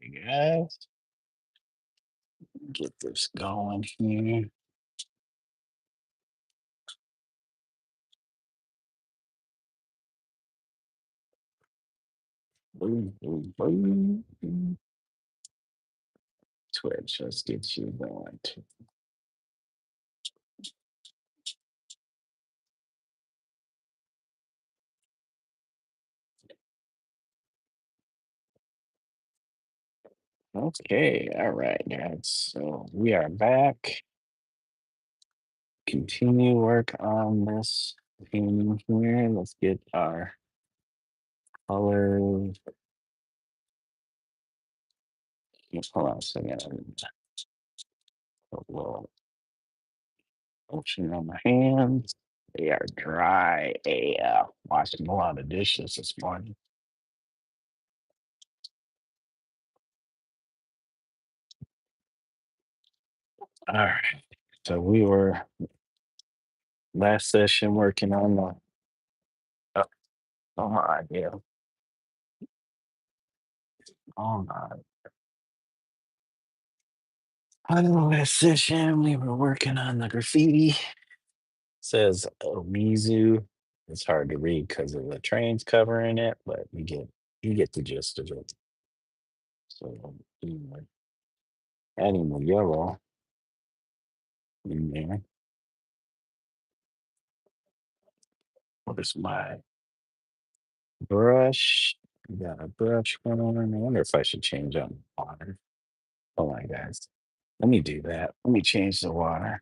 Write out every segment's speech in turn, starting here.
guys. Get this going here. Boom, boom, boom. Twitch, let's get you going too. Okay, all right, guys. So we are back. Continue work on this painting here. Let's get our colors. Hold on a second. A little lotion on my hands. They are dry. Washing a lot of dishes this morning. All right. So we were last session working on the uh, oh my yeah. Oh my. On the last session, we were working on the graffiti. Says Omizu. It's hard to read because of the trains covering it, but you get the gist of it. So anyway, adding the yellow in there. What is my brush? Got a brush going on. I wonder if I should change on water. Hold on, guys. Let me do that. Let me change the water.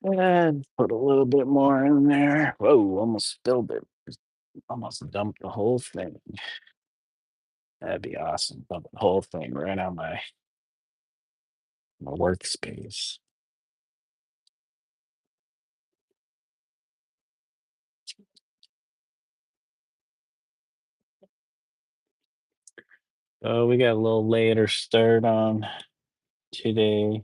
And put a little bit more in there. Whoa, almost spilled it. Almost dumped the whole thing. That'd be awesome. Dump the whole thing right on my workspace. So we got a little later start on today.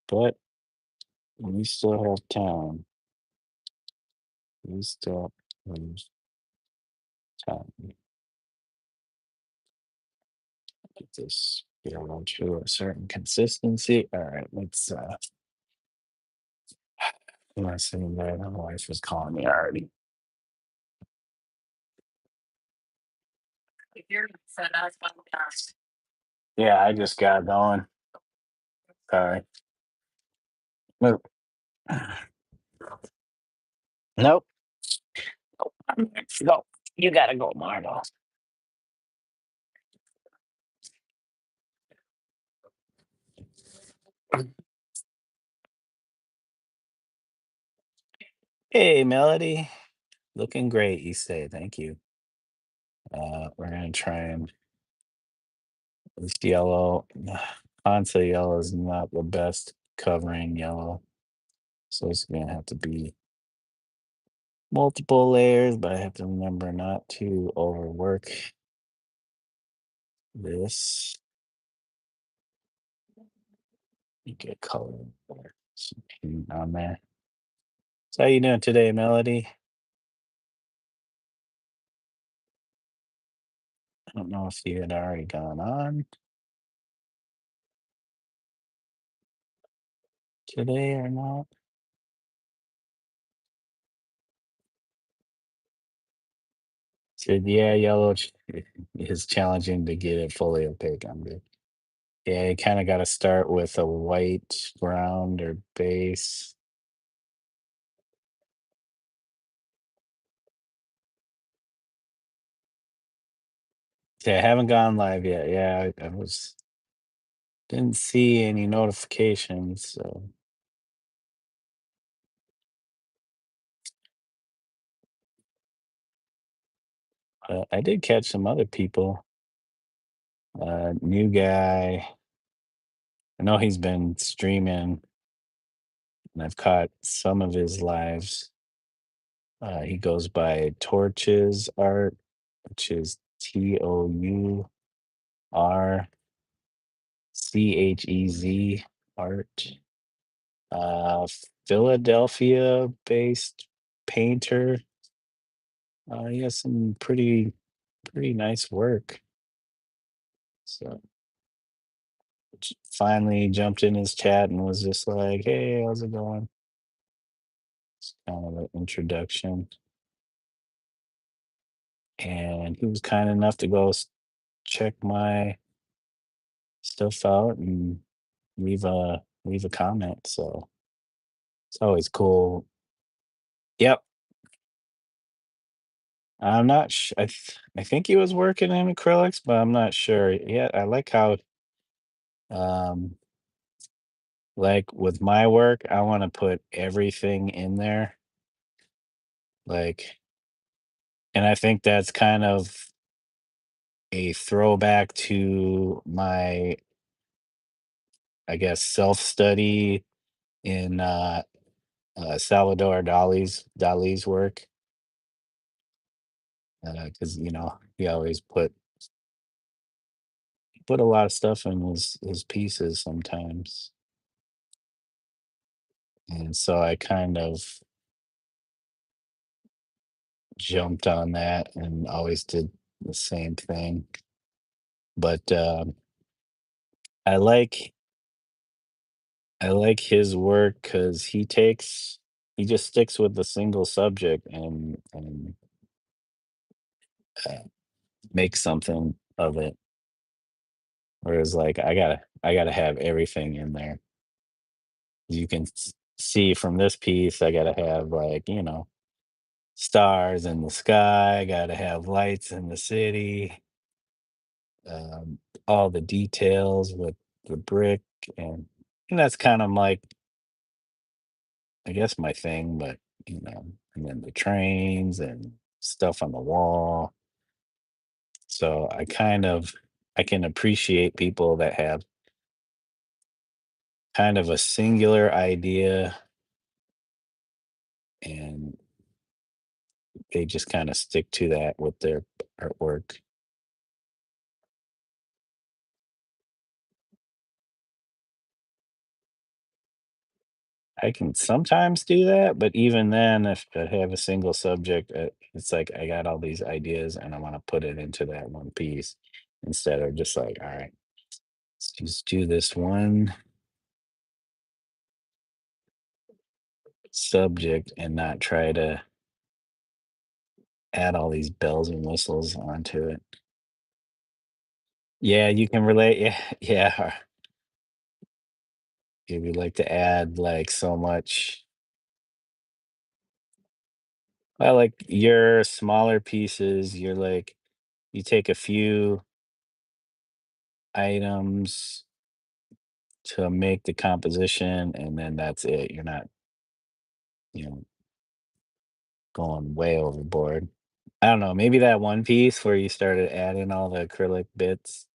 But we still have time. We still have time. Get this yellow to a certain consistency. All right, let's I see that my wife was calling me already. Yeah, I just got going. Sorry. Move. Nope. Go. You gotta go, Marlo. Hey, Melody. Looking great, you say. Thank you. We're gonna try and this yellow. Hansa yellow is not the best covering yellow. So it's gonna have to be multiple layers, but I have to remember not to overwork this. You get color there. Some paint on there. So how you doing today, Melody? I don't know if you had already gone on today or not. Said, yeah, yellow is challenging to get it fully opaque on good. Yeah, you kind of got to start with a white ground or base. Yeah, I haven't gone live yet. Yeah, I was didn't see any notifications, so I did catch some other people. New guy. I know he's been streaming, and I've caught some of his lives. He goes by Torches Art, which is Tourchez art. Uh, Philadelphia-based painter. He has some pretty nice work. So finally jumped in his chat and was just like, "Hey, how's it going?" It's kind of an introduction, and he was kind enough to go check my stuff out and leave a comment. So it's always cool. Yep, I'm not. I think he was working in acrylics, but I'm not sure. Yeah, I like how um like with my work, I want to put everything in there. Like, and I think that's kind of a throwback to my, I guess, self-study in Salvador Dali's work, because he always put a lot of stuff in his pieces sometimes, and so I kind of jumped on that and always did the same thing. But I like I like his work because he just sticks with the single subject and uh, makes something of it. Whereas like I gotta have everything in there. You can see from this piece, I gotta have like stars in the sky. I gotta have lights in the city. Um, all the details with the brick and and that's kind of like I guess my thing, but and then the trains and stuff on the wall. So I can appreciate people that have kind of a singular idea and they just kind of stick to that with their artwork. I can sometimes do that, but even then, if I have a single subject, it's like I got all these ideas and I want to put it into that one piece instead of just like, all right, let's just do this one subject and not try to add all these bells and whistles onto it. Yeah, you can relate. Yeah, yeah. If you like to add like so much, well, like your smaller pieces, you're like you take a few items to make the composition, and then that's it. You're not, you know, going way overboard. I don't know. Maybe that one piece where you started adding all the acrylic bits,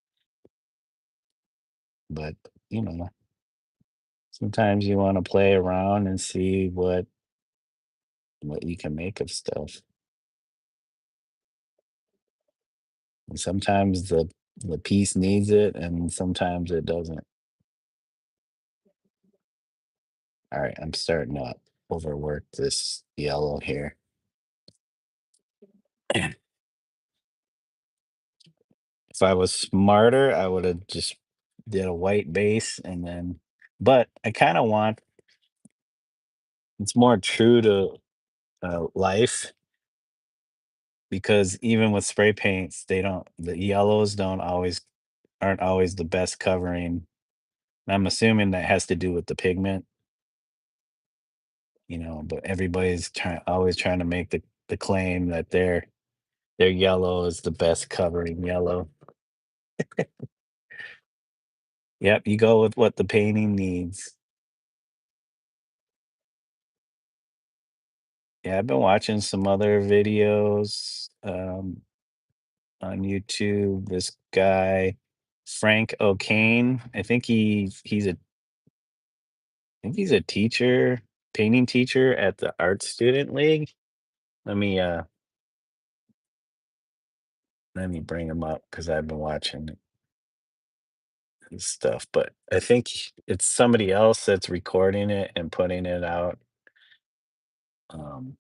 but you know, sometimes you want to play around and see what you can make of stuff. And sometimes the piece needs it, and sometimes it doesn't. All right, I'm starting to overwork this yellow here. If I was smarter, I would have just did a white base and then but I kind of want it's more true to life because even with spray paints, the yellows don't always aren't always the best covering. And I'm assuming that has to do with the pigment, but everybody's always trying to make the claim that their yellow is the best covering yellow. Yep, you go with what the painting needs. Yeah, I've been watching some other videos, on YouTube. This guy, Frank O'Kane, I think he's a teacher, painting teacher at the Art Student League. Let me, uh, let me bring him up because I've been watching his stuff, but I think it's somebody else that's recording it and putting it out. Um,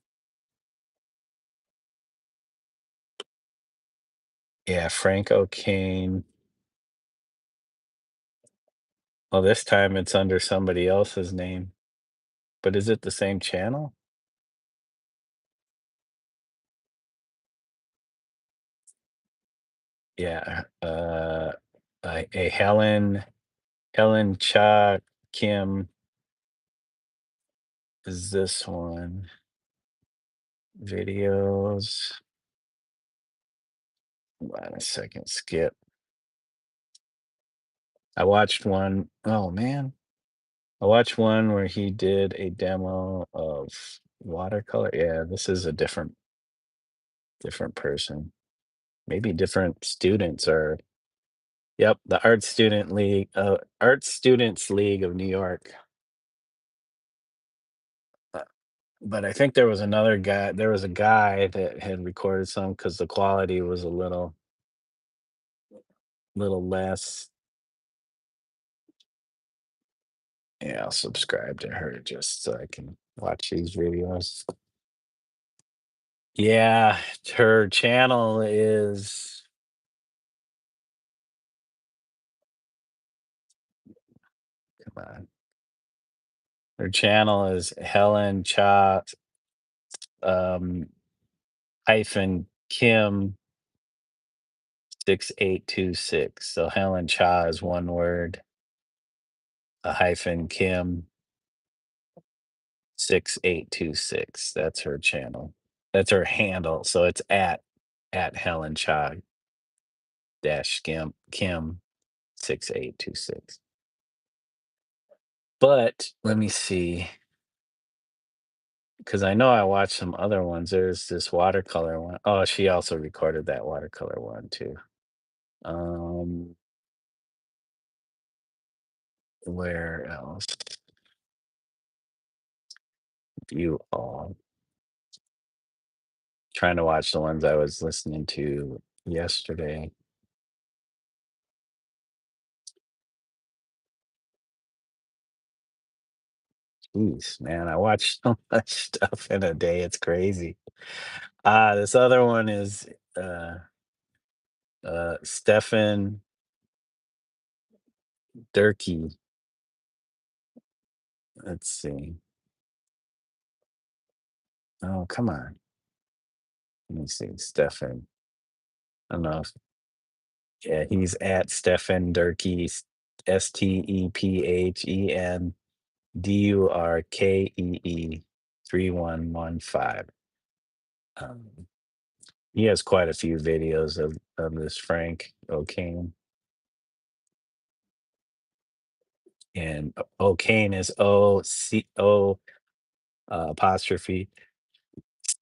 yeah, Frank O'Kane. Well, this time it's under somebody else's name, but is it the same channel? Yeah, a Helen Cha Kim is this one. Videos. Hold on a second, skip. I watched one. Oh man. I watched one where he did a demo of watercolor. Yeah, this is a different person. Maybe different students or yep, the Art Students League of New York. Uh, But I think there was a guy that had recorded some because the quality was a little less. Yeah, I'll subscribe to her just so I can watch these videos. Yeah, her channel is come on. Her channel is Helen Cha um hyphen Kim 6826. So Helen Cha is one word, a hyphen Kim 6826. That's her channel. That's her handle. So it's at Helen Cha dash Kim 6826. But let me see, because I know I watched some other ones. There's this watercolor one. Oh, she also recorded that watercolor one too. Um, where else? View all. Trying to watch the ones I was listening to yesterday. Jeez, man, I watch so much stuff in a day. It's crazy. This other one is uh Stefan Durkee. Let's see. Oh, come on. Let me see. Stefan. I don't know. Yeah, he's at Stefan Durkee, STEPHENDURKEE 3115. Um, he has quite a few videos of this Frank O'Kane. And O'Kane is O apostrophe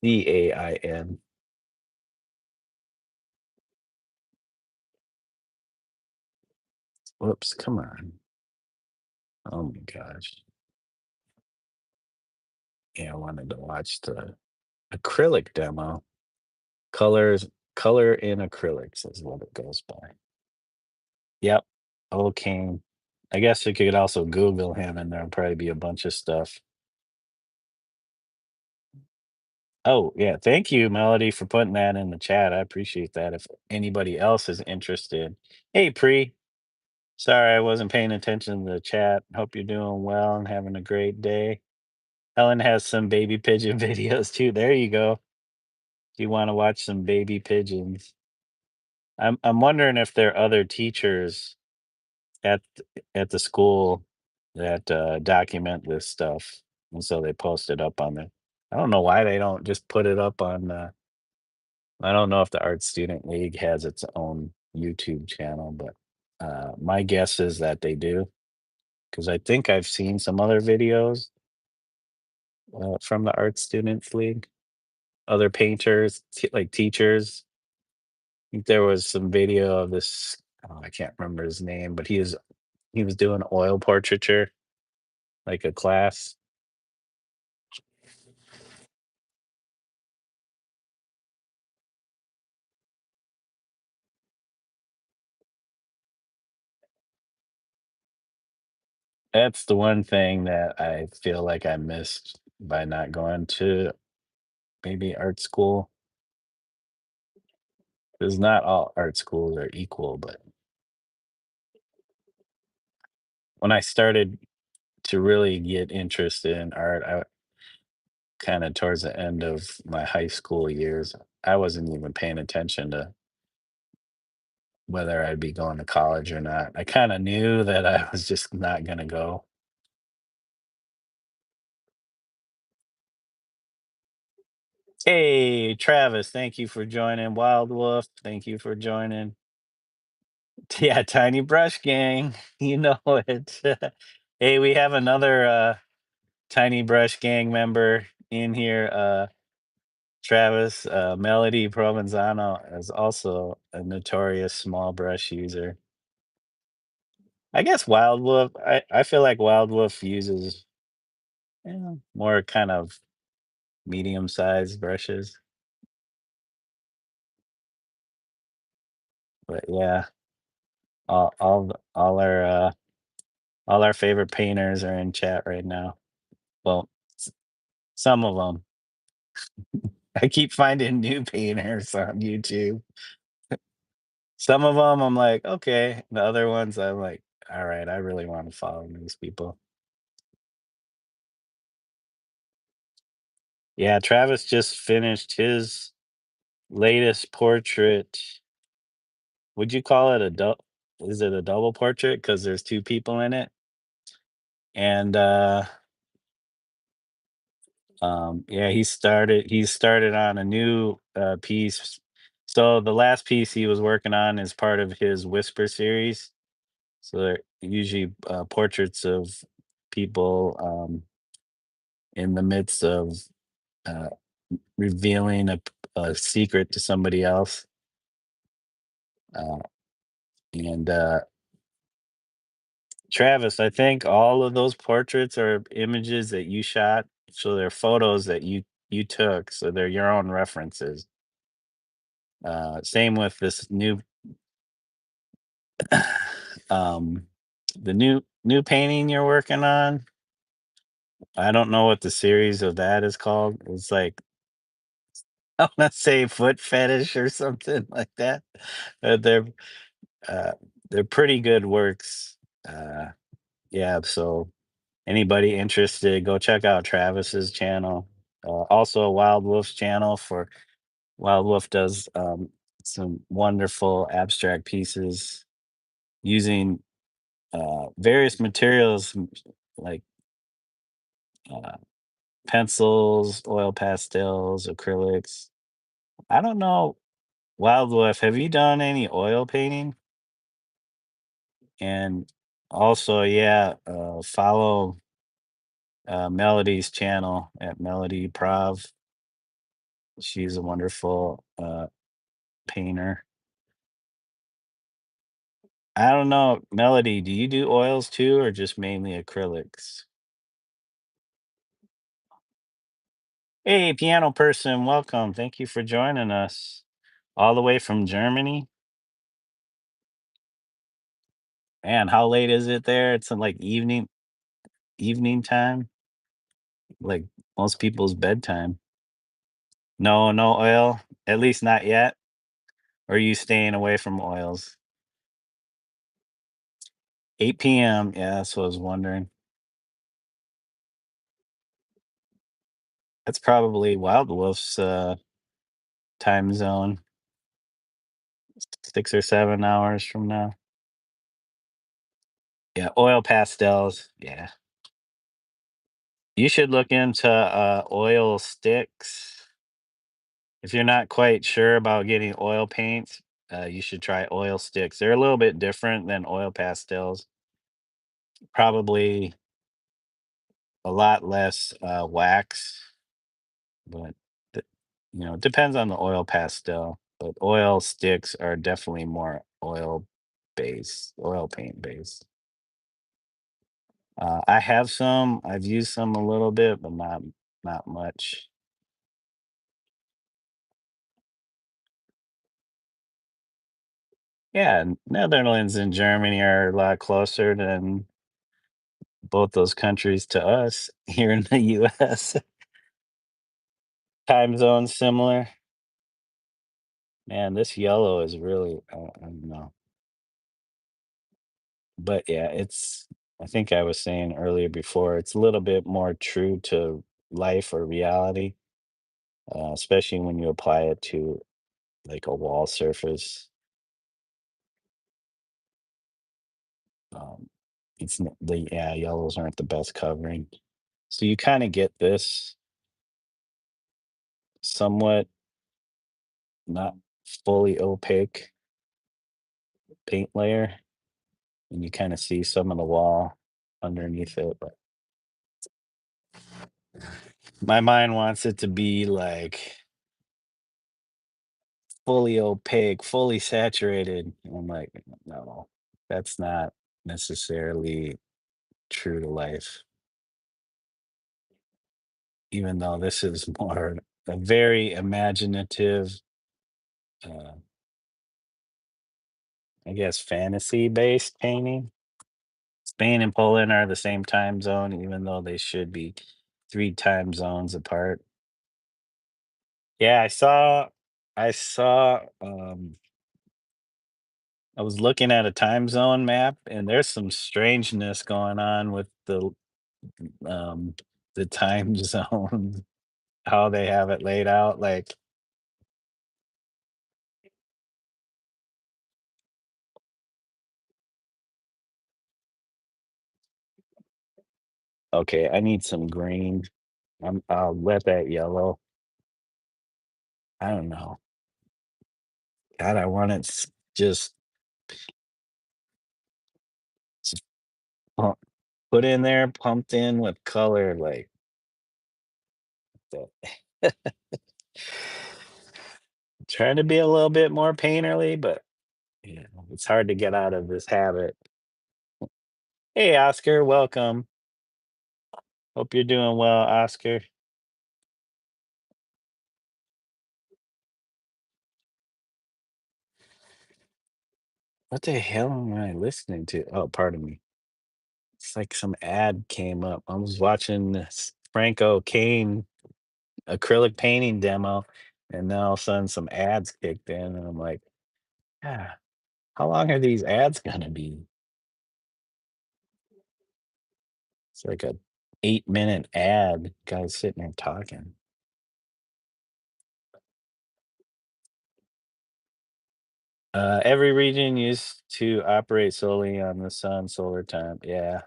CAIN. Whoops, come on. Oh my gosh. Yeah, I wanted to watch the acrylic demo. Colors, color in acrylics is what it goes by. Yep. O'Kane. I guess you could also Google him and there'll probably be a bunch of stuff. Oh, yeah. Thank you, Melody, for putting that in the chat. I appreciate that. If anybody else is interested. Hey, Pre. Sorry I wasn't paying attention to the chat. Hope you're doing well and having a great day. Helen has some baby pigeon videos too. There you go. If you want to watch some baby pigeons. I'm wondering if there are other teachers at the school that document this stuff, and so they post it up on there. I don't know why they don't just put it up on. I don't know if the Art Student League has its own YouTube channel, but my guess is that they do because I think I've seen some other videos from the Art Students League, other painters, like teachers. I think there was some video of this. Oh, I can't remember his name, but he was doing oil portraiture, like a class. That's the one thing that I feel like I missed by not going to maybe art school. Because not all art schools are equal, but when I started to really get interested in art, I kind of towards the end of my high school years, I wasn't even paying attention to whether I'd be going to college or not. I kind of knew that I was just not going to go. Hey, Travis, thank you for joining. Wild Wolf, thank you for joining. Yeah, Tiny Brush Gang, you know it. Hey, we have another Tiny Brush Gang member in here. Travis, Melody Provenzano is also a notorious small brush user. I guess Wild Wolf, I feel like Wild Wolf uses more kind of medium sized brushes. But yeah, all our favorite painters are in chat right now. Well, s- some of them. I keep finding new painters on YouTube. Some of them I'm like, okay. The other ones I'm like, all right, I really want to follow these people. Yeah, Travis just finished his latest portrait. Would you call it a is it a double portrait because there's two people in it? And yeah, he started on a new piece. So the last piece he was working on is part of his Whisper series. So they're usually portraits of people in the midst of uh, revealing a secret to somebody else. Uh, and Travis, I think all of those portraits are images that you shot. So they're photos that you took. So they're your own references. Same with this new um the new painting you're working on. I don't know what the series of that is called. It's like I want to say foot fetish or something like that. Uh, they're uh, they're pretty good works. Yeah, so anybody interested, go check out Travis's channel. Also, Wild Wolf's channel for Wild Wolf does some wonderful abstract pieces using various materials like uh, pencils, oil pastels, acrylics. I don't know, Wild Wolf, have you done any oil painting? And also, yeah, follow Melody's channel at Melody Prov. She's a wonderful painter. I don't know, Melody, do you do oils too, or just mainly acrylics? Hey, piano person, welcome. Thank you for joining us all the way from Germany. Man, how late is it there? It's like evening time, like most people's bedtime. No, no oil, at least not yet. Or are you staying away from oils? 8 p.m. Yeah, that's what I was wondering. That's probably Wild Wolf's time zone, 6 or 7 hours from now. Yeah, oil pastels. Yeah. You should look into oil sticks. If you're not quite sure about getting oil paints, You should try oil sticks. They're a little bit different than oil pastels. Probably a lot less wax, but d- it depends on the oil pastel. But oil sticks are definitely more oil paint based. I have some. I've used some a little bit, but not much. Yeah, Netherlands and Germany are a lot closer than both those countries to us here in the U.S. Time zones similar. Man, this yellow is really, I don't know. But yeah, I think I was saying earlier before, it's a little bit more true to life or reality, especially when you apply it to like a wall surface. Um, yeah, yellows aren't the best covering. So you kind of get this somewhat not fully opaque paint layer, and you kind of see some of the wall underneath it. But my mind wants it to be like fully opaque, fully saturated. And I'm like, no, that's not necessarily true to life. Even though this is more a very imaginative, uh, I guess, fantasy based painting. Spain and Poland are the same time zone, even though they should be three time zones apart. Yeah, I was looking at a time zone map and there's some strangeness going on with um the time zone, how they have it laid out. Like, okay, I need some green. I'll let that yellow. I don't know. God, I want it just s- pu- put in there, pumped in with color like that. Trying to be a little bit more painterly, but it's hard to get out of this habit. Hey, Oscar, welcome. Hope you're doing well, Oscar. What the hell am I listening to? Oh, pardon me. It's like some ad came up. I was watching this Franco Kane acrylic painting demo, and then all of a sudden some ads kicked in, and I'm like, yeah, how long are these ads gonna be? It's like a 8-minute ad. Guys sitting there talking. Every region used to operate solely on the sun, solar time. Yeah,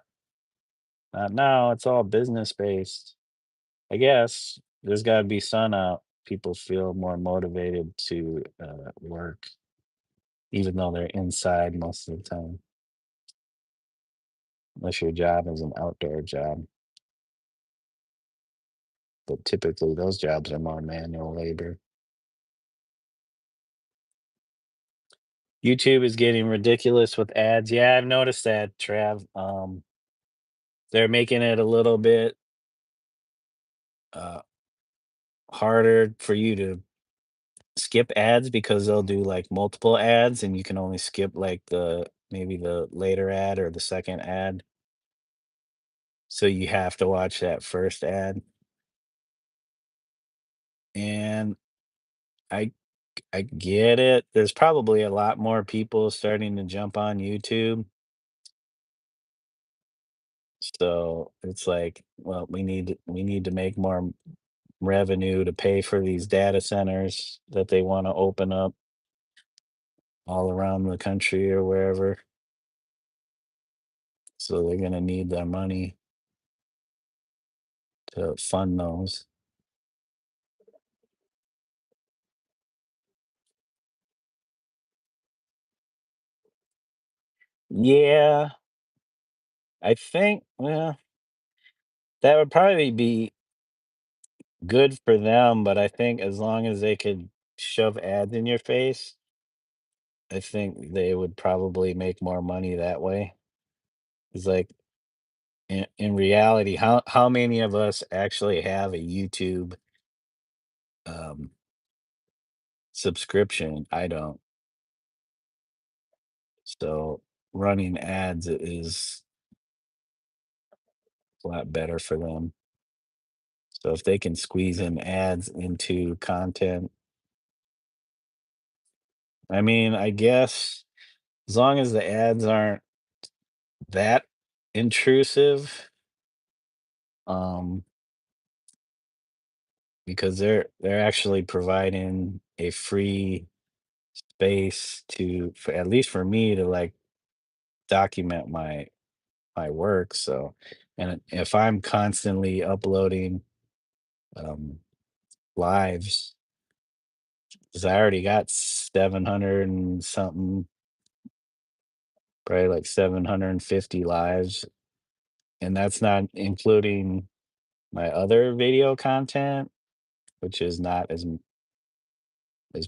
not now. It's all business based. I guess there's got to be sun out. People feel more motivated to work, even though they're inside most of the time, unless your job is an outdoor job. But typically, those jobs are more manual labor. YouTube is getting ridiculous with ads. Yeah, I've noticed that, Trav. They're making it a little bit uh, harder for you to skip ads because they'll do like multiple ads and you can only skip like the maybe the later ad or the second ad. So you have to watch that first ad. And I I get it. There's probably a lot more people starting to jump on YouTube. So it's like, well, we need to make more revenue to pay for these data centers that they want to open up all around the country or wherever. So they're gonna need their money to fund those. Yeah, I think, well, that would probably be good for them, but I think as long as they could shove ads in your face, I think they would probably make more money that way. It's like in reality, how many of us actually have a YouTube um subscription? I don't. So running ads is a lot better for them. So if they can squeeze in ads into content, I mean, I guess as long as the ads aren't that intrusive, um, because they're actually providing a free space to, for, at least for me, to like document my work. So, and if I'm constantly uploading um, lives, because I already got 700 and something, probably like 750 lives, and that's not including my other video content, which is not as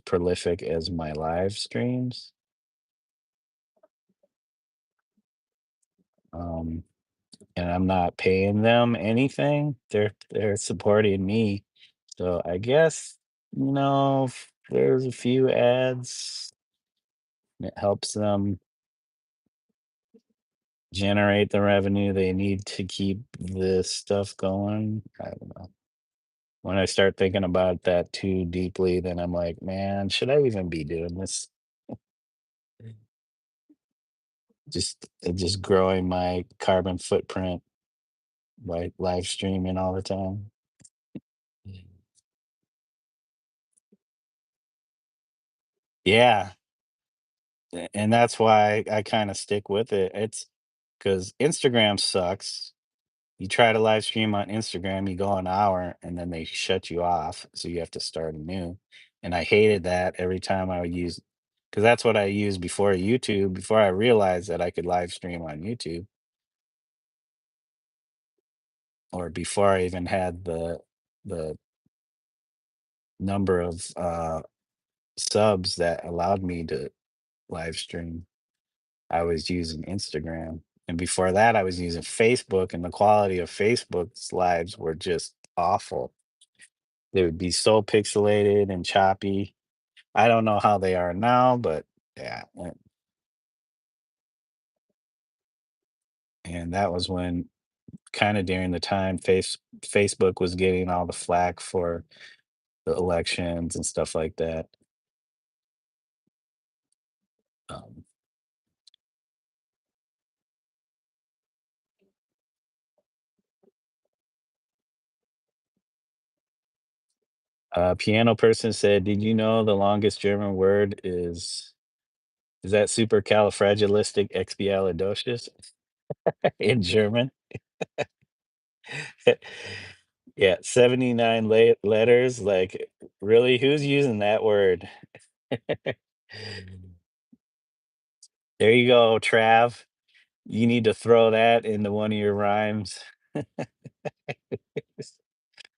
prolific as my live streams. Um, and I'm not paying them anything. They're supporting me. So I guess, if there's a few ads, it helps them generate the revenue they need to keep this stuff going. I don't know. When I start thinking about that too deeply, then I'm like, man, should I even be doing this? Just growing my carbon footprint by live streaming all the time. Yeah, and that's why I kind of stick with it. It's because Instagram sucks. You try to live stream on Instagram, you go an hour and then they shut you off, so you have to start anew. And I hated that every time I would use, because that's what I used before YouTube, before I realized that I could live stream on YouTube, or before I even had the number of subs that allowed me to live stream. I was using Instagram. And before that, I was using Facebook, and the quality of Facebook's lives were just awful. They would be so pixelated and choppy. I don't know how they are now, but yeah. And that was when, kind of during the time Facebook was getting all the flack for the elections and stuff like that. Um, piano person said, "Did you know the longest German word is that supercalifragilisticexpialidocious in German?" Yeah, 79 letters. Like, really, who's using that word? There you go, Trav. You need to throw that into one of your rhymes.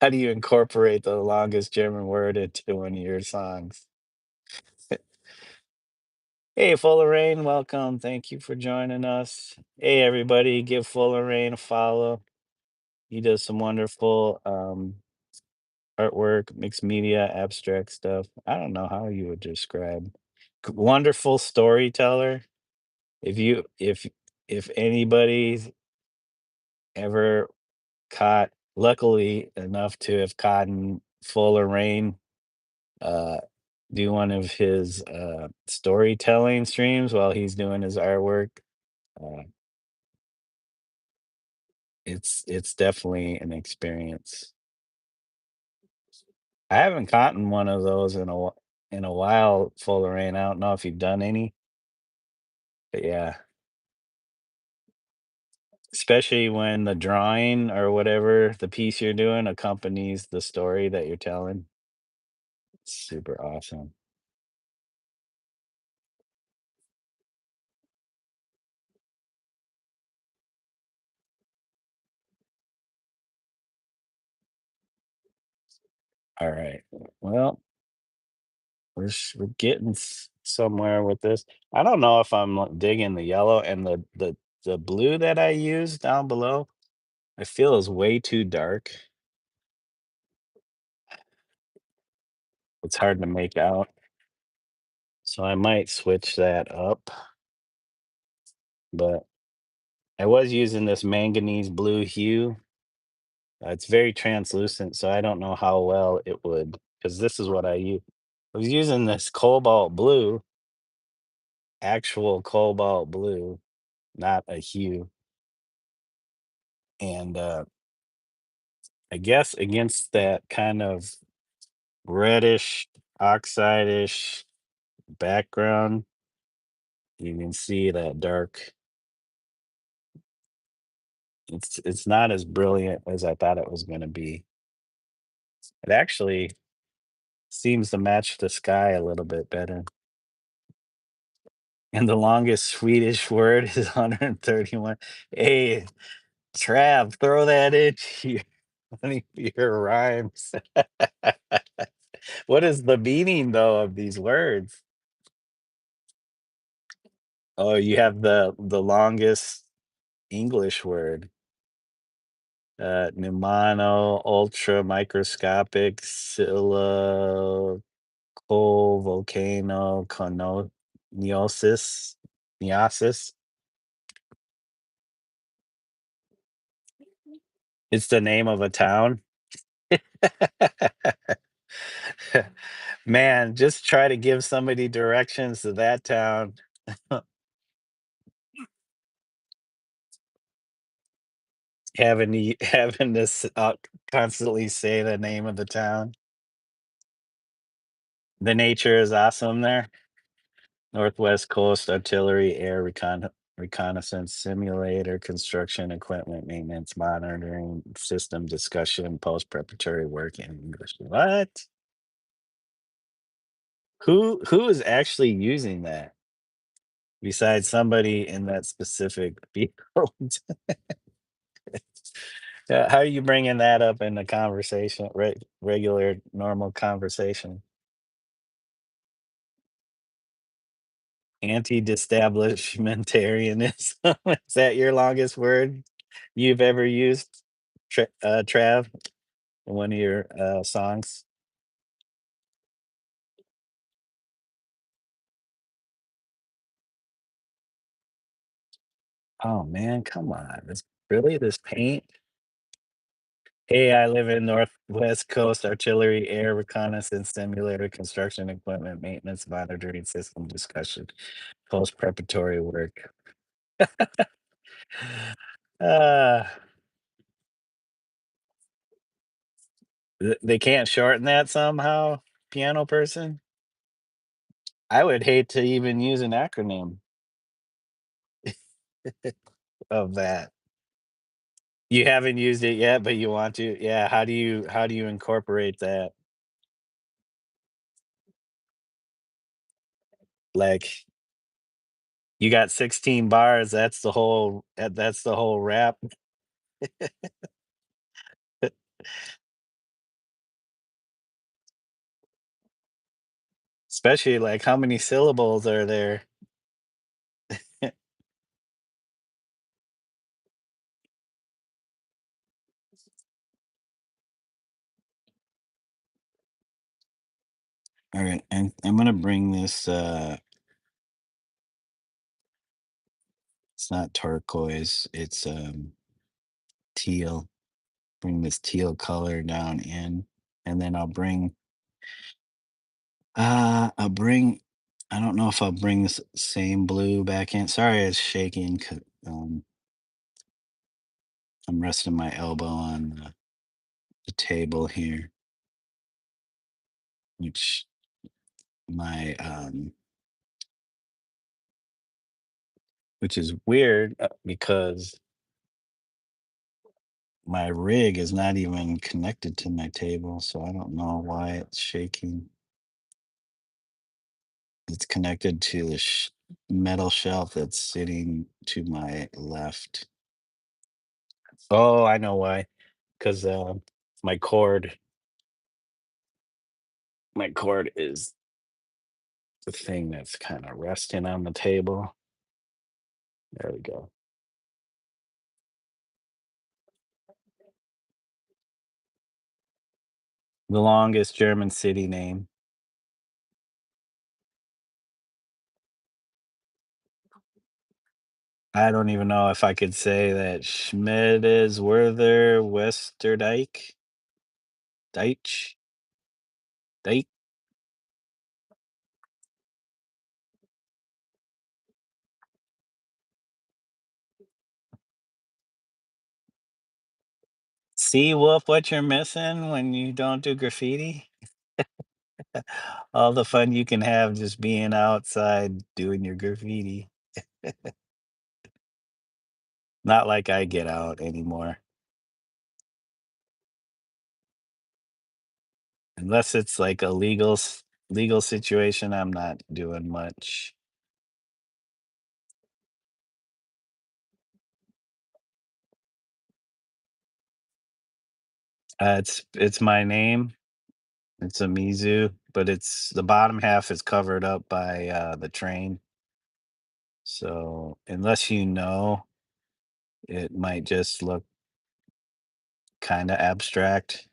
How do you incorporate the longest German word into one of your songs? Hey, Fuller Rain, welcome. Thank you for joining us. Hey, everybody, give Fuller Rain a follow. He does some wonderful artwork, mixed media, abstract stuff. I don't know how you would describe. Wonderful storyteller. If you if anybody's ever caught, luckily enough to have caught Fuller Rain uh do one of his storytelling streams while he's doing his artwork. Uh, it's definitely an experience. I haven't caught one of those in a while, Full Rain. I don't know if you've done any, but yeah, especially when the drawing or whatever the piece you're doing accompanies the story that you're telling. It's super awesome. All right. Well, we're getting somewhere with this. I don't know if I'm digging the yellow and the blue that I use down below. I feel is way too dark. It's hard to make out. So I might switch that up. But I was using this manganese blue hue. It's very translucent, so I don't know how well it would, because this is what I use. I was using this cobalt blue, actual cobalt blue, not a hue. And I guess against that kind of reddish, oxide-ish background, you can see that dark. It's not as brilliant as I thought it was going to be. It actually seems to match the sky a little bit better. And the longest Swedish word is 131. Hey, Trav, throw that into one of your rhymes. What is the meaning though of these words? Oh, you have the longest English word. Pneumano, ultra microscopic, silico, volcano, neosis, neosis. It's the name of a town. Man, just try to give somebody directions to that town. Having this constantly say the name of the town. The nature is awesome there. Northwest Coast Artillery Air Reconnaissance Simulator, construction equipment maintenance, monitoring system discussion, post preparatory work in English. What? Who is actually using that besides somebody in that specific field? How are you bringing that up in the conversation, regular, normal conversation? Anti-establishmentarianism. Is that your longest word you've ever used, Trav, in one of your songs? Oh man, come on! This paint? Hey, I live in Northwest Coast Artillery Air Reconnaissance Simulator, construction equipment maintenance, monitoring system discussion, post preparatory work. Uh, they can't shorten that somehow, piano person? I would hate to even use an acronym of that. You haven't used it yet, but you want to? Yeah, how do you incorporate that? Like, you got 16 bars, that's the whole rap. Especially, like, how many syllables are there? Alright, and I'm gonna bring this, it's not turquoise, it's, teal. Bring this teal color down in, and then I'll bring I don't know if I'll bring this same blue back in. Sorry, it's shaking 'cau I'm resting my elbow on the table here, which my, which is weird, because my rig is not even connected to my table, so I don't know why it's shaking. It's connected to the metal shelf that's sitting to my left. Oh, I know why. Because my cord My cord is the thing that's kind of resting on the table. There we go. The longest German city name. I don't even know if I could say that Schmideswerther Westerdijk. Deitch. Deit. See, Wolf, what you're missing when you don't do graffiti? All the fun you can have just being outside doing your graffiti. Not like I get out anymore. Unless it's like a legal situation, I'm not doing much. It's my name. It's Omizu, but it's the bottom half is covered up by the train. So unless you know, it might just look kind of abstract.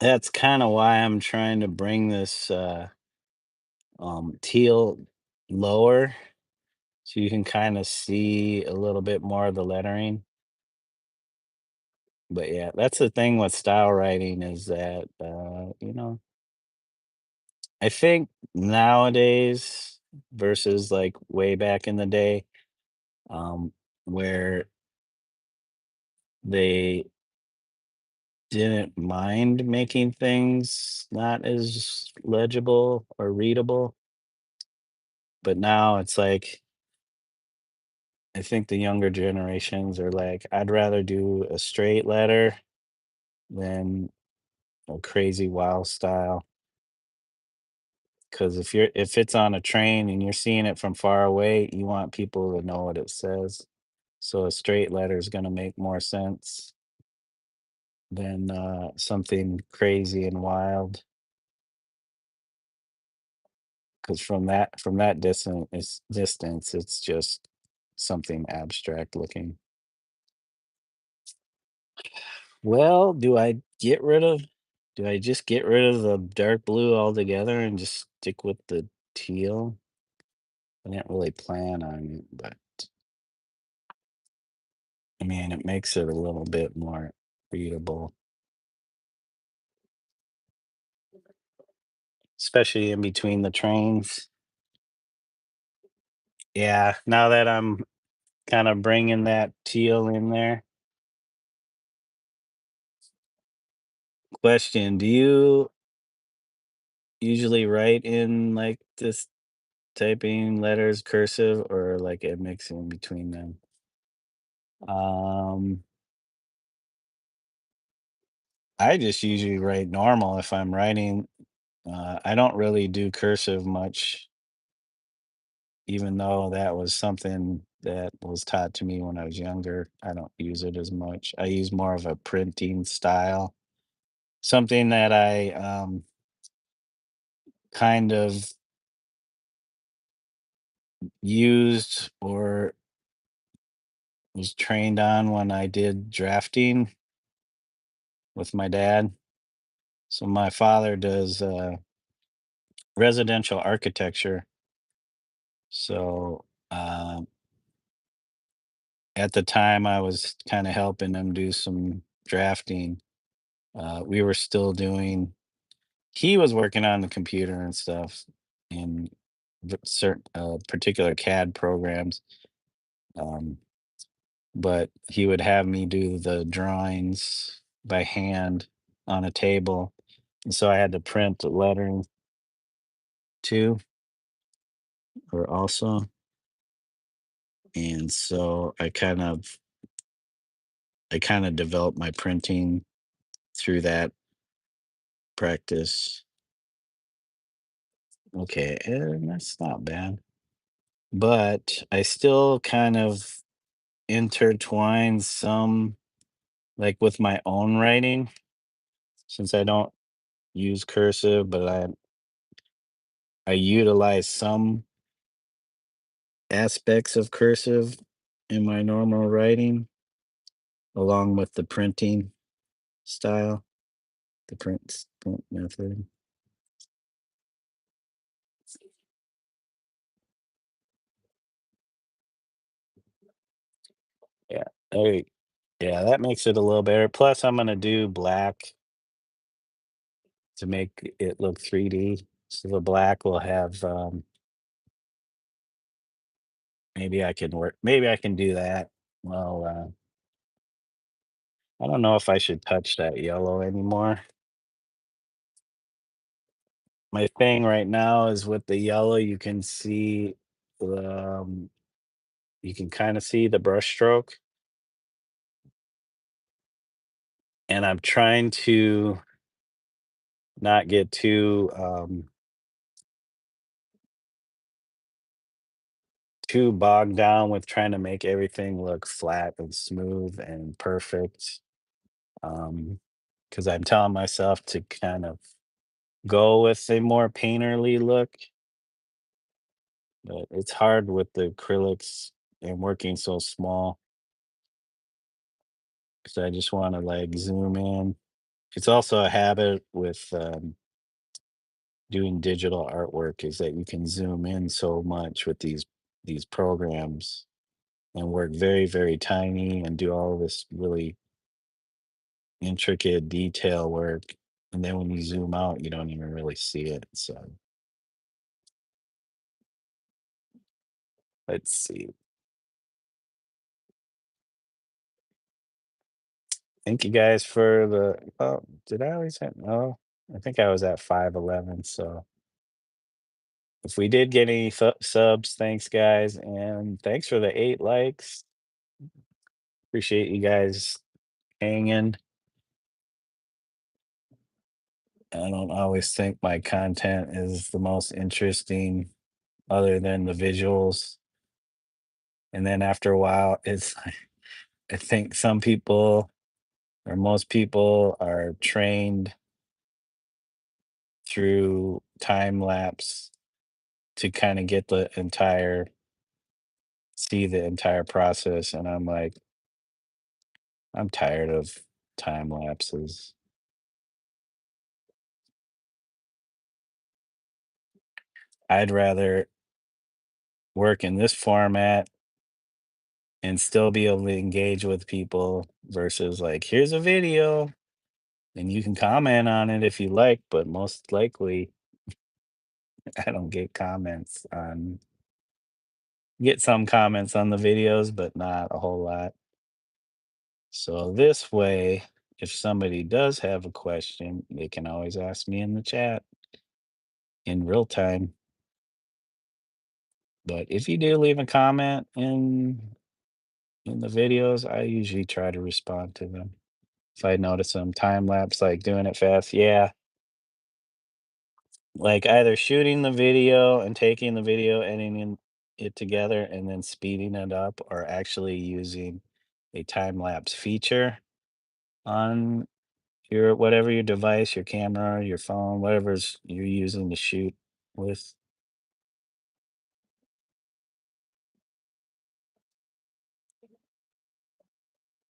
That's kind of why I'm trying to bring this teal lower so you can kind of see a little bit more of the lettering. But yeah, that's the thing with style writing is that I think nowadays versus like way back in the day, um, where they didn't mind making things not as legible or readable. But now it's like, I think the younger generations are like, I'd rather do a straight letter than a crazy wild style. Because if it's on a train and you're seeing it from far away, you want people to know what it says. So a straight letter is going to make more sense than something crazy and wild. Because from that distance, it's just something abstract looking. Well, do I just get rid of the dark blue altogether and just stick with the teal? I didn't really plan on it, but I mean, it makes it a little bit more readable, especially in between the trains. Yeah, now that I'm kind of bringing that teal in there. Question, do you usually write in like this typing letters cursive or like a mix in between them? Um, I just usually write normal if I'm writing. I don't really do cursive much, even though that was something that was taught to me when I was younger. I don't use it as much. I use more of a printing style, something that I kind of used or was trained on when I did drafting with my dad. So my father does residential architecture. So at the time, I was kind of helping him do some drafting. We were still doing. He was working on the computer and stuff in certain particular CAD programs, um, but he would have me do the drawings by hand on a table, and so I had to print the lettering too, or also, and so I kind of developed my printing through that practice. Okay, and that's not bad. But I still kind of intertwine some, like with my own writing, since I don't use cursive, but I utilize some aspects of cursive in my normal writing, along with the printing style, the print method. Yeah. Hey, yeah, that makes it a little better. Plus, I'm gonna do black to make it look 3D. So the black will have maybe I can do that. Well, I don't know if I should touch that yellow anymore. My thing right now is with the yellow, you can kind of see the brush stroke, and I'm trying to not get too bogged down with trying to make everything look flat and smooth and perfect. Because I'm telling myself to kind of go with a more painterly look, but it's hard with the acrylics and working so small because I just want to like zoom in. It's also a habit with doing digital artwork is that you can zoom in so much with these programs and work very, very tiny and do all this really intricate detail work. And then when you zoom out, you don't even really see it. So let's see. Thank you guys for the oh, did I always have no? I think I was at 511. So if we did get any subs, thanks guys. And thanks for the 8 likes. Appreciate you guys hanging. I don't always think my content is the most interesting other than the visuals. And then after a while, it's I think some people or most people are trained through time lapse to kind of get the entire see the entire process. And I'm like, I'm tired of time lapses. I'd rather work in this format and still be able to engage with people versus like, here's a video and you can comment on it if you like, but most likely I don't get comments on get some comments on the videos, but not a whole lot. So this way, if somebody does have a question, they can always ask me in the chat in real time. But if you do leave a comment in the videos, I usually try to respond to them. If I notice some time lapse, like doing it fast, yeah, like either shooting the video and taking the video, editing it together, and then speeding it up, or actually using a time lapse feature on your whatever your device, your camera, your phone, whatever's you're using to shoot with.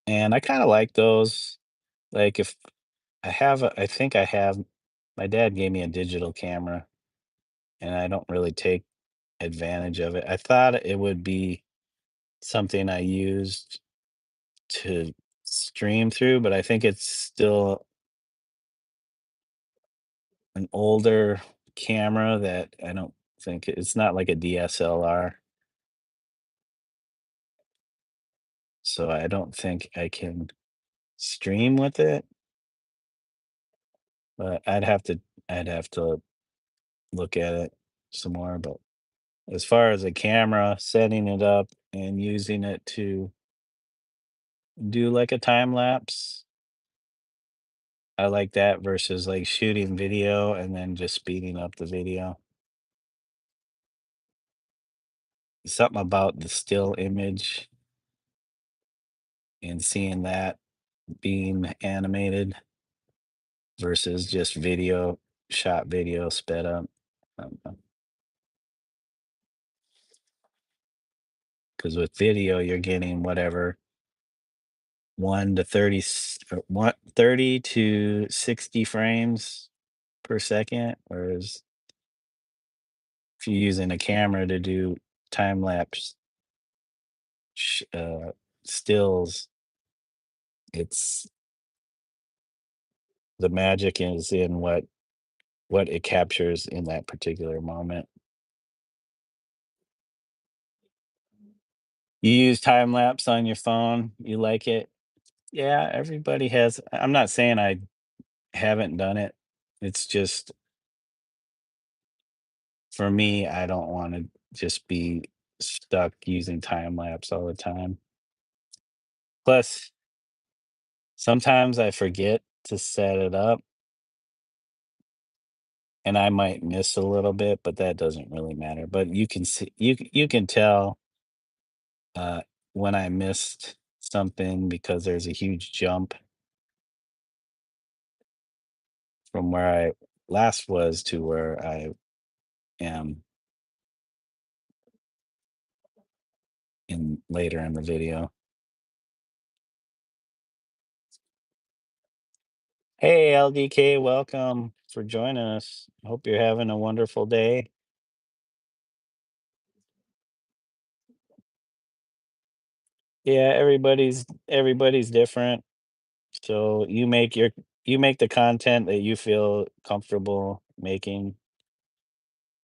And I kind of like those. Like if I think I have, my dad gave me a digital camera and I don't really take advantage of it. I thought it would be something I used to stream through, but I think it's still an older camera that I don't think it's not like a DSLR. So I don't think I can stream with it, but I'd have to look at it some more. But as far as a camera, setting it up and using it to do like a time lapse, I like that versus like shooting video and then just speeding up the video. Something about the still image and seeing that being animated versus just video, shot video sped up. Because with video, you're getting whatever 1 to 30, 30 to 60 frames per second, whereas if you're using a camera to do time lapse stills, it's the magic is in what it captures in that particular moment. You use time lapse on your phone, you like it. Yeah, everybody has. I'm not saying I haven't done it. It's just for me, I don't want to just be stuck using time lapse all the time. Plus, sometimes I forget to set it up and I might miss a little bit, but that doesn't really matter. But you can see you can tell uh when I missed something because there's a huge jump from where I last was to where I am in later in the video. Hey LDK, welcome for joining us. Hope you're having a wonderful day. Yeah, everybody's different. So you make the content that you feel comfortable making.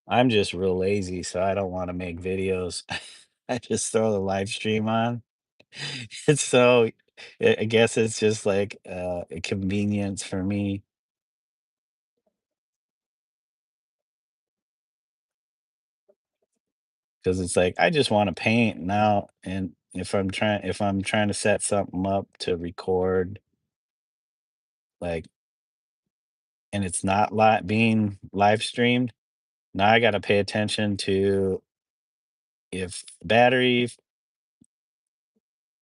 I'm just real lazy, so I don't want to make videos. I just throw the live stream on. It's so I guess it's just like a convenience for me because it's like I just want to paint now, and if I'm trying to set something up to record, like, and it's not being live streamed, now I got to pay attention to if battery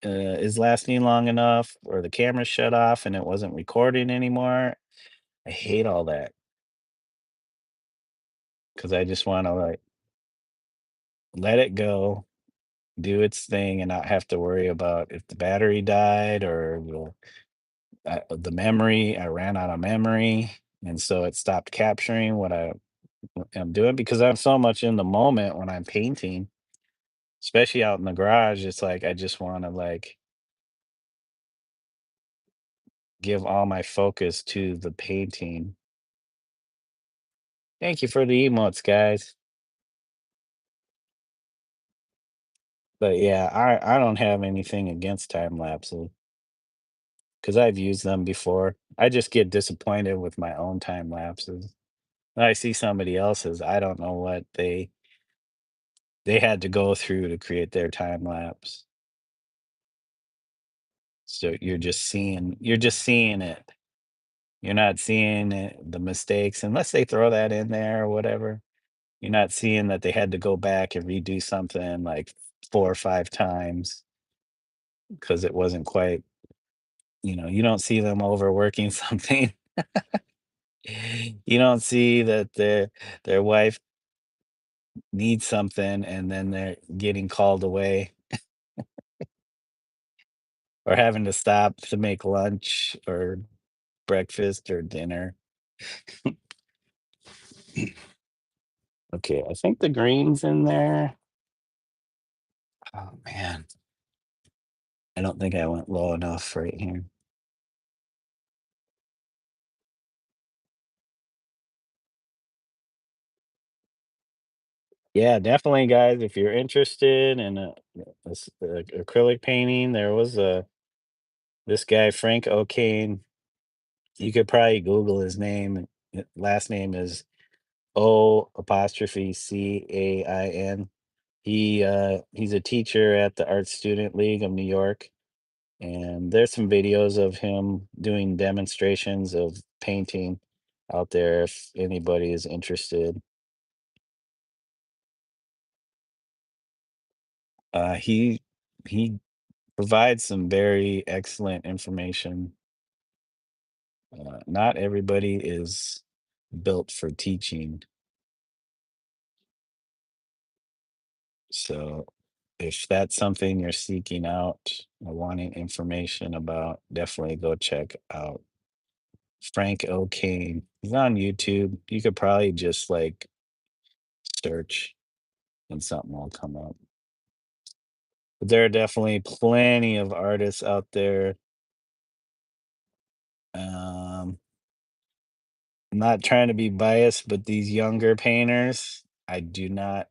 is lasting long enough or the camera shut off and it wasn't recording anymore. I hate all that because I just want to like let it go, do its thing, and not have to worry about if the battery died or the memory. I ran out of memory, and so it stopped capturing what I am doing because I'm so much in the moment when I'm painting, especially out in the garage. It's like I just want to like give all my focus to the painting. Thank you for the emotes, guys. But yeah, I don't have anything against time lapses because I've used them before. I just get disappointed with my own time lapses. When I see somebody else's, I don't know what they had to go through to create their time lapse. So you're just seeing it. You're not seeing it, the mistakes unless they throw that in there or whatever. You're not seeing that they had to go back and redo something like 4 or 5 times because it wasn't quite, you don't see them overworking something. You don't see that their wife needs something and then they're getting called away or having to stop to make lunch or breakfast or dinner. Okay, I think the green's in there. Oh man, I don't think I went low enough right here. Yeah, definitely, guys. If you're interested in acrylic painting, there was this guy Frank O'Kane. You could probably Google his name. Last name is O apostrophe Cain. He's a teacher at the Art Student League of New York. And there's some videos of him doing demonstrations of painting out there if anybody is interested. He provides some very excellent information. Not everybody is built for teaching, so if that's something you're seeking out or wanting information about, definitely go check out Frank O'Kane. He's on YouTube. You could probably just like search and something will come up. But there are definitely plenty of artists out there. Um, I'm not trying to be biased, but these younger painters, I do not,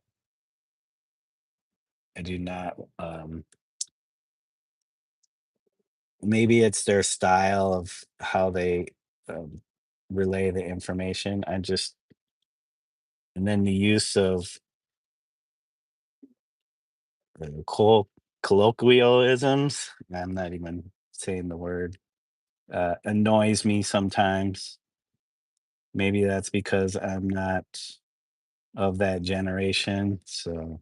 maybe it's their style of how they um, relay the information. And then the use of col- colloquialisms. I'm not even saying the word. Annoys me sometimes. Maybe that's because I'm not of that generation. So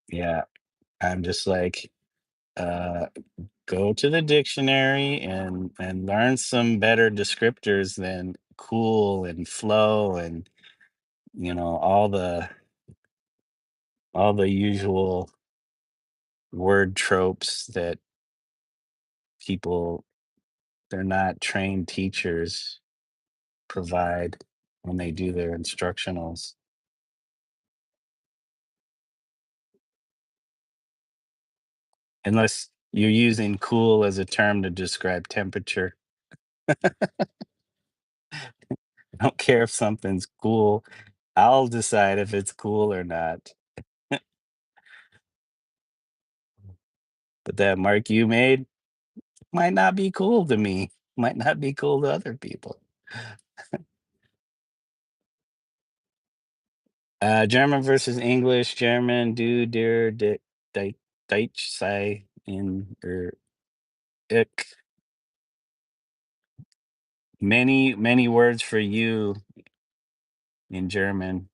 yeah, I'm just like, uh, go to the dictionary and learn some better descriptors than cool and flow and all the usual word tropes that people they're not trained teachers provide when they do their instructionals. Unless you're using cool as a term to describe temperature. I don't care if something's cool. I'll decide if it's cool or not. But that mark you made might not be cool to me, might not be cool to other people. German versus English, German, du, der, Deutsch, sei, in, ich. Many, many words for you in German.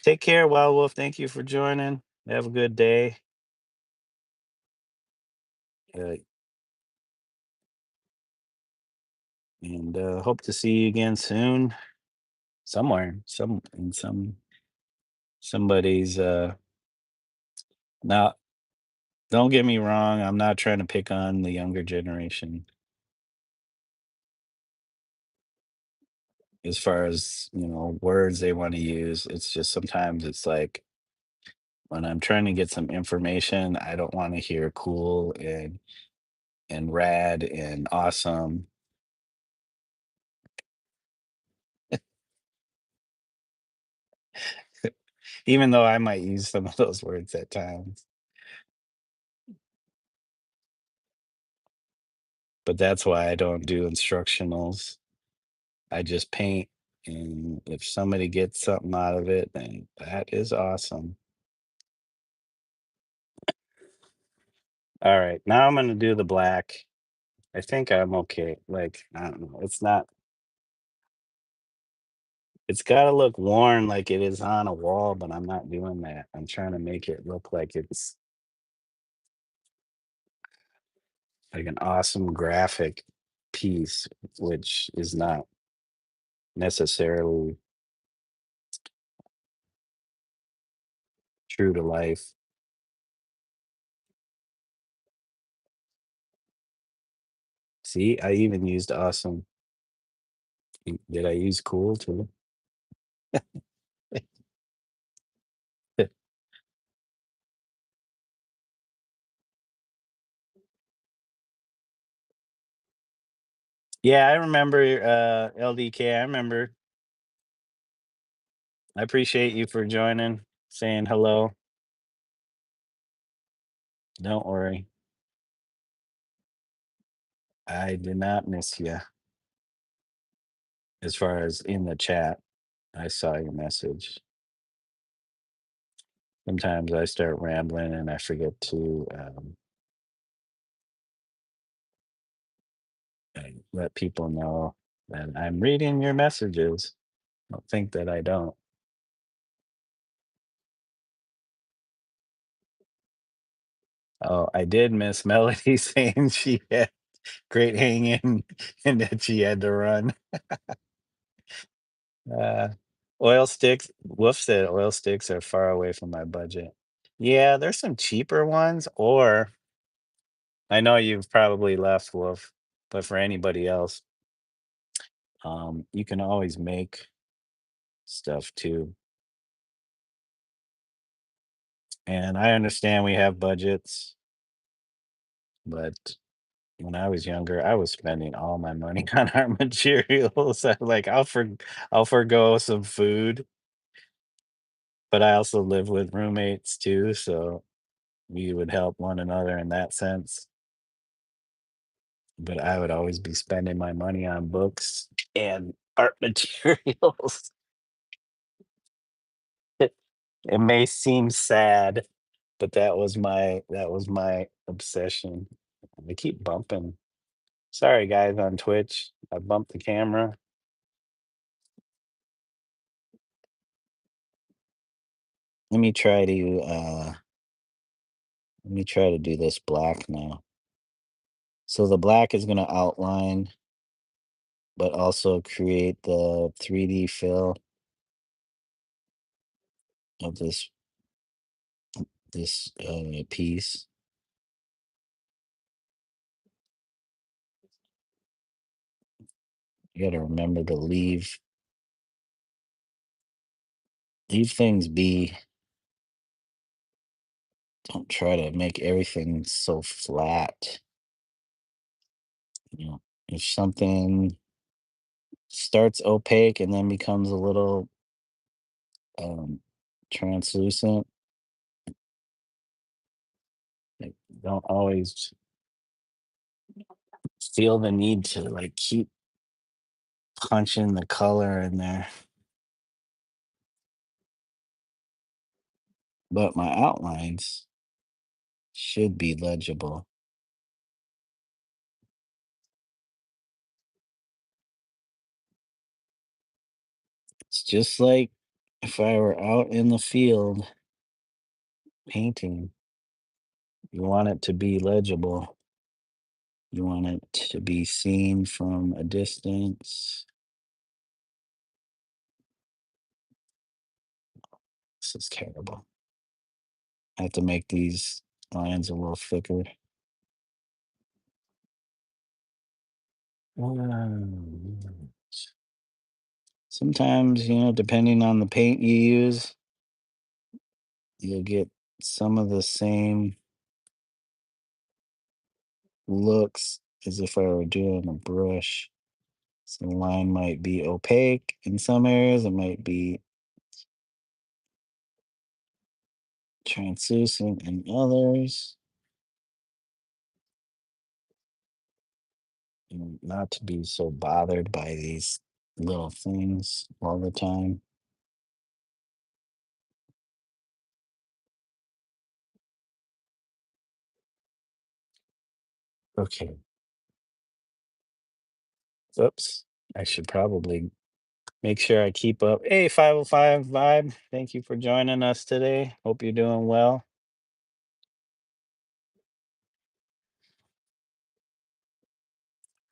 Take care, Wild Wolf. Thank you for joining. Have a good day. Uh, and hope to see you again soon. Somewhere. Somebody's now don't get me wrong, I'm not trying to pick on the younger generation as far as, words they want to use. It's just sometimes it's like when I'm trying to get some information, I don't want to hear cool and rad and awesome. Even though I might use some of those words at times. But that's why I don't do instructionals. I just paint, and if somebody gets something out of it, then that is awesome. All right, now I'm gonna do the black. I think I'm okay. Like, I don't know. It's gotta look worn like it is on a wall, but I'm not doing that. I'm trying to make it look like it's like an awesome graphic piece, which is not necessarily true to life. See, I even used awesome. Did I use cool too? Yeah, I remember LDK. I remember I appreciate you for joining, saying hello. Don't worry. I did not miss you. As far as in the chat, I saw your message. Sometimes I start rambling and I forget to let people know that I'm reading your messages. Don't think that I don't. Oh, I did miss Melody saying she had great hanging and that she had to run. Uh, oil sticks, Wolf said oil sticks are far away from my budget. Yeah, there's some cheaper ones, or I know you've probably left Wolf, but for anybody else, you can always make stuff too. And I understand we have budgets, but when I was younger, I was spending all my money on our materials. Like I'll forgo some food, but I also live with roommates too, so we would help one another in that sense. But I would always be spending my money on books and art materials. It may seem sad, but that was my obsession. They keep bumping. Sorry guys on Twitch. I bumped the camera. Let me try to do this black now. So the black is gonna outline, but also create the 3D fill of this piece. You gotta remember to leave things be. Don't try to make everything so flat. You know, if something starts opaque and then becomes a little um, translucent, like, don't always feel the need to like keep punching the color in there. But my outlines should be legible. It's just like if I were out in the field painting, you want it to be legible. You want it to be seen from a distance. This is terrible. I have to make these lines a little thicker. Um, Sometimes, depending on the paint you use, you'll get some of the same looks as if I were doing a brush. So the line might be opaque in some areas, it might be translucent in others. Not to be so bothered by these little things all the time. Okay. Oops. I should probably make sure I keep up. Hey, 505 Vibe. Thank you for joining us today. Hope you're doing well.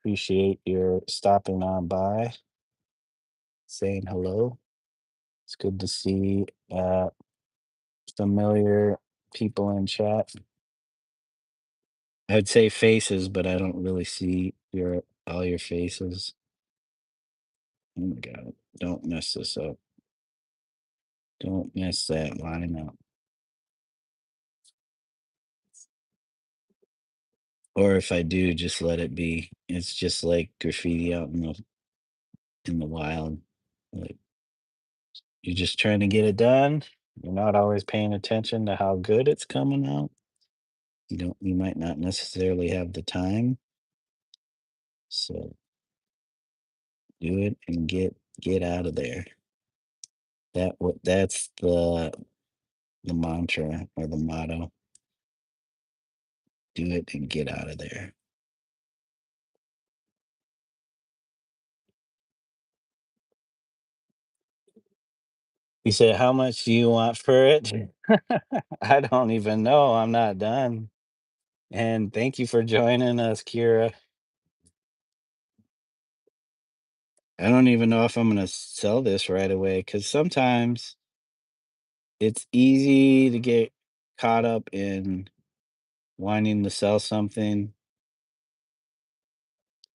Appreciate your stopping on by, saying hello. It's good to see familiar people in chat. I'd say faces, but I don't really see all your faces. Oh my god. Don't mess this up. Don't mess that line up. Or if I do, just let it be. It's just like graffiti out in the wild. Like You're just trying to get it done. You're not always paying attention to how good it's coming out. You might not necessarily have the time. So do it and get out of there. That's the mantra or the motto. Do it and get out of there. You said, "How much do you want for it?" I don't even know. I'm not done. And thank you for joining us, Kira. I don't even know if I'm gonna sell this right away because sometimes it's easy to get caught up in wanting to sell something,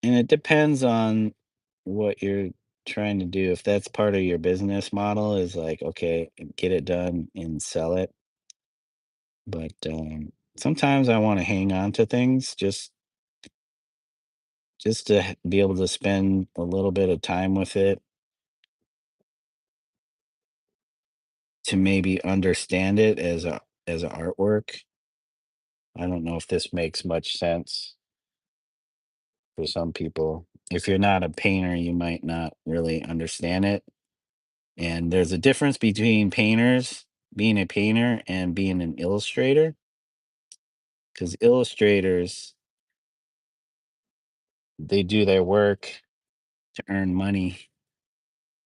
and it depends on what you're trying to do. If that's part of your business model is like, okay, get it done and sell it. But sometimes I want to hang on to things just to be able to spend a little bit of time with it to maybe understand it as a artwork. I don't know if this makes much sense for some people. If you're not a painter, you might not really understand it. And there's a difference between painters, being a painter, and being an illustrator. Because illustrators, they do their work to earn money.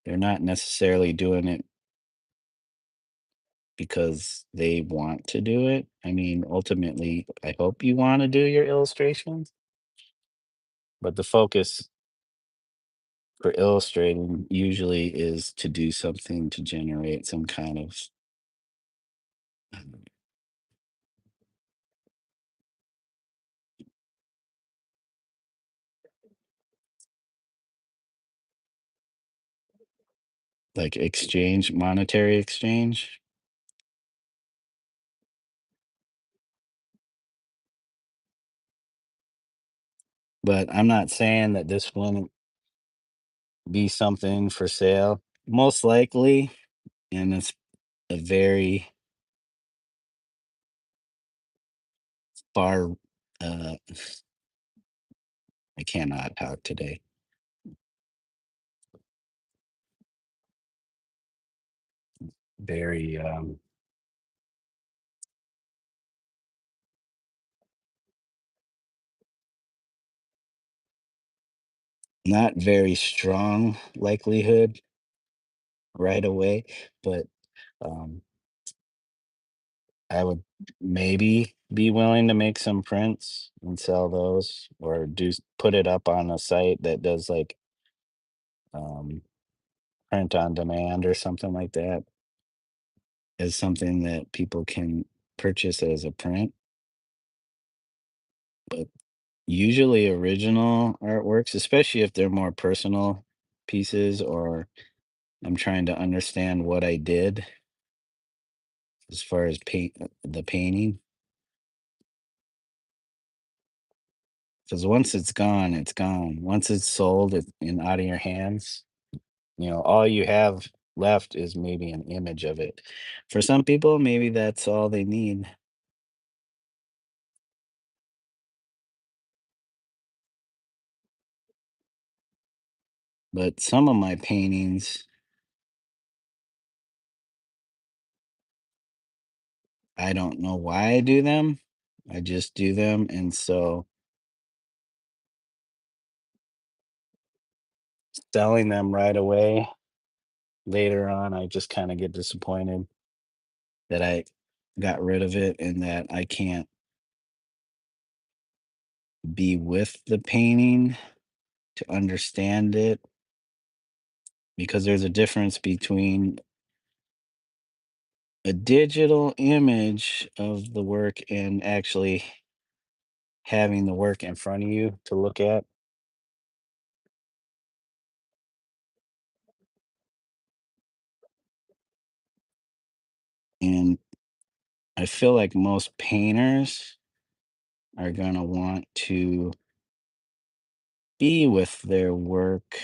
They're not necessarily doing it because they want to do it. I mean, ultimately, I hope you want to do your illustrations, but the focus for illustrating usually is to do something to generate some kind of um, like exchange, monetary exchange. But I'm not saying that this wouldn't be something for sale. Most likely, and it's a very far, uh, I cannot talk today. Very, not very strong likelihood right away, but um, I would maybe be willing to make some prints and sell those or put it up on a site that does like um, print on demand or something like that as something that people can purchase as a print. But usually original artworks, especially if they're more personal pieces or I'm trying to understand what I did as far as the painting. Because once it's gone, it's gone. Once it's sold and out of your hands, all you have left is maybe an image of it. For some people, maybe that's all they need. But some of my paintings, I don't know why I do them. I just do them. And so selling them right away later on, I just kind of get disappointed that I got rid of it and that I can't be with the painting to understand it because there's a difference between a digital image of the work and actually having the work in front of you to look at. And I feel like most painters are going to want to be with their work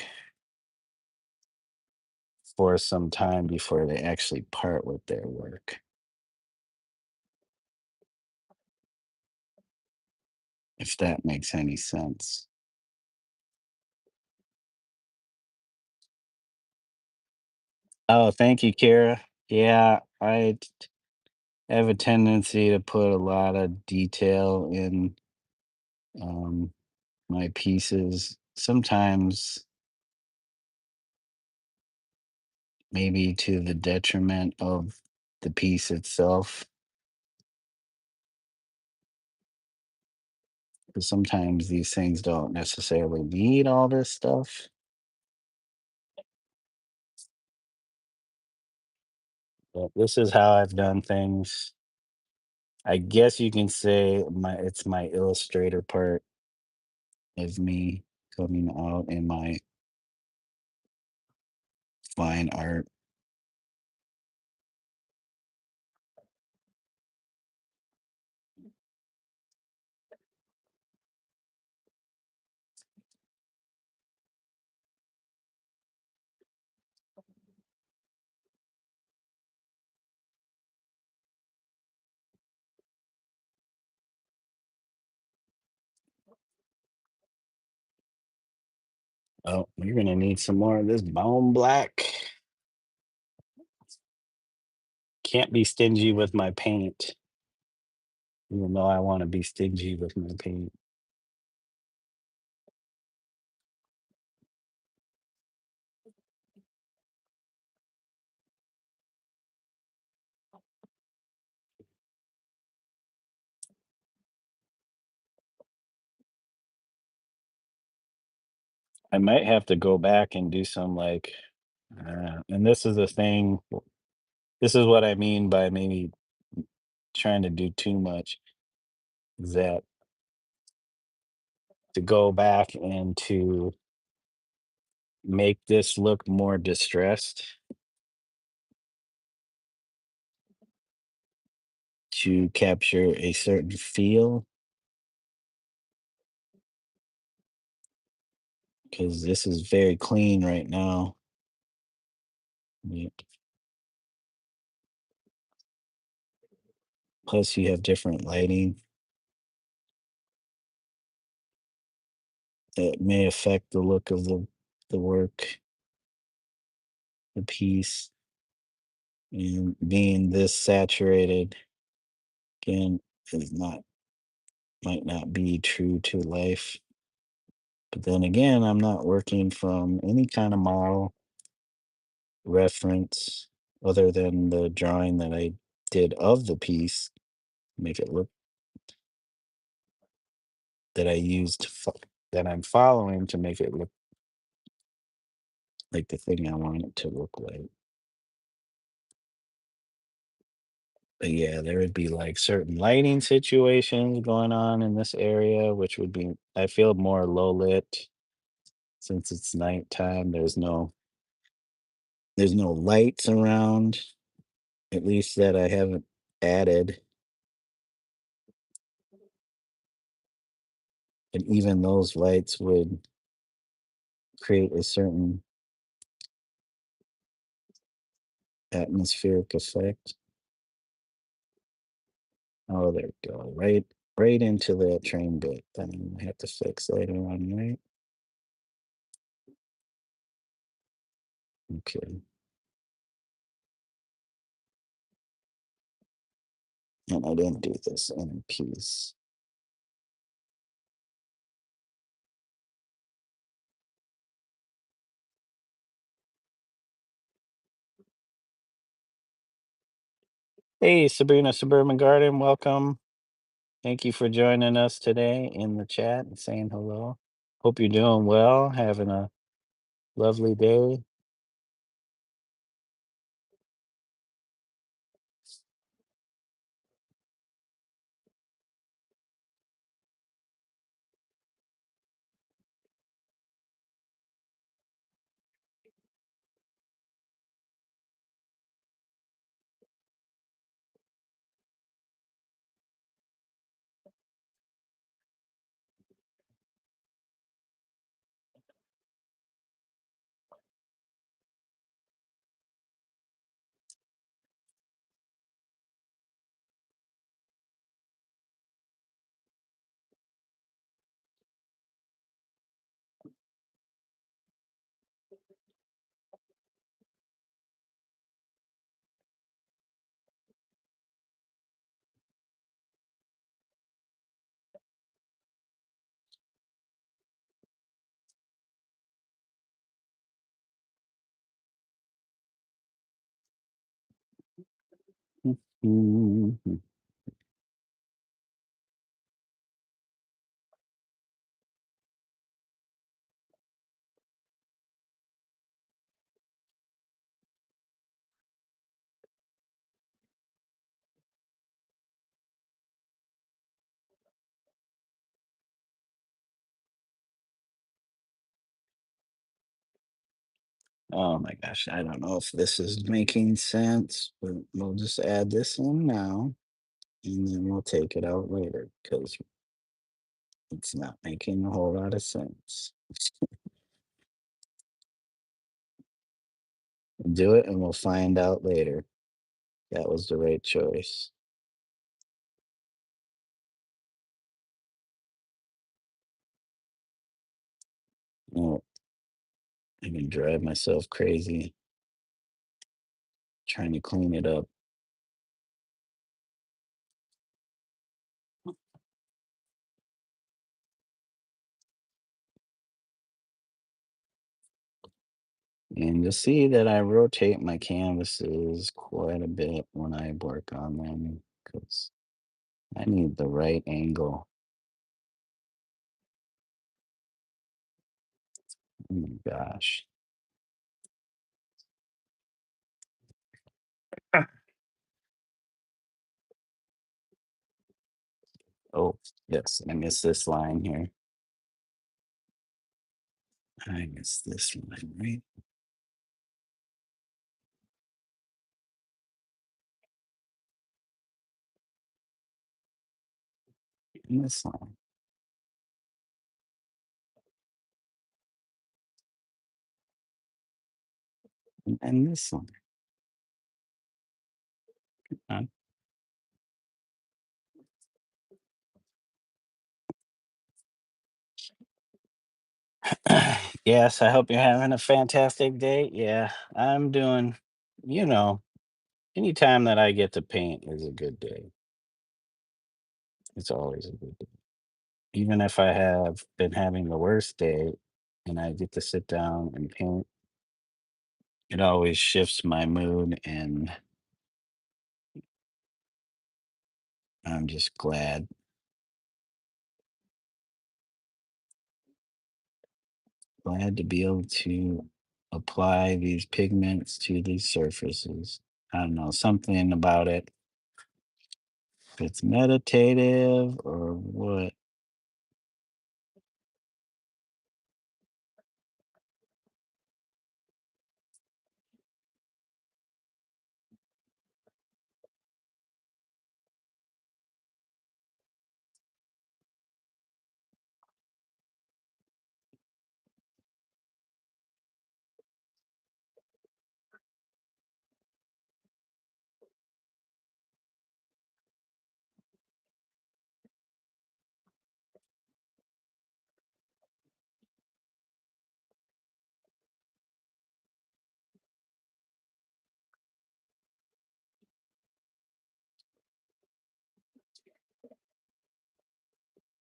for some time before they actually part with their work, if that makes any sense. Oh, thank you, Kara. Yeah, have a tendency to put a lot of detail in um, my pieces. Sometimes maybe to the detriment of the piece itself. Because sometimes these things don't necessarily need all this stuff. But this is how I've done things. I guess you can say my illustrator part is me coming out in my fine art. Oh, you're gonna need some more of this bone black. Can't be stingy with my paint, even though I want to be stingy with my paint. I might have to go back and do some like, and this is the thing. This is what I mean by maybe trying to do too much. Is that to go back and to make this look more distressed, to capture a certain feel, because this is very clean right now. Yep. Plus, you have different lighting that may affect the look of the work, the piece, and being this saturated again is not might not be true to life. But then again, I'm not working from any kind of model reference other than the drawing that I did of the piece, make it look that I used that I'm following to make it look like the thing I want it to look like. But yeah, there would be like certain lighting situations going on in this area, which would be, I feel, more low lit since it's nighttime. There's no lights around, at least that I haven't added. And even those lights would create a certain atmospheric effect. Oh, there we go. Right into that train bit. Then I'm gonna have to fix later on, right? Okay. And I didn't do this in piece. Hey, Sabrina Suburban Garden, welcome. Thank you for joining us today in the chat and saying hello. Hope you're doing well, having a lovely day. Mhm. Oh my gosh, I don't know if this is making sense, but we'll just add this in now and then we'll take it out later because it's not making a whole lot of sense. Do it and we'll find out later. That was the right choice. Oh, I can drive myself crazy trying to clean it up. And you'll see that I rotate my canvases quite a bit when I work on them because I need the right angle. Oh my gosh. Oh, yes, I missed this line here. I missed this line, right? And this line. And this line. Uh, yes, I hope you're having a fantastic day. Yeah, I'm doing, you know, anytime that I get to paint is a good day. It's always a good day. Even if I have been having the worst day and I get to sit down and paint, it always shifts my mood and I'm just glad to be able to apply these pigments to these surfaces. I don't know, something about it. If it's meditative or what.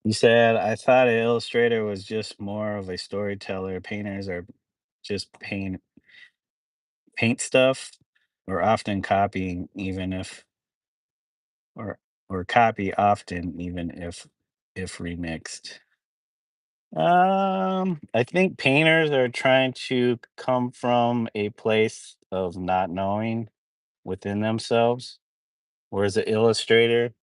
You said I thought an illustrator was just more of a storyteller. Painters are just paint stuff or often copying even if or or copy often even if remixed. I think painters are trying to come from a place of not knowing within themselves, whereas an illustrator,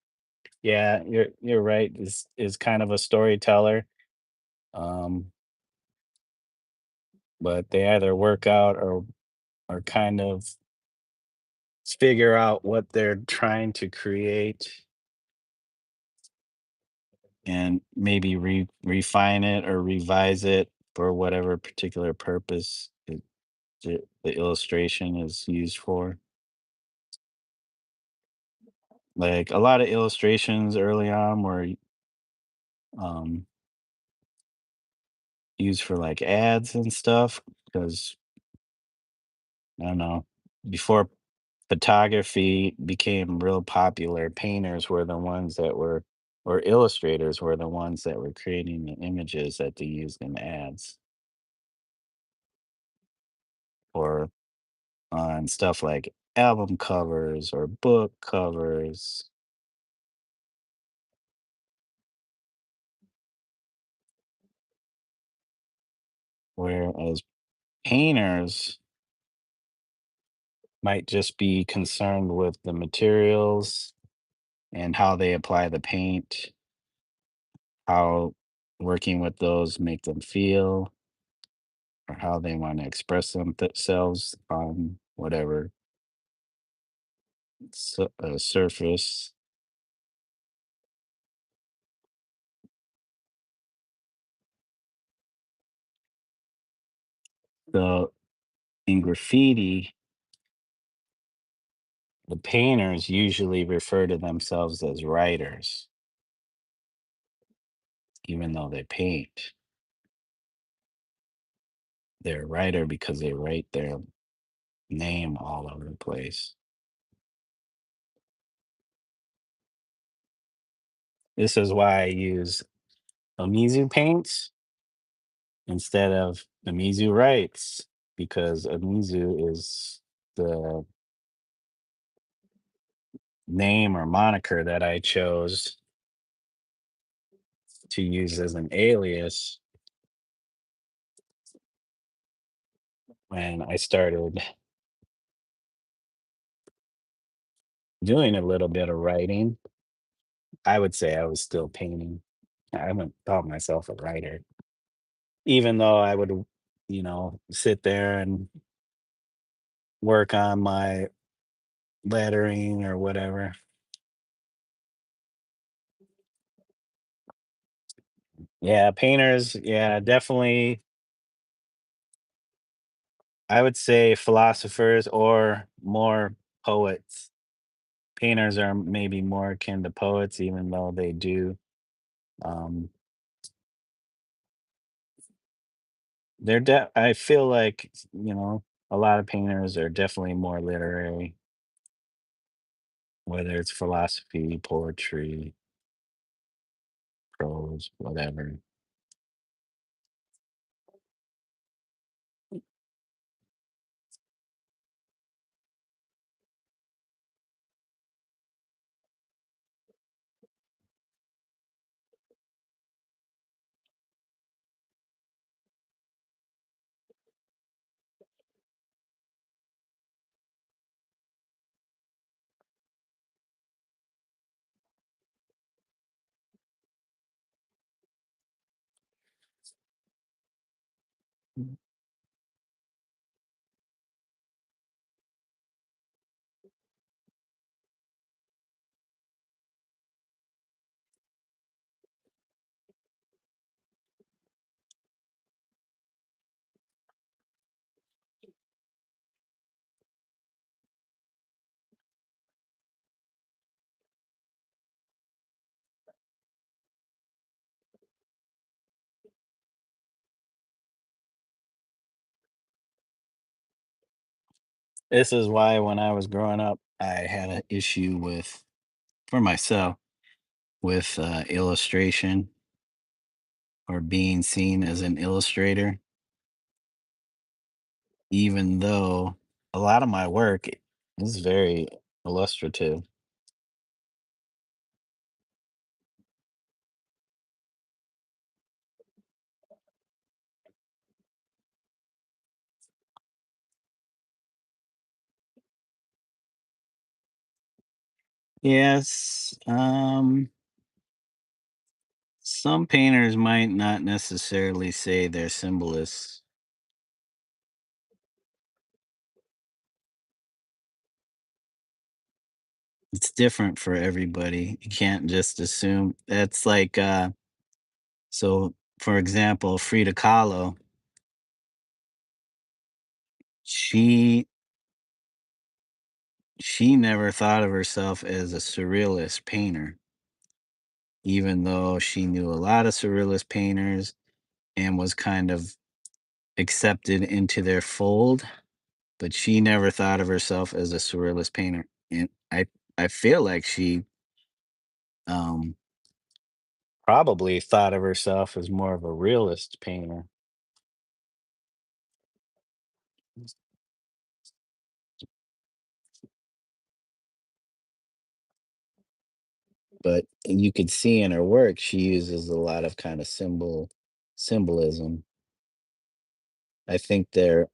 yeah, you're right, is kind of a storyteller. Um, but they either work out or kind of figure out what they're trying to create and maybe refine it or revise it for whatever particular purpose the illustration is used for. Like a lot of illustrations early on were um, used for like ads and stuff because I don't know, before photography became real popular, painters were the ones that were, or illustrators were the ones that were creating the images that they used in ads or on stuff like album covers or book covers, whereas painters might just be concerned with the materials and how they apply the paint, how working with those make them feel, or how they want to express themselves on whatever surface. So in graffiti, the painters usually refer to themselves as writers, even though they paint. They're a writer because they write their name all over the place. This is why I use Omizu Paintz instead of Omizu Writes, because Omizu is the name or moniker that I chose to use as an alias when I started doing a little bit of writing. I would say I was still painting. I wouldn't call myself a writer, even though I would, sit there and work on my lettering or whatever. Yeah, painters, yeah, definitely. I would say philosophers or more poets. Painters are maybe more akin to poets, even though they do. Um, I feel like, a lot of painters are definitely more literary, whether it's philosophy, poetry, prose, whatever. This is why when I was growing up, I had an issue with, for myself, with illustration or being seen as an illustrator, even though a lot of my work is very illustrative. Yes, some painters might not necessarily say they're symbolists. It's different for everybody. You can't just assume. That's like, so for example, Frida Kahlo, she she never thought of herself as a surrealist painter, even though she knew a lot of surrealist painters and was kind of accepted into their fold, but she never thought of herself as a surrealist painter. And I feel like she um probably thought of herself as more of a realist painter. but you could see in her work she uses a lot of kind of symbolism. I think they're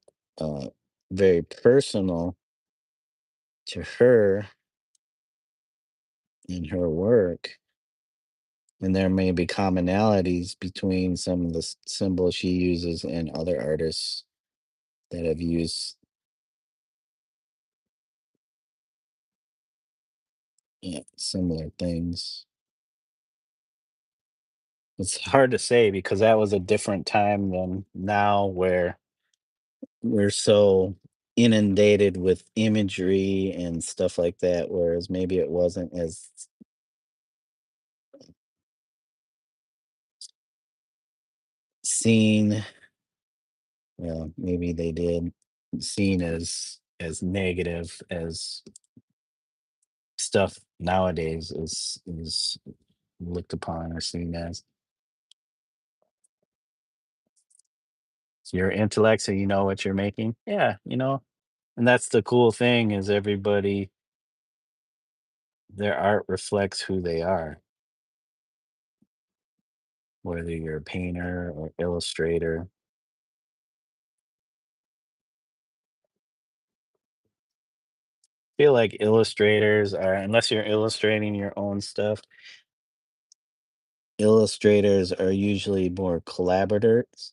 very personal to her in her work, and there may be commonalities between some of the symbols she uses and other artists that have used, yeah, similar things. It's hard to say because that was a different time than now where we're so inundated with imagery and stuff like that, whereas maybe it wasn't as seen. Well, maybe they did seen as negative as stuff nowadays is looked upon or seen as. So your intellect, so you know what you're making. Yeah, and that's the cool thing is everybody their art reflects who they are, whether you're a painter or illustrator. Feel like illustrators are, unless you're illustrating your own stuff, illustrators are usually more collaborators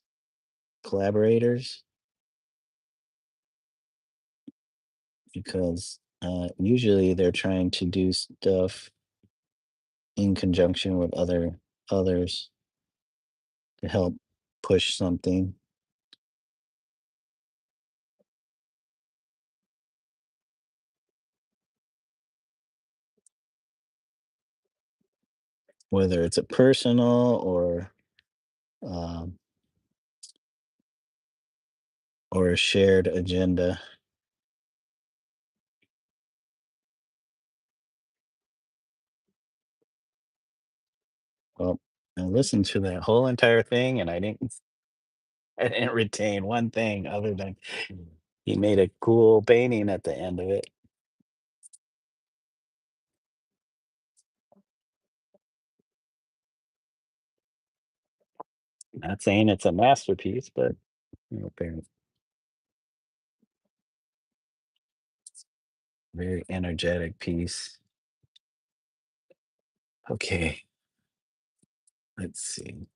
because usually they're trying to do stuff in conjunction with others to help push something, whether it's a personal um, or a shared agenda. Well, I listened to that whole entire thing, and I didn't retain one thing other than he made a cool painting at the end of it. Not saying it's a masterpiece, but very, very energetic piece. Okay, let's see.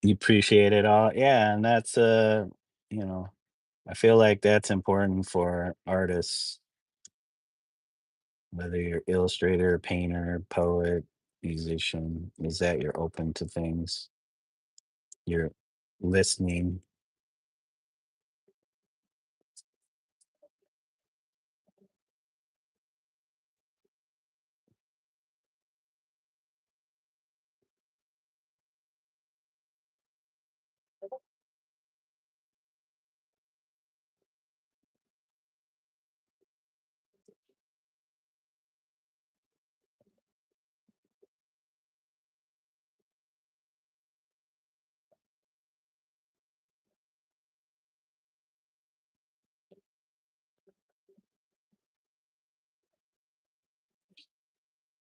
You appreciate it all, yeah, and that's you know, I feel like that's important for artists, whether you're illustrator, painter, poet, musician, is that you're open to things, you're listening.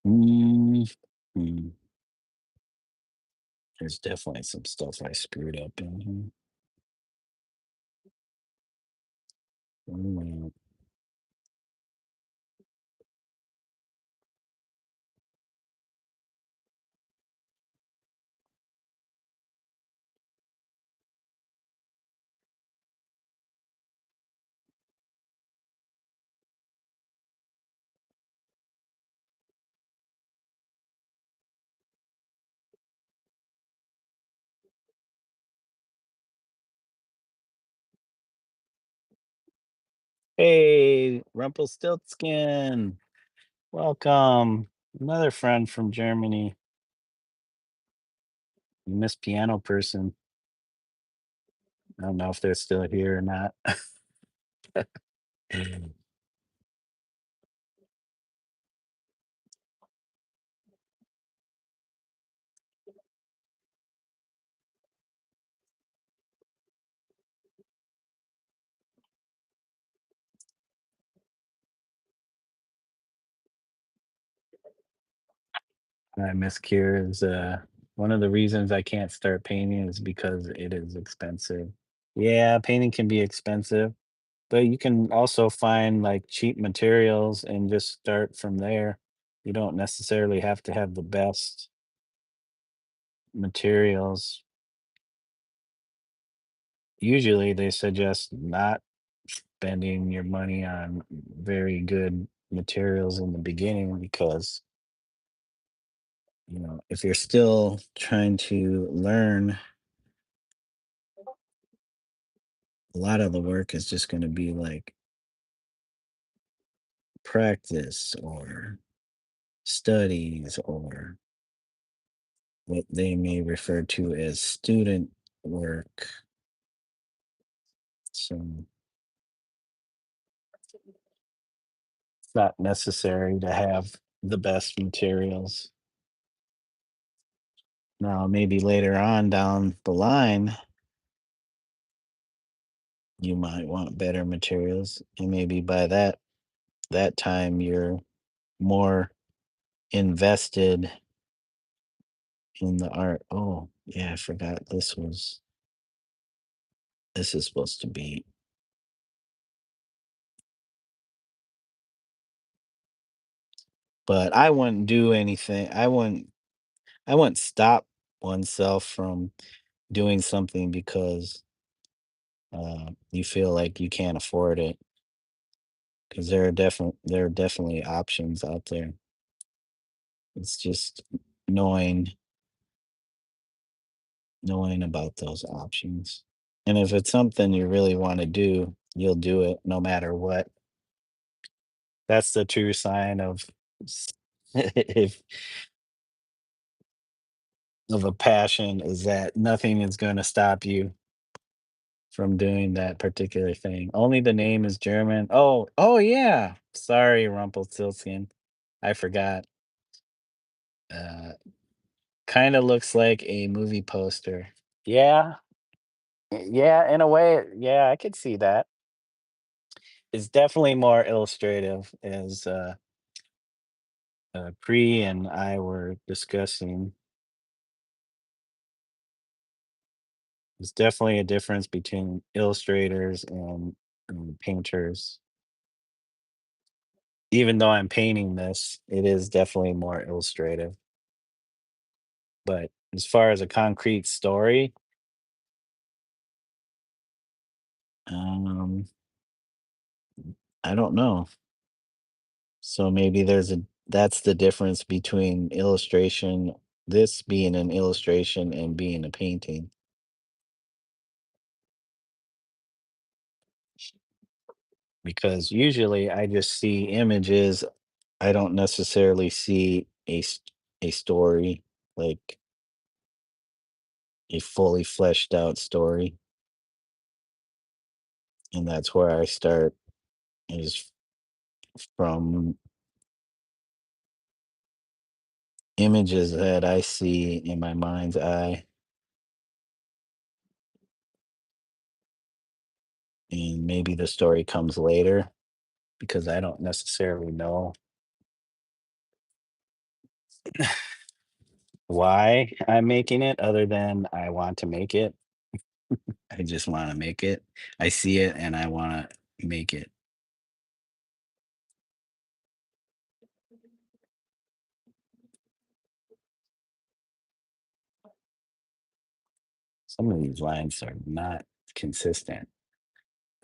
Mm, hmm, there's definitely some stuff I screwed up in here. Mm, Hey, Rumpelstiltskin, welcome. Another friend from Germany, Miss Piano Person. I don't know if they're still here or not. Miss Cure is one of the reasons I can't start painting is because it is expensive. Yeah, painting can be expensive, but you can also find like cheap materials and just start from there. You don't necessarily have to have the best materials. Usually they suggest not spending your money on very good materials in the beginning because, if you're still trying to learn, a lot of the work is just going to be like practice or studies or what they may refer to as student work. So it's not necessary to have the best materials. Now, maybe later on down the line, you might want better materials, and maybe by that time you're more invested in the art. Oh, yeah, I forgot this is supposed to be, but I wouldn't do anything. I wouldn't stop oneself from doing something because you feel like you can't afford it. Because there are definitely options out there. It's just knowing knowing about those options. And if it's something you really want to do, you'll do it no matter what. That's the true sign of if of a passion is that nothing is going to stop you from doing that particular thing. Only the name is German. Oh yeah. Sorry, Rumpelstiltskin. I forgot. Uh, kind of looks like a movie poster. Yeah, yeah, in a way, yeah, I could see that. It's definitely more illustrative, as Pre and I were discussing. There's definitely a difference between illustrators and painters. Even though I'm painting this, it is definitely more illustrative. But as far as a concrete story, um, I don't know. So maybe that's the difference between illustration, this being an illustration and being a painting. Because usually I just see images. I don't necessarily see a story, like a fully fleshed out story. And that's where I start is from images that I see in my mind's eye. And maybe the story comes later because I don't necessarily know why I'm making it other than I want to make it. I just want to make it. I see it and I want to make it. Some of these lines are not consistent.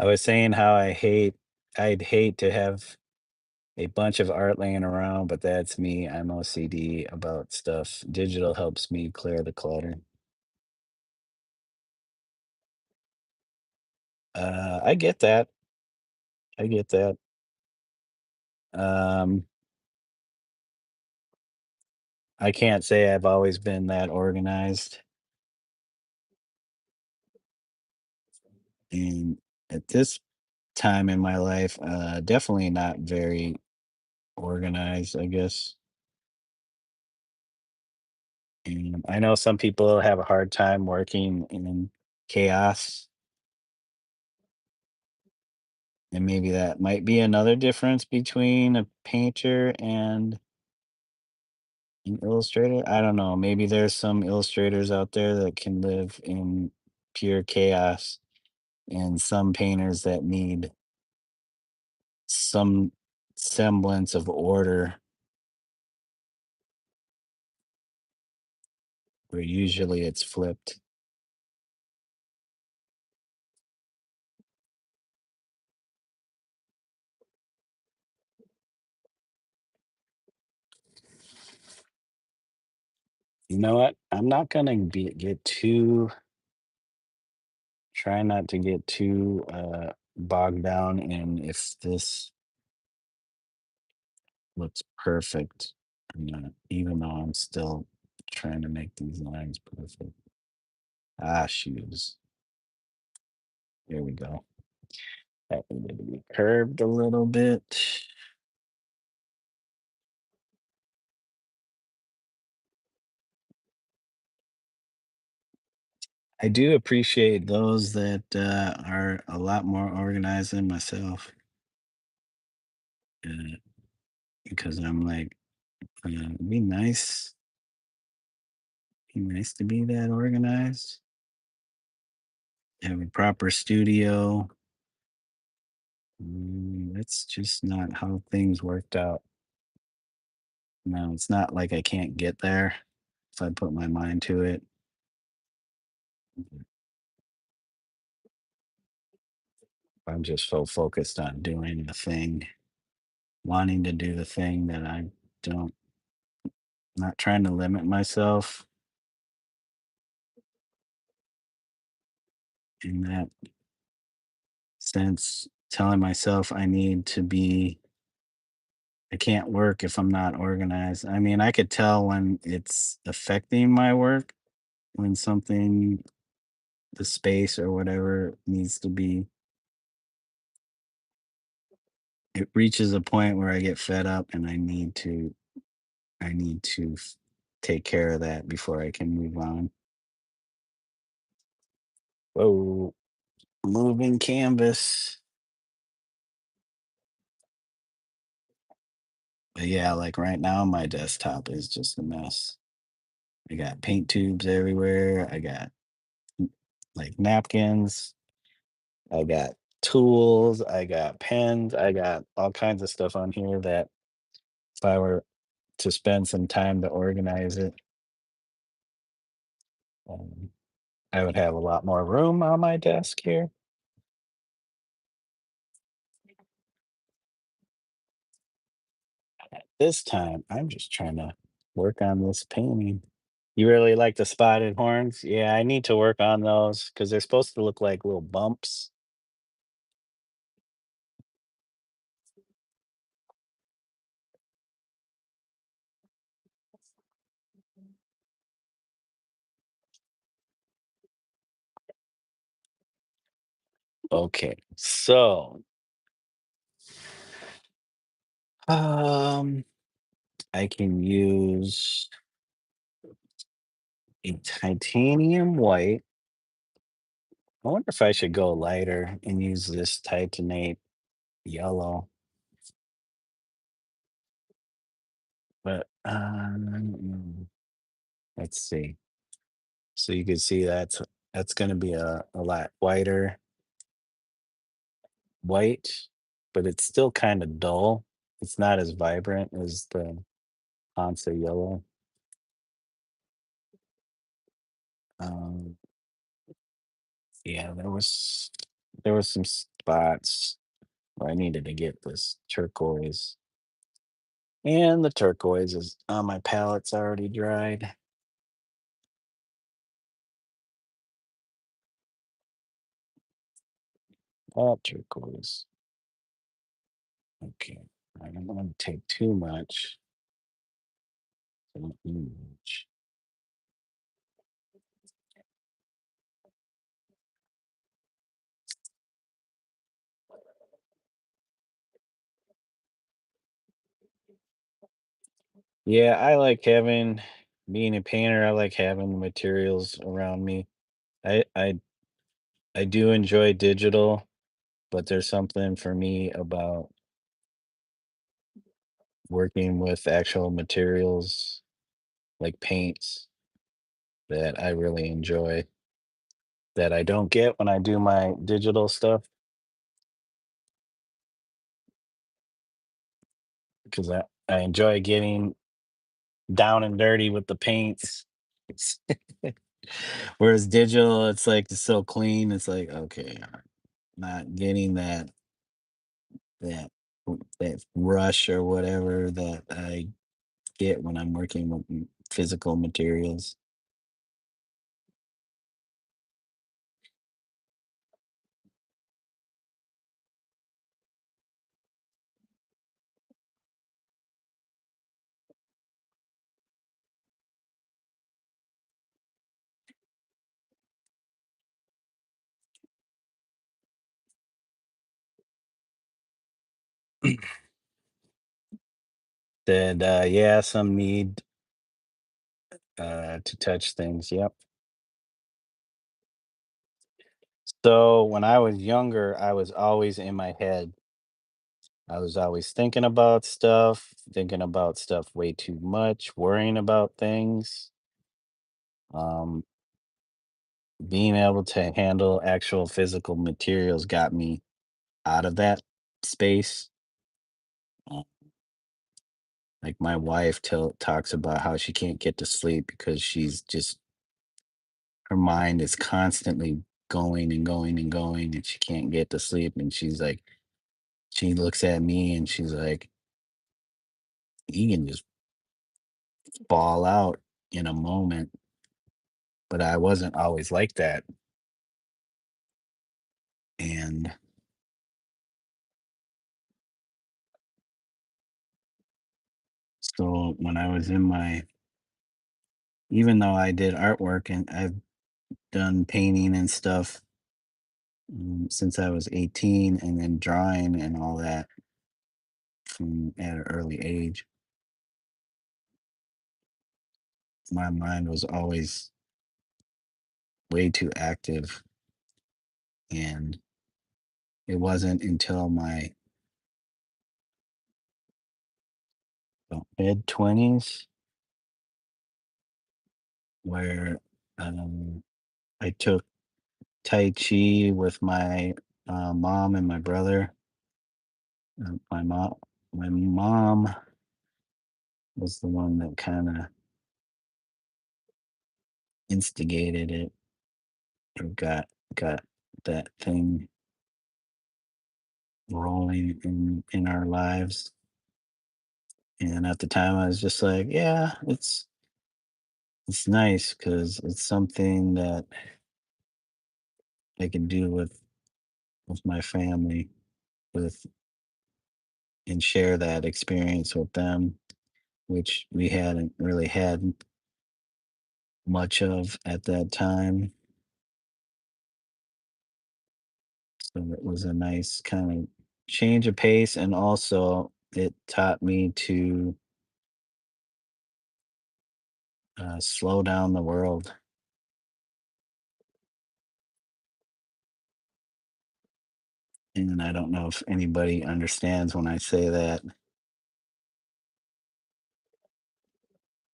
I was saying how I'd hate to have a bunch of art laying around, but that's me. I'm OCD about stuff. Digital helps me clear the clutter. I get that. I get that. Um, I can't say I've always been that organized. And at this time in my life, definitely not very organized, I guess. And I know some people have a hard time working in chaos, and maybe that might be another difference between a painter and An illustrator? I don't know. Maybe there's some illustrators out there that can live in pure chaos, and some painters that need some semblance of order, where usually it's flipped. You know what? I'm not gonna get too try not to get too bogged down in if this looks perfect. I'm not, even though I'm still trying to make these lines perfect. Ah, shoes. There we go. That needed to be curved a little bit. I do appreciate those that are a lot more organized than myself, uh, because I'm like, it'd be nice to be that organized. Have a proper studio. That's just not how things worked out. No, it's not like I can't get there if I put my mind to it. I'm just so focused on doing the thing, wanting to do the thing that I don't, not trying to limit myself in that sense, telling myself I can't work if I'm not organized. I mean, I could tell when it's affecting my work, when something, the space or whatever needs to be, it reaches a point where I get fed up and I need to take care of that before I can move on. Whoa, moving canvas. But yeah, like right now, my desktop is just a mess. I got paint tubes everywhere. I got like napkins. I got tools. I got pens. I got all kinds of stuff on here that if I were to spend some time to organize it, um, I would have a lot more room on my desk here. This time, I'm just trying to work on this painting. You really like the spotted horns? Yeah, I need to work on those because they're supposed to look like little bumps. Okay, so um, I can use a titanium white. I wonder if I should go lighter and use this titanate yellow, but let's see. So you can see that's going to be a lot whiter white, but it's still kind of dull. It's not as vibrant as the Hansa yellow. Um, yeah, there was some spots where I needed to get this turquoise, and the turquoise is on my palette's already dried. Oh, turquoise. Okay, I don't want to take too much. Don't need much. Yeah, I like having being a painter. I like having the materials around me. I I I do enjoy digital, but there's something for me about working with actual materials. like paints that I really enjoy that I don't get when I do my digital stuff because I enjoy getting down and dirty with the paints. Whereas digital, it's like it's so clean. It's like, okay, not getting that that rush or whatever that I get when I'm working with physical materials. That yeah, some need to touch things. Yep. So when I was younger, I was always in my head. I was always thinking about stuff way too much, worrying about things. Um, Being able to handle actual physical materials got me out of that space. Uh, Like my wife talks about how she can't get to sleep because she's just her mind is constantly going and going and going, and she can't get to sleep. And she's like, she looks at me and she's like, "You can just fall out in a moment." But I wasn't always like that. And so when I was in my, even though I did artwork and I've done painting and stuff since I was 18, and then drawing and all that from at an early age, my mind was always way too active. And it wasn't until my mid 20s where I took Tai Chi with my mom and my brother. My mom was the one that kind of instigated it or got that thing rolling in our lives. And at the time, I was just like, yeah, it's nice because it's something that I can do with my family, with and share that experience with them, which we hadn't really had much of at that time. So it was a nice kind of change of pace, and also it taught me to slow down the world. And I don't know if anybody understands when I say that,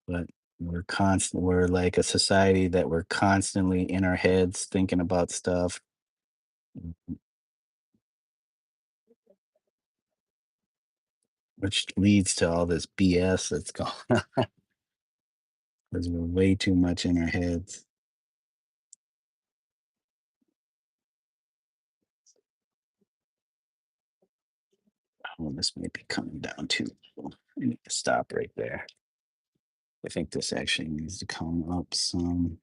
but we're like a society that we're constantly in our heads thinking about stuff, which leads to all this BS that's going on because we're way too much in our heads. Oh, this may be coming down too. I need to stop right there. I think this actually needs to come up some.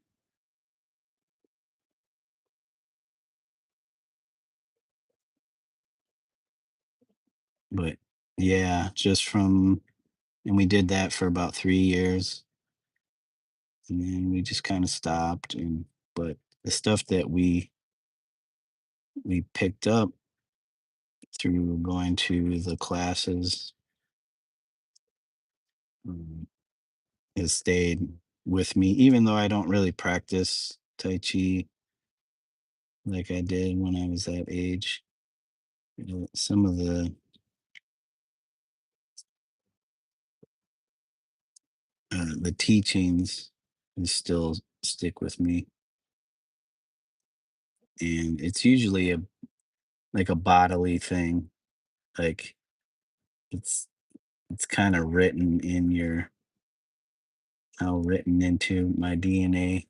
But yeah, just from, and we did that for about 3 years, and then we just kind of stopped. And but the stuff that we picked up through going to the classes um, has stayed with me, even though I don't really practice Tai Chi like I did when I was that age. Some of the the teachings still stick with me, and it's usually a like a bodily thing. Like it's it's kind of written in your written into my DNA.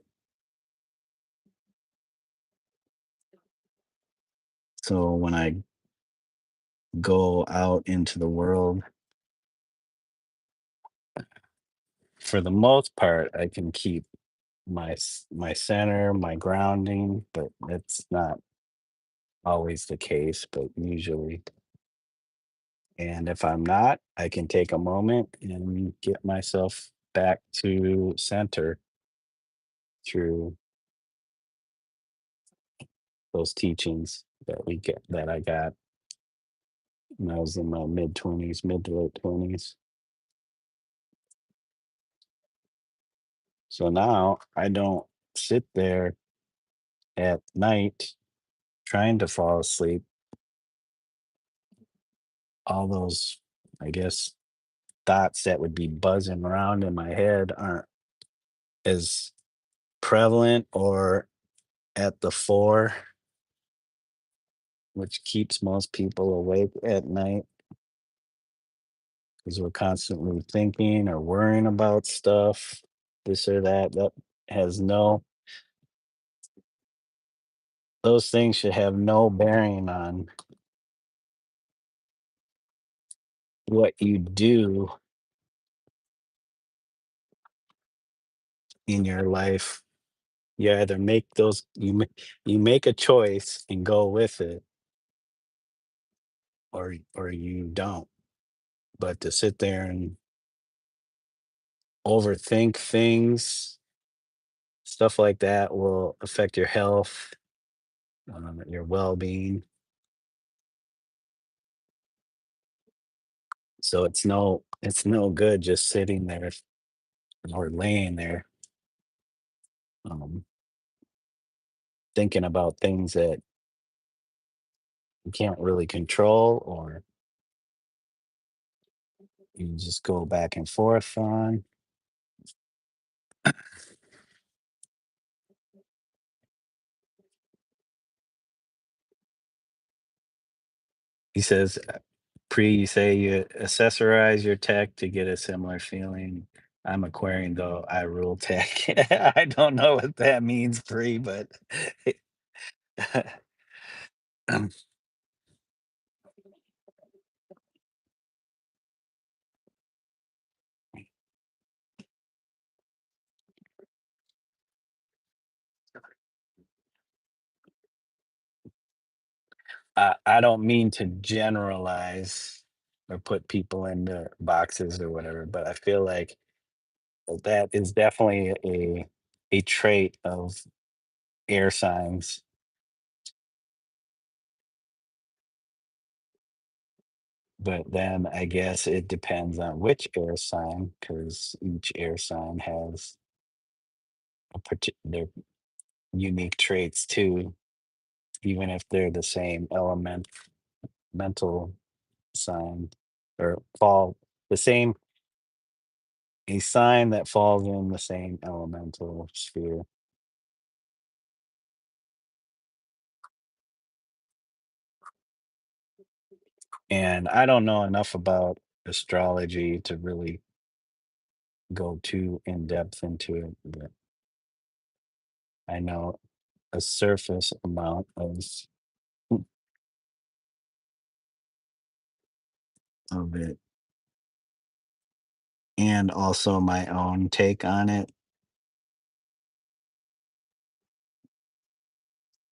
So when I go out into the world, for the most part, I can keep my center, my grounding, but that's not always the case, but usually. And if I'm not, I can take a moment and get myself back to center through those teachings that I got when I was in my mid 20s, mid to late 20s. So now I don't sit there at night trying to fall asleep. All those, I guess, thoughts that would be buzzing around in my head aren't as prevalent or at the fore, which keeps most people awake at night because we're constantly thinking or worrying about stuff, this or that. That has no, those things should have no bearing on what you do in your life. You either make those, you make a choice and go with it, or you don't. But to sit there and overthink things, stuff like that will affect your health, your well-being. So it's no good just sitting there or laying there, um, thinking about things that you can't really control or you just go back and forth on. He says, you say you accessorize your tech to get a similar feeling. I'm Aquarian though. I rule tech. I don't know what that means, pre, but I don't mean to generalize or put people into boxes or whatever, but I feel like that is definitely a trait of air signs. But then I guess it depends on which air sign, because each air sign has their unique traits too, even if they're the same mental sign or fall the same a sign that falls in the same elemental sphere. And I don't know enough about astrology to really go too in depth into it, but I know a surface amount of it, and also my own take on it,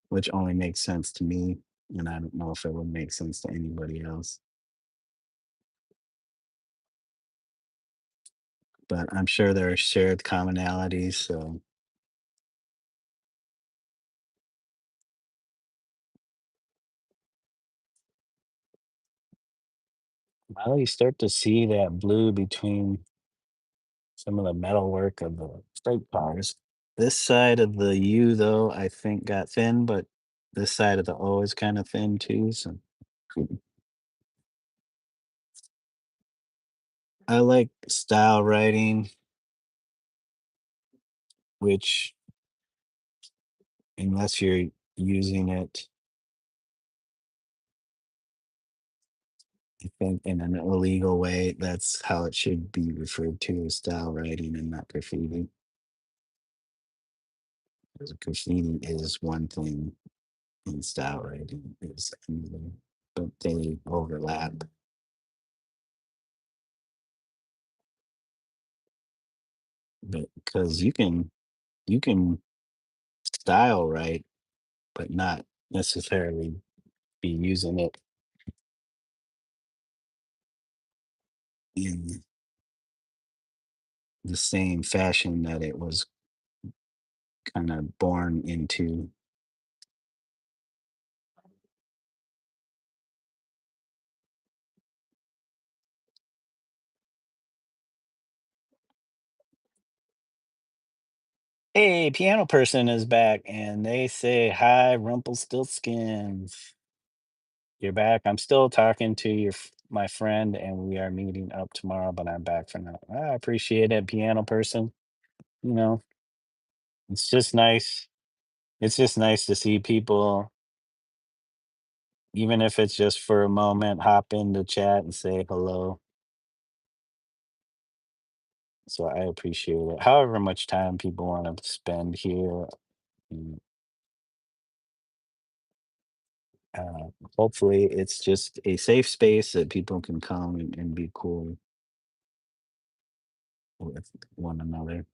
which only makes sense to me. And I don't know if it would make sense to anybody else, but I'm sure there are shared commonalities. So, well, you start to see that blue between some of the metalwork of the freight cars. This side of the U, though, I think got thin, but this side of the O is kind of thin too. So I like style writing, which, unless you're using it, I think, in an illegal way, that's how it should be referred to as style writing and not graffiti. Because graffiti is one thing and style writing is another, but they overlap. But because you can style write, but not necessarily be using it in the same fashion that it was kind of born into. Hey, piano person is back, and they say hi, Rumpelstiltskins. You're back. I'm still talking to my friend, and we are meeting up tomorrow, but I'm back for now. I appreciate it, piano person. You know, it's just nice. It's just nice to see people, even if it's just for a moment, hop in the chat and say hello. So I appreciate it. However much time people want to spend here, mm, uh, hopefully it's just a safe space that people can come and be cool with one another.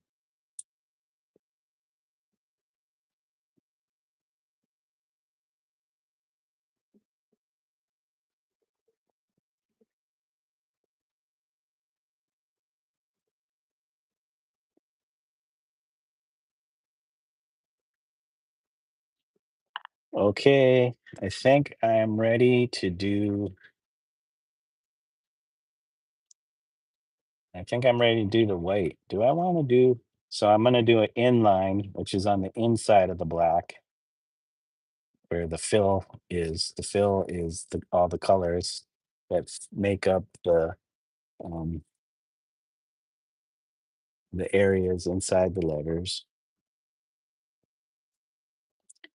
Okay, I think I'm ready to do. I think I'm ready to do the white. Do I want to do? So I'm going to do an inline, which is on the inside of the black, where the fill is. The fill is all the colors that make up um, the areas inside the letters.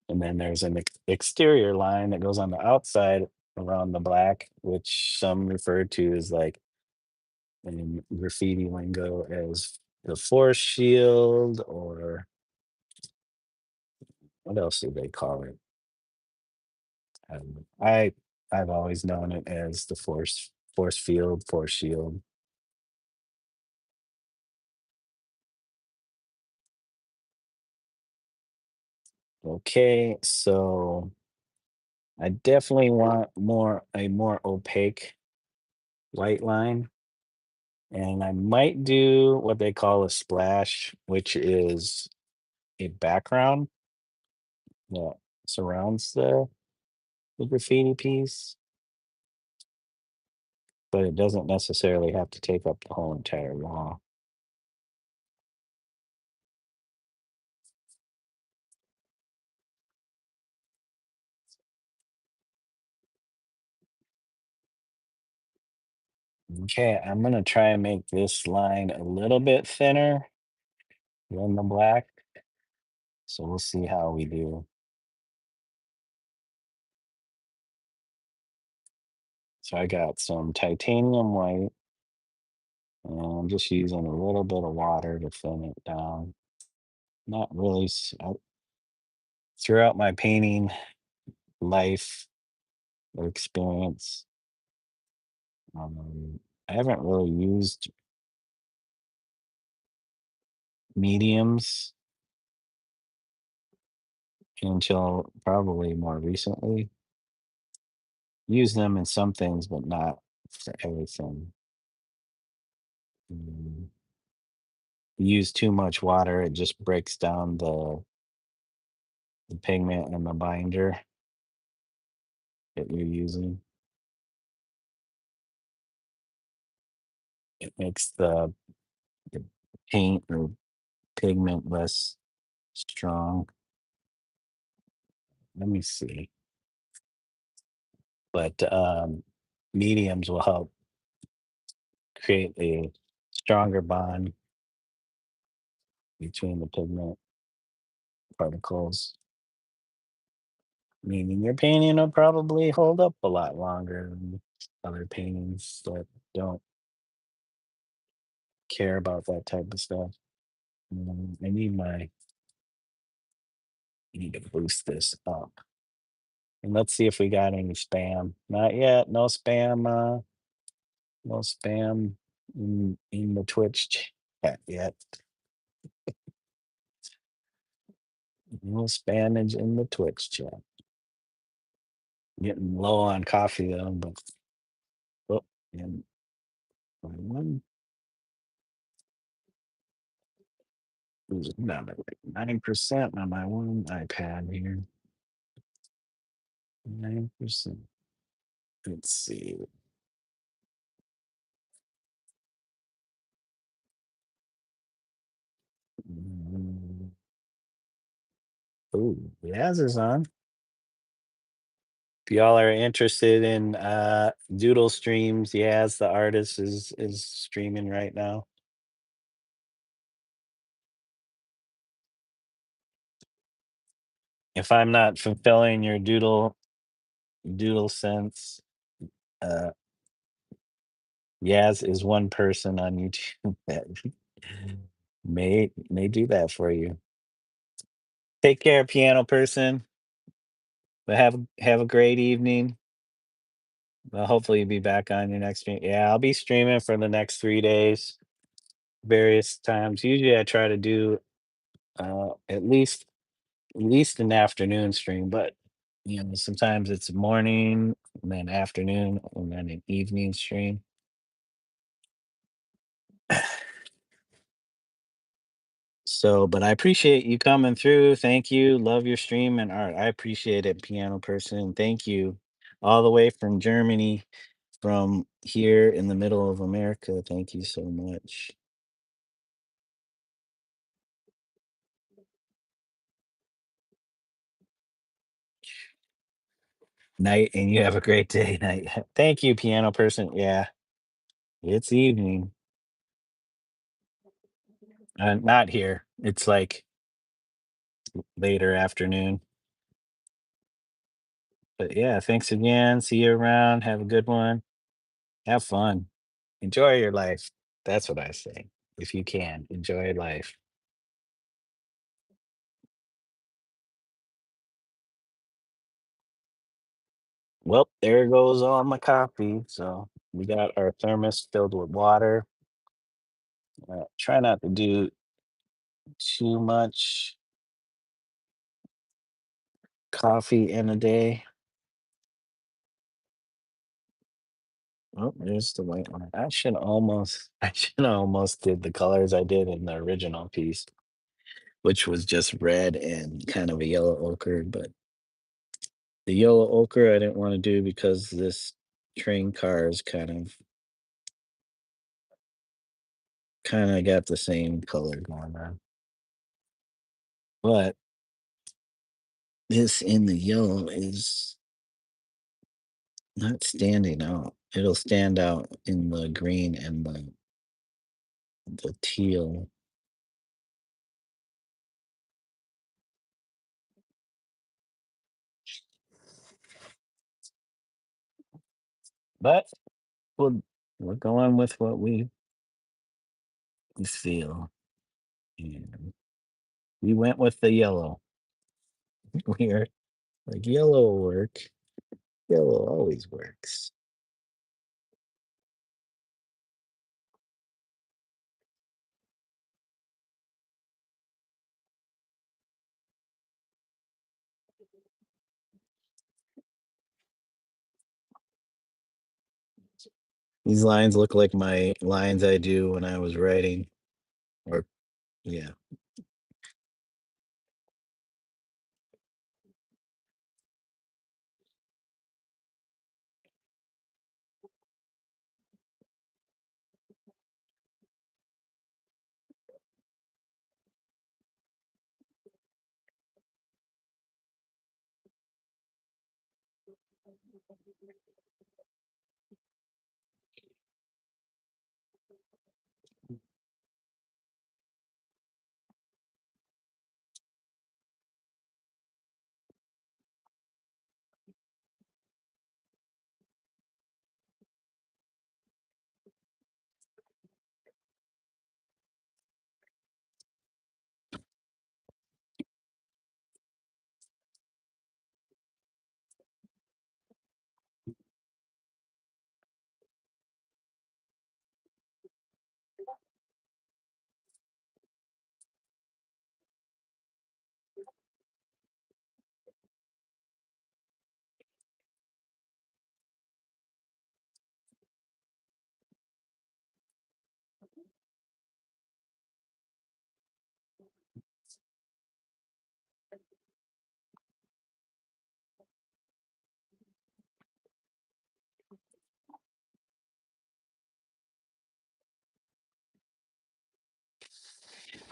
And then there's an exterior line that goes on the outside around the black, which some refer to as, like, in graffiti lingo, as the force shield, or what else do they call it? I've always known it as the force field, force shield. Okay, so I definitely want a more opaque white line, and I might do what they call a splash, which is a background that surrounds the graffiti piece, but it doesn't necessarily have to take up the whole entire wall. Okay, I'm gonna try and make this line a little bit thinner than the black, so we'll see how we do. So I got some titanium white, and I'm just using a little bit of water to thin it down. Not really. Throughout my painting life or experience, I haven't really used mediums until probably more recently. Use them in some things, but not for everything. Mm, use too much water, it just breaks down the pigment and the binder that you're using. It makes the paint or pigment less strong. Let me see. But mediums will help create a stronger bond between the pigment. particles, meaning your painting will probably hold up a lot longer than other paintings that don't care about that type of stuff. I need to boost this up. And let's see if we got any spam. Not yet. No spam. No spam in the Twitch chat yet. No spamage in the Twitch chat. Getting low on coffee though, but oh, and one who's down to like 9% on my one iPad here. 9%. Let's see. Oh, Yaz is on. If y'all are interested in doodle streams, Yaz, the artist, is streaming right now. If I'm not fulfilling your doodle sense, uh Yaz is one person on YouTube that may do that for you. Take care, piano person. But have a great evening. Well, hopefully you'll be back on your next stream. Yeah, I'll be streaming for the next 3 days, various times. Usually I try to do at least an afternoon stream, but sometimes it's morning and then afternoon and then an evening stream. So, but I appreciate you coming through. Thank you. Love your stream and art. I appreciate it, piano person. Thank you. All the way from Germany, from here in the middle of America. Thank you so much. Night, and you have a great day. Night. Thank you, piano person. Yeah, it's evening. Not here. It's like later afternoon. But yeah, thanks again. See you around. Have a good one. Have fun. Enjoy your life. That's what I say. If you can, enjoy life. Well, there goes all my coffee. So we got our thermos filled with water. Try not to do too much coffee in a day. Oh, there's the white one. I should almost did the colors I did in the original piece, which was just red and kind of a yellow ochre. But the yellow ochre I didn't want to do because this train car is kind of got the same color going on. But this in the yellow is not standing out. It'll stand out in the green and the teal. But we'll, we're going with what we feel. And we went with the yellow. We're like yellow will work. Yellow always works. These lines look like my lines I do when I was writing. Or yeah.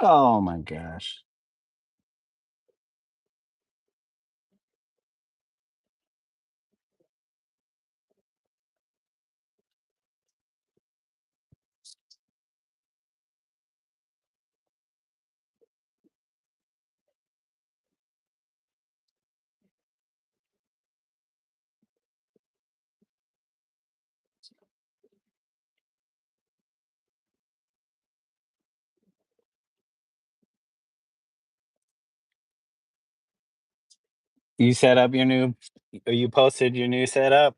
Oh my gosh. You set up your new you posted your new setup?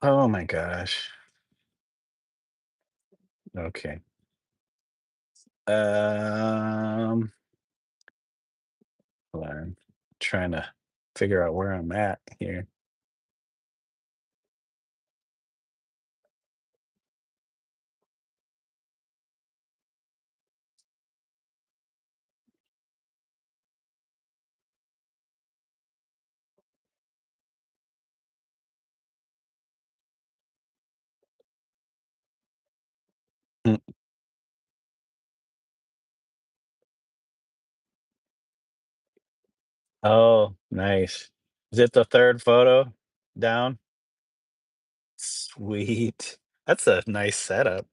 Oh my gosh. Okay. Um, Hold on. Trying to figure out where I'm at here. Mm. Oh, nice. Is it the 3rd photo down? Sweet. That's a nice setup.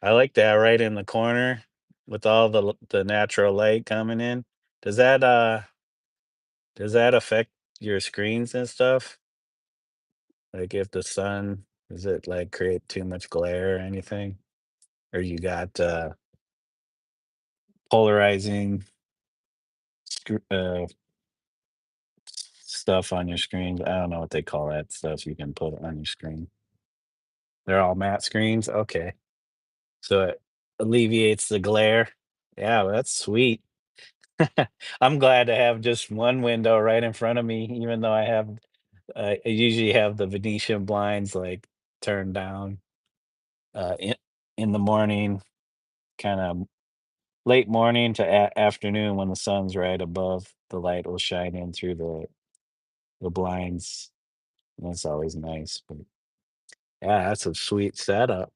I like that right in the corner with all the natural light coming in. Does that, uh does that affect your screens and stuff? Like, if the sun does it, like, create too much glare or anything? Or you got, polarizing scr stuff on your screen? I don't know what they call that stuff you can put on your screen. They're all matte screens? Okay. So it alleviates the glare? Yeah, well, that's sweet. I'm glad to have just one window right in front of me, even though I usually have the Venetian blinds, like, turned down, in the morning, kinda late morning to afternoon when the sun's right above, the light will shine in through the blinds, and that's always nice, but yeah, that's a sweet setup.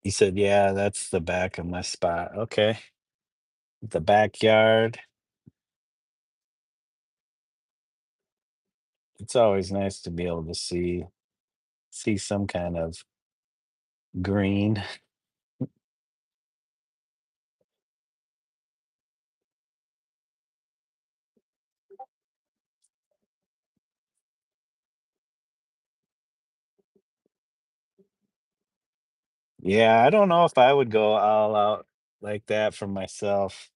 He said, "Yeah, that's the back of my spot." Okay. The backyard. It's always nice to be able to see some kind of green. Yeah, I don't know if I would go all out like that for myself.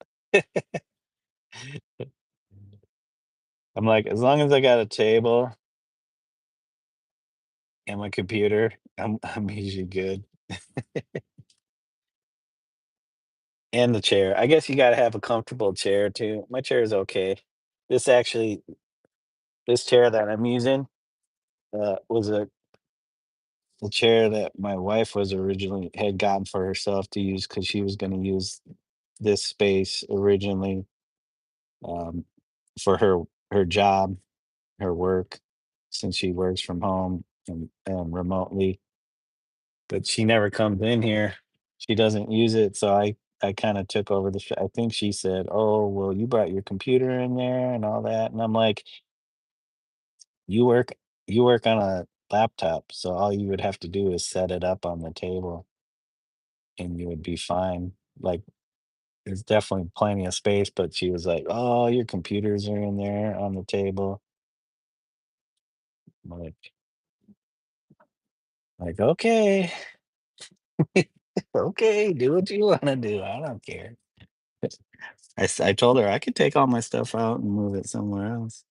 I'm like, as long as I got a table and my computer, I'm usually good. And the chair. I guess you gotta have a comfortable chair too. My chair is okay. This actually this chair that I'm using, was a chair that my wife was originally had gotten for herself to use because she was gonna use this space originally, um, for her job, her work, since she works from home and remotely, but she never comes in here. She doesn't use it, so I kinda took over I think she said, "Oh, well, you brought your computer in there and all that," and I'm like, "You work you work on a laptop, so all you would have to do is set it up on the table, and you would be fine." Like, there's definitely plenty of space, but she was like, "Oh, your computers are in there on the table." I'm like, "Okay, okay, do what you wanna do. I don't care." I told her I could take all my stuff out and move it somewhere else.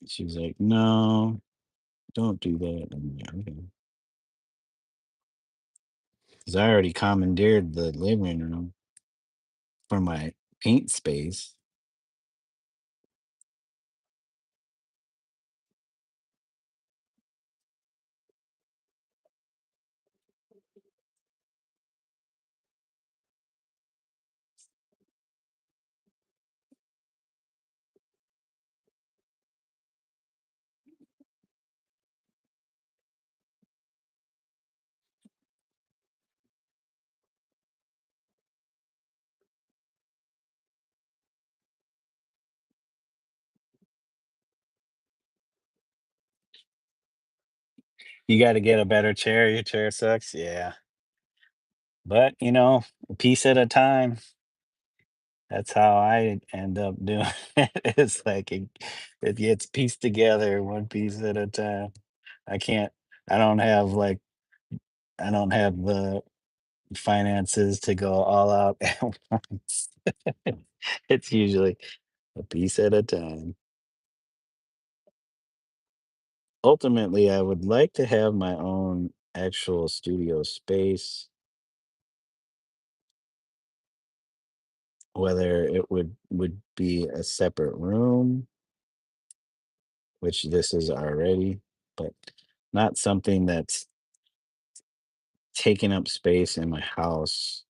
She was like, "No, don't do that." I'm like, "Okay." 'Cause I already commandeered the living room for my paint space. You gotta get a better chair, your chair sucks? Yeah. But, a piece at a time. That's how I end up doing it. It's like it gets pieced together one piece at a time. I can't I don't have, like I don't have the finances to go all out at once. It's usually a piece at a time. Ultimately, I would like to have my own actual studio space, whether it would be a separate room, which this is already, but not something that's taking up space in my house.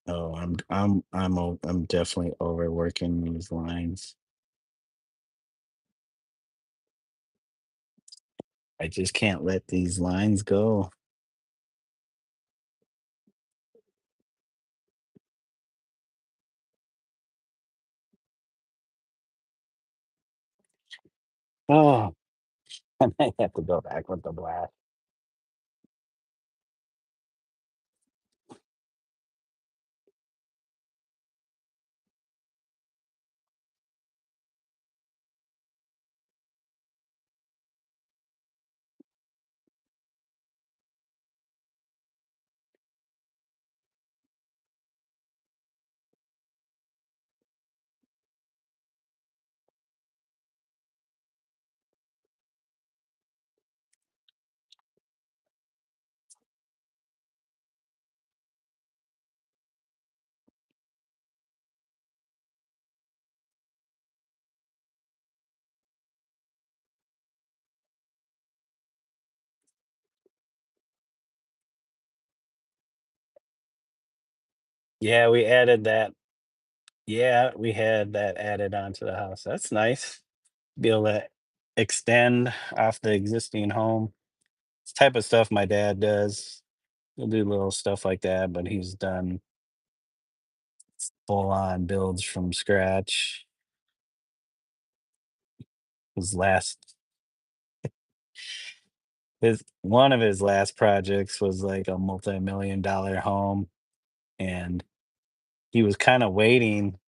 Oh, I'm definitely overworking these lines. I just can't let these lines go. Oh, I might have to go back with the black. Yeah, we added that. Yeah, we had that added onto the house. That's nice. Be able to extend off the existing home. It's the type of stuff my dad does. He'll do little stuff like that, but he's done full on builds from scratch. His last his one of his last projects was like a multi-million-dollar home, and he was kind of waiting.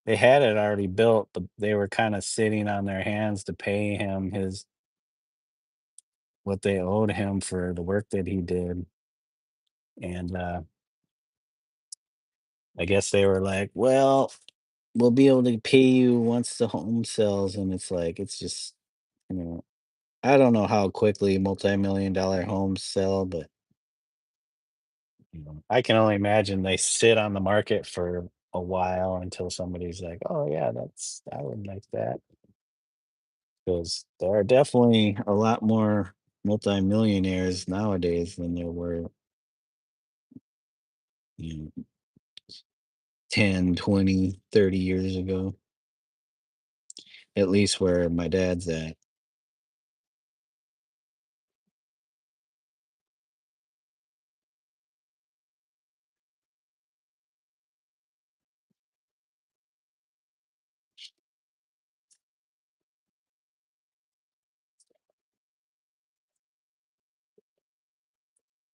They had it already built, but they were kind of sitting on their hands to pay him his what they owed him for the work that he did. And I guess they were like, "Well, we'll be able to pay you once the home sells." And it's like, it's just, you know, I don't know how quickly multi-million-dollar homes sell, but I can only imagine they sit on the market for a while until somebody's like, "Oh yeah, I would like that." Because there are definitely a lot more multimillionaires nowadays than there were, you know, 10, 20, 30 years ago, at least where my dad's at.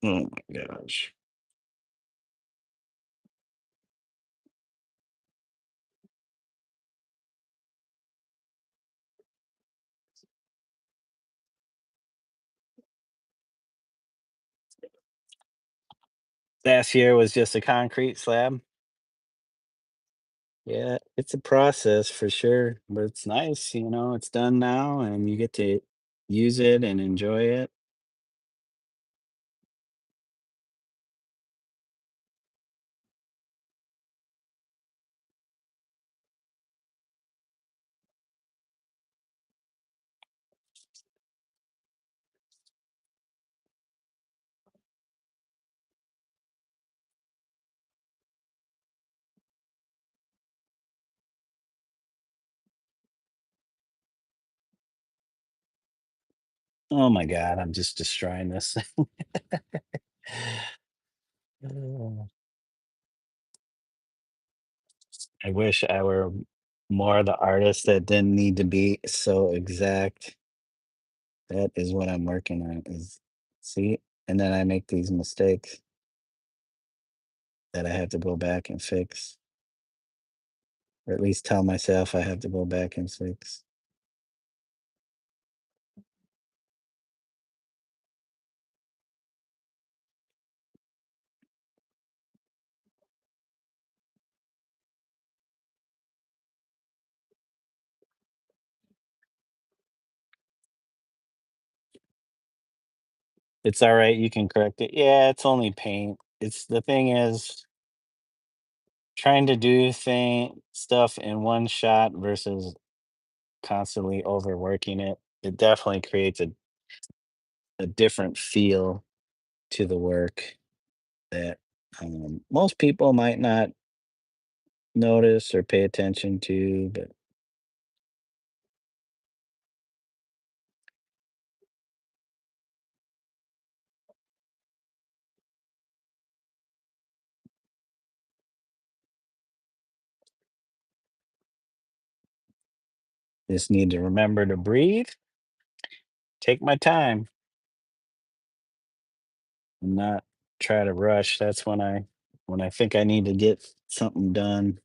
Oh my gosh. Last year was just a concrete slab. Yeah, it's a process for sure, but it's nice, it's done now and you get to use it and enjoy it. Oh my god, I'm just destroying this. Oh, I wish I were more the artist that didn't need to be so exact. That is what I'm working on is see, and then I make these mistakes that I have to go back and fix, or at least tell myself I have to go back and fix. It's all right, you can correct it. Yeah, it's only paint. It's the thing is trying to do thing stuff in one shot versus constantly overworking it. It definitely creates a different feel to the work that most people might not notice or pay attention to, but just need to remember to breathe, take my time, and not try to rush. That's when I think I need to get something done.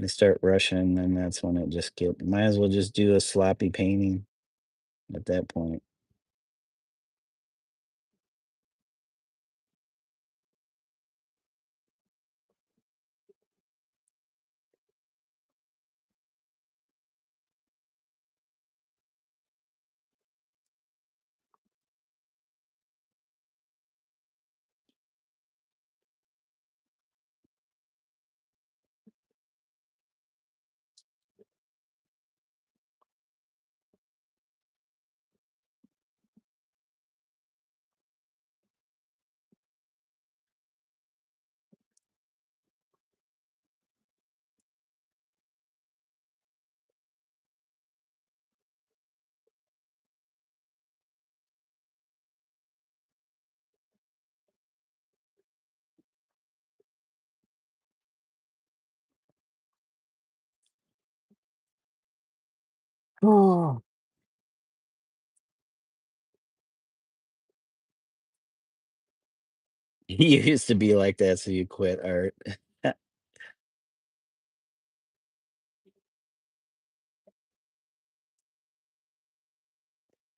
I start rushing, and that's when it just get. Might as well just do a sloppy painting at that point. Oh. You used to be like that, so you quit art.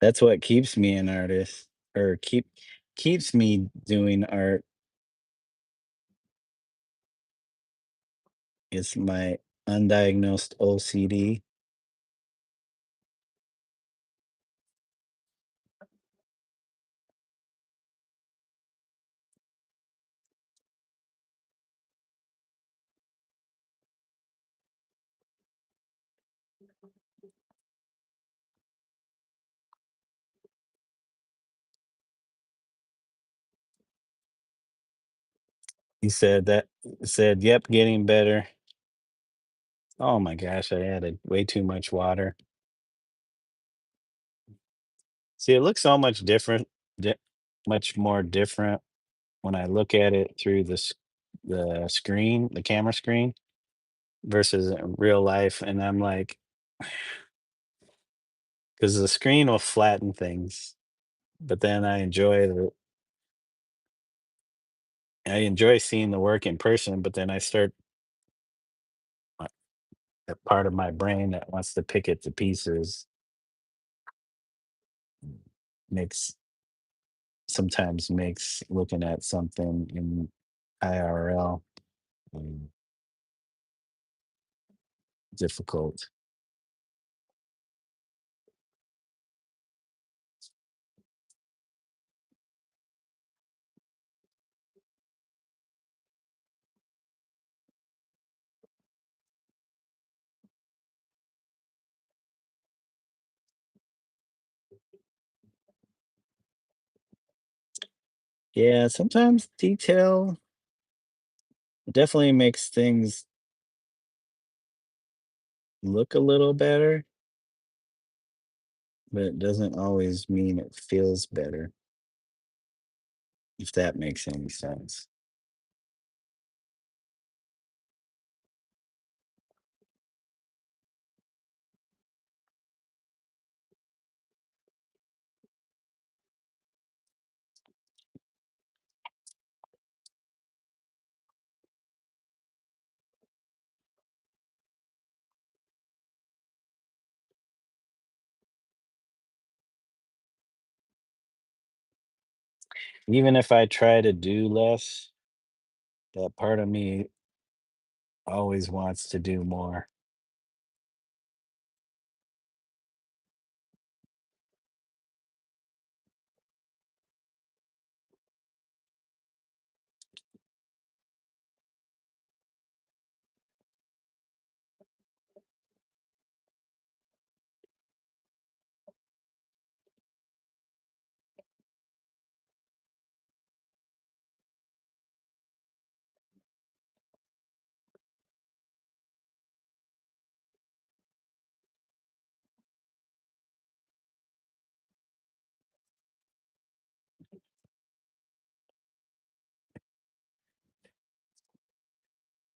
That's what keeps me an artist, or keeps me doing art. It's my undiagnosed OCD. He said, "Yep, getting better." Oh my gosh, I added way too much water. See, it looks so much different, di much more different when I look at it through the screen, the camera screen versus in real life, and I'm like, because the screen will flatten things, but then I enjoy I enjoy seeing the work in person, but then I start uh, that part of my brain that wants to pick it to pieces makes makes looking at something in IRL um, difficult. Yeah, sometimes detail definitely makes things look a little better, but it doesn't always mean it feels better, if that makes any sense. Even if I try to do less, that part of me always wants to do more.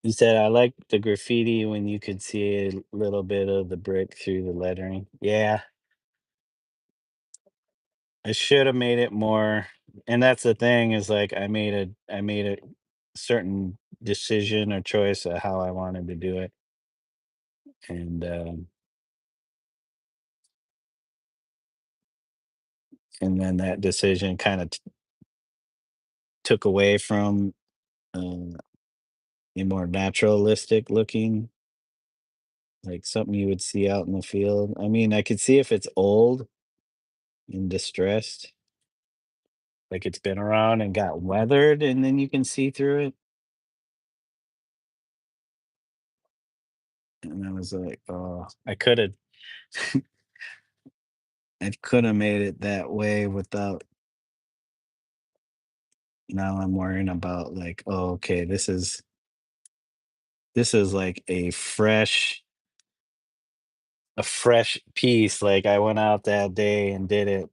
You said I like the graffiti when you could see a little bit of the brick through the lettering. Yeah, I should have made it more, and that's the thing is like I made a certain decision or choice of how I wanted to do it, and and then that decision kind of took away from uh, a more naturalistic looking, like something you would see out in the field. I mean, I could see if it's old and distressed, like it's been around and got weathered, and then you can see through it. And I was like, "Oh, I could have made it that way without." Now I'm worrying about like, "Oh, okay, this is like a fresh piece. Like I went out that day and did it."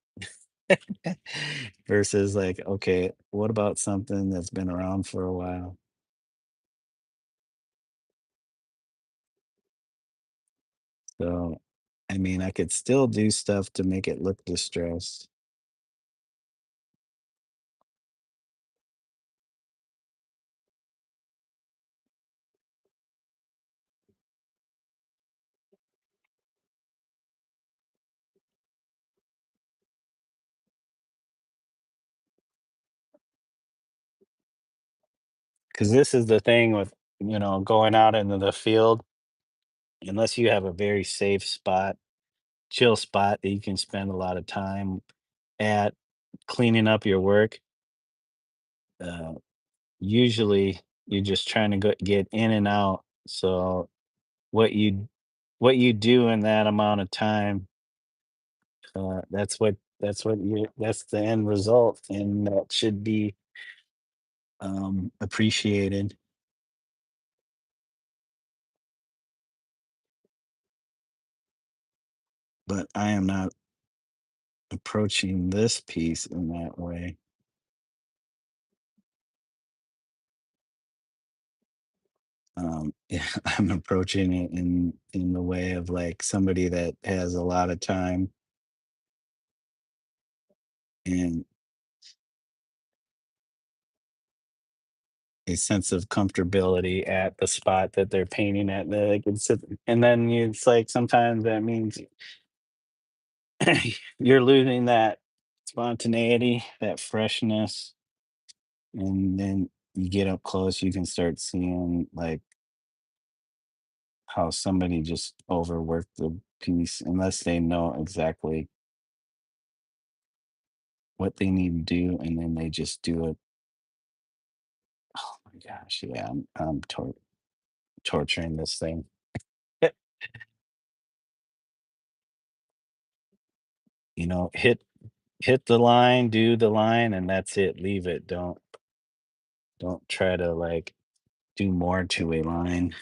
Versus like, okay, what about something that's been around for a while? So, I mean, I could still do stuff to make it look distressed. Because this is the thing with, going out into the field, unless you have a very safe spot, chill spot that you can spend a lot of time at cleaning up your work, uh, usually you're just trying to get in and out. So what you what you do in that amount of time, that's the end result, and that should be appreciated. But I am not approaching this piece in that way. Yeah, I'm approaching it in the way of like somebody that has a lot of time and a sense of comfortability at the spot that they're painting at. They can sit, and then it's like sometimes that means you're losing that spontaneity, that freshness, and then you get up close, you can start seeing like how somebody just overworked the piece unless they know exactly what they need to do, and then they just do it. Oh my gosh, yeah, I'm torturing this thing. You know, hit the line, do the line, and that's it. Leave it. Don't try to like do more to a line.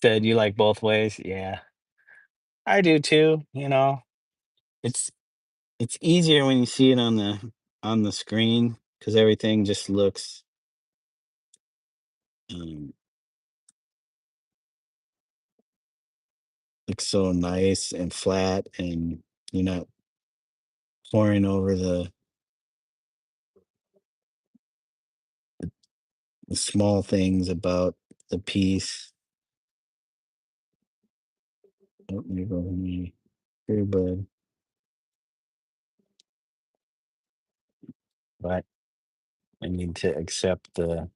Said you like both ways. Yeah, I do too. You know, it's it's easier when you see it on the screen because everything just um, looks so nice and flat, and you're not pouring over the small things about the piece. Oh, there goes me. Here, bud. But I need to accept the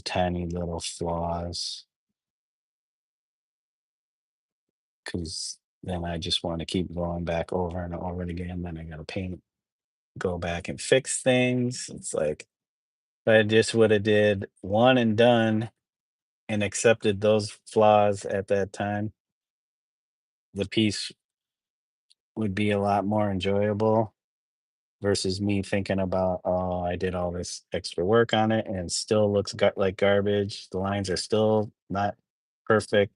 tiny little flaws because then I just want to keep going back over and over it again. Then I got to paint, go back and fix things. It's like if I just would have did one and done and accepted those flaws at that time, the piece would be a lot more enjoyable versus me thinking about, oh, I did all this extra work on it and it still looks like garbage. The lines are still not perfect.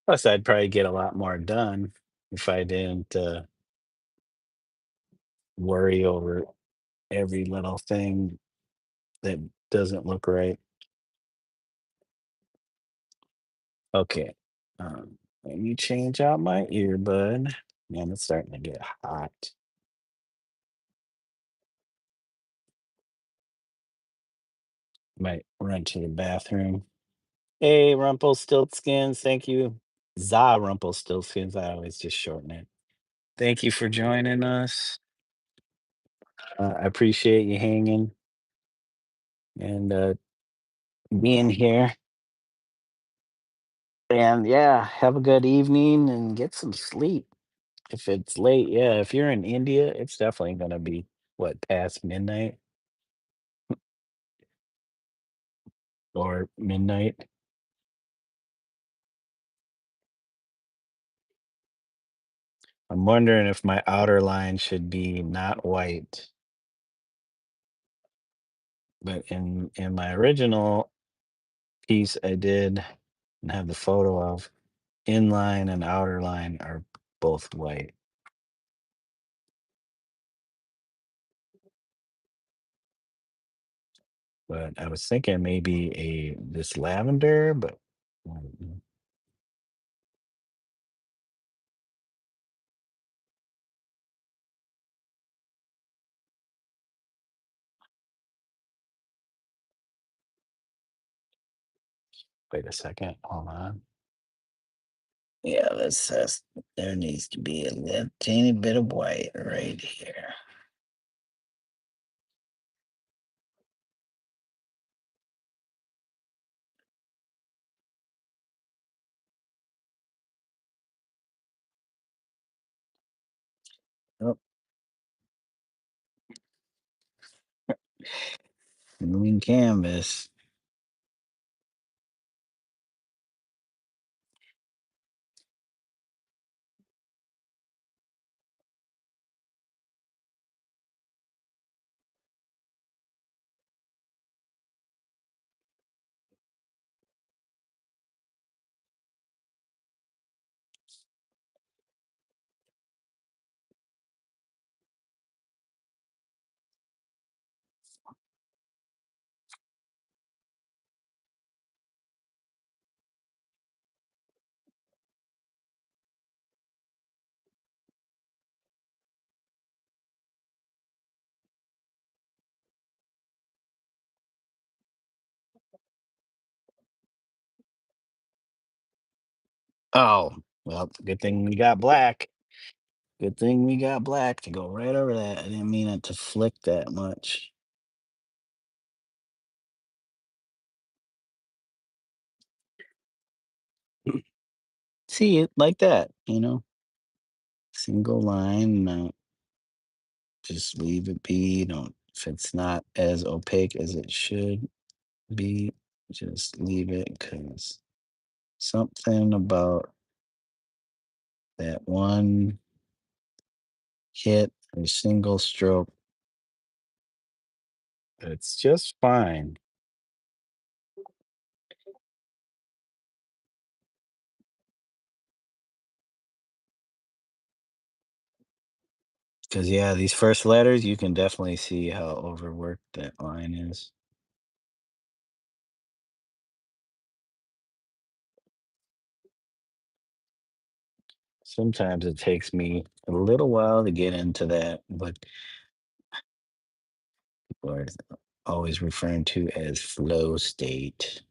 Plus, I'd probably get a lot more done if I didn't worry over every little thing that doesn't look right. Okay. Let me change out my earbud. Man, it's starting to get hot. Might run to the bathroom. Hey, Rumpelstiltskins. Thank you. Za Rumpelstiltskins. I always just shorten it. Thank you for joining us. I appreciate you hanging and being here. And yeah, have a good evening and get some sleep. If it's late, yeah, if you're in India, it's definitely gonna be what, past midnight or midnight. I'm wondering if my outer line should be not white, but in my original piece I did and have the photo of inline and outer line are both white. But I was thinking maybe a this lavender, but mm, wait a second, hold on. Yeah, there needs to be a little teeny bit of white right here. Oh, Moving canvas. Oh, well, good thing we got black. Good thing we got black to go right over that. I didn't mean it to flick that much. See it like that, single line. Just leave it be. Don't if it's not as opaque as it should be, just leave it because something about that one hit or single stroke, it's just fine. Because yeah, these first letters, you can definitely see how overworked that line is. Sometimes it takes me a little while to get into that, but people are always referring to as flow state.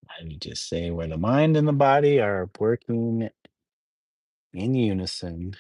I would just say where the mind and the body are working in unison.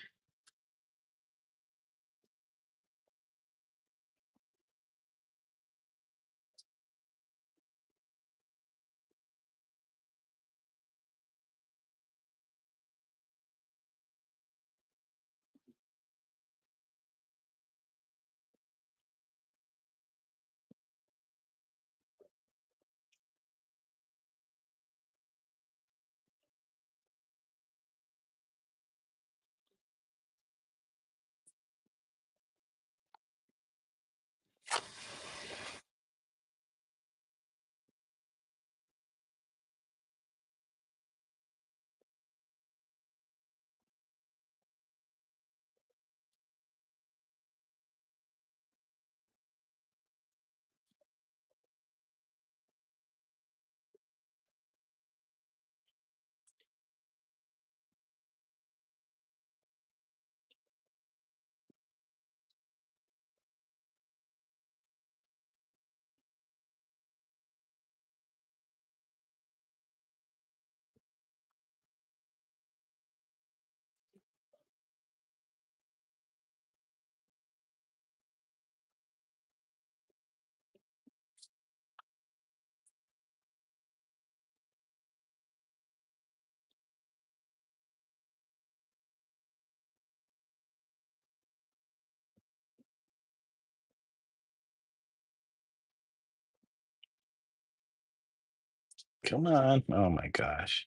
Come on. Oh my gosh.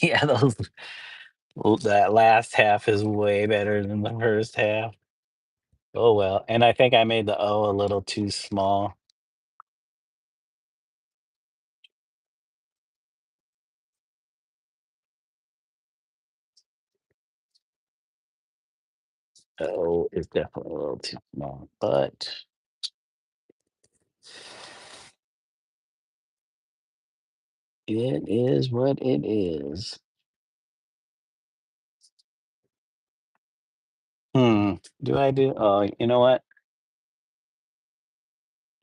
Yeah, that last half is way better than the first half. Oh well. And I think I made the O a little too small. The O is definitely a little too small, but it is what it is. Hmm. Do I do? Oh, you know what?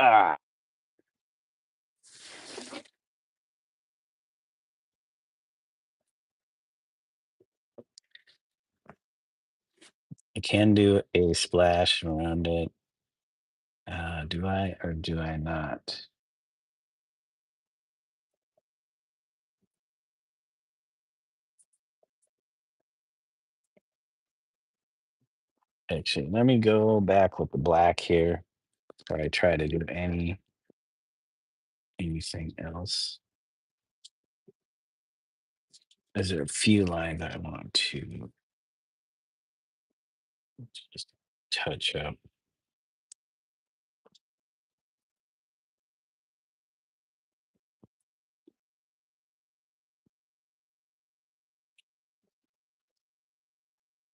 Ah, I can do a splash around it. Do I or do I not? Actually, let me go back with the black here before I try to do anything else. There's a few lines I want to just touch up.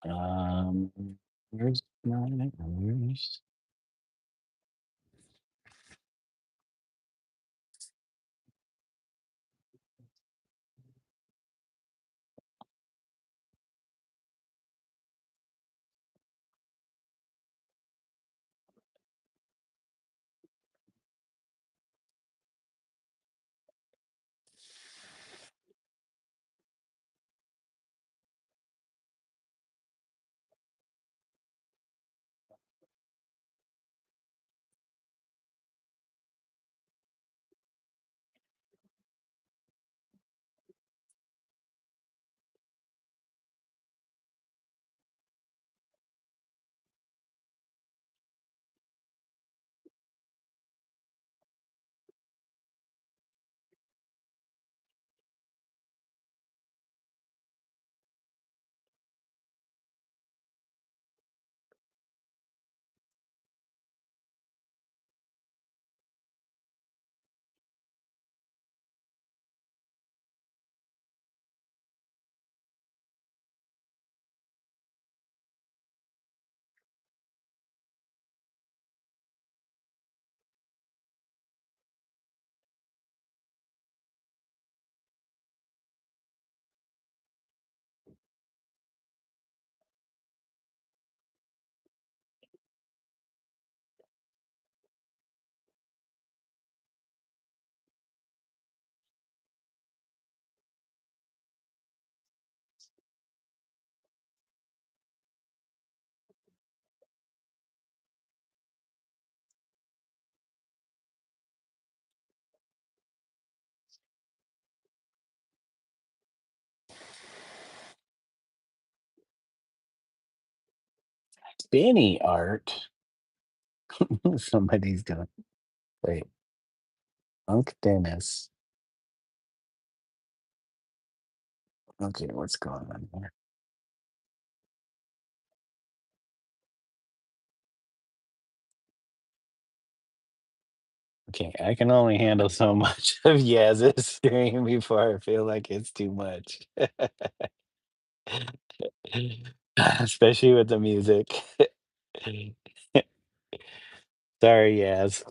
Um, where's my where's Benny art? Somebody's gonna wait. Unc Dennis. Okay, what's going on here? Okay, I can only handle so much of Yaz's screen before I feel like it's too much. Especially with the music. Sorry, Yaz.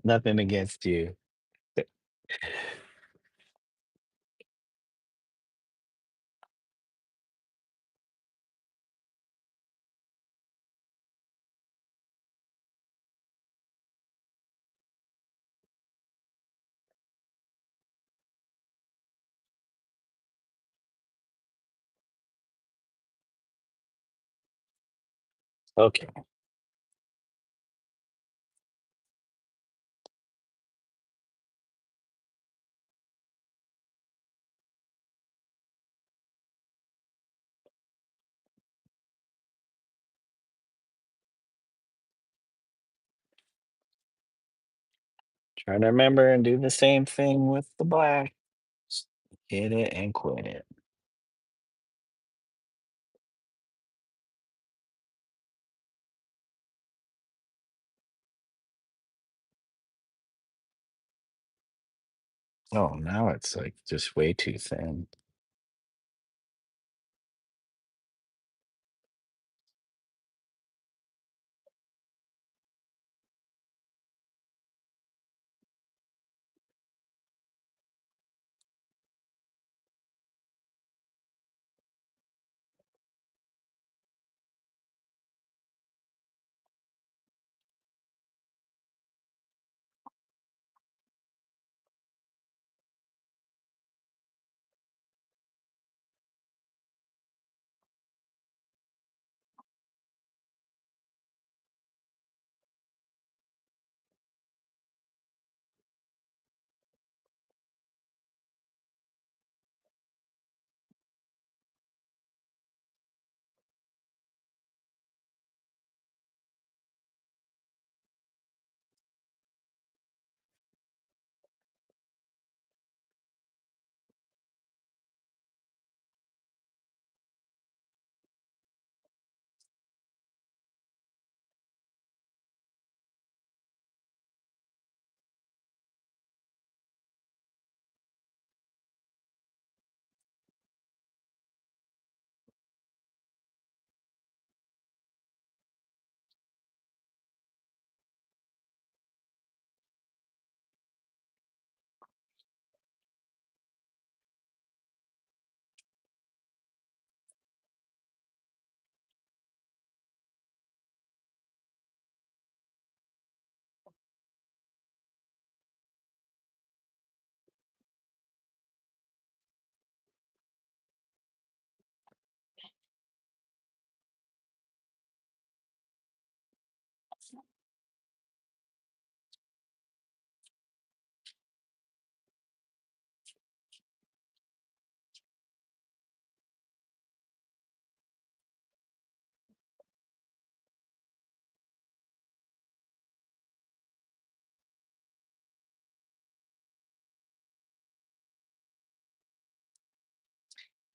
Nothing against you. Okay. Trying to remember and do the same thing with the black. Just hit it and quit it. Oh, now it's like just way too thin.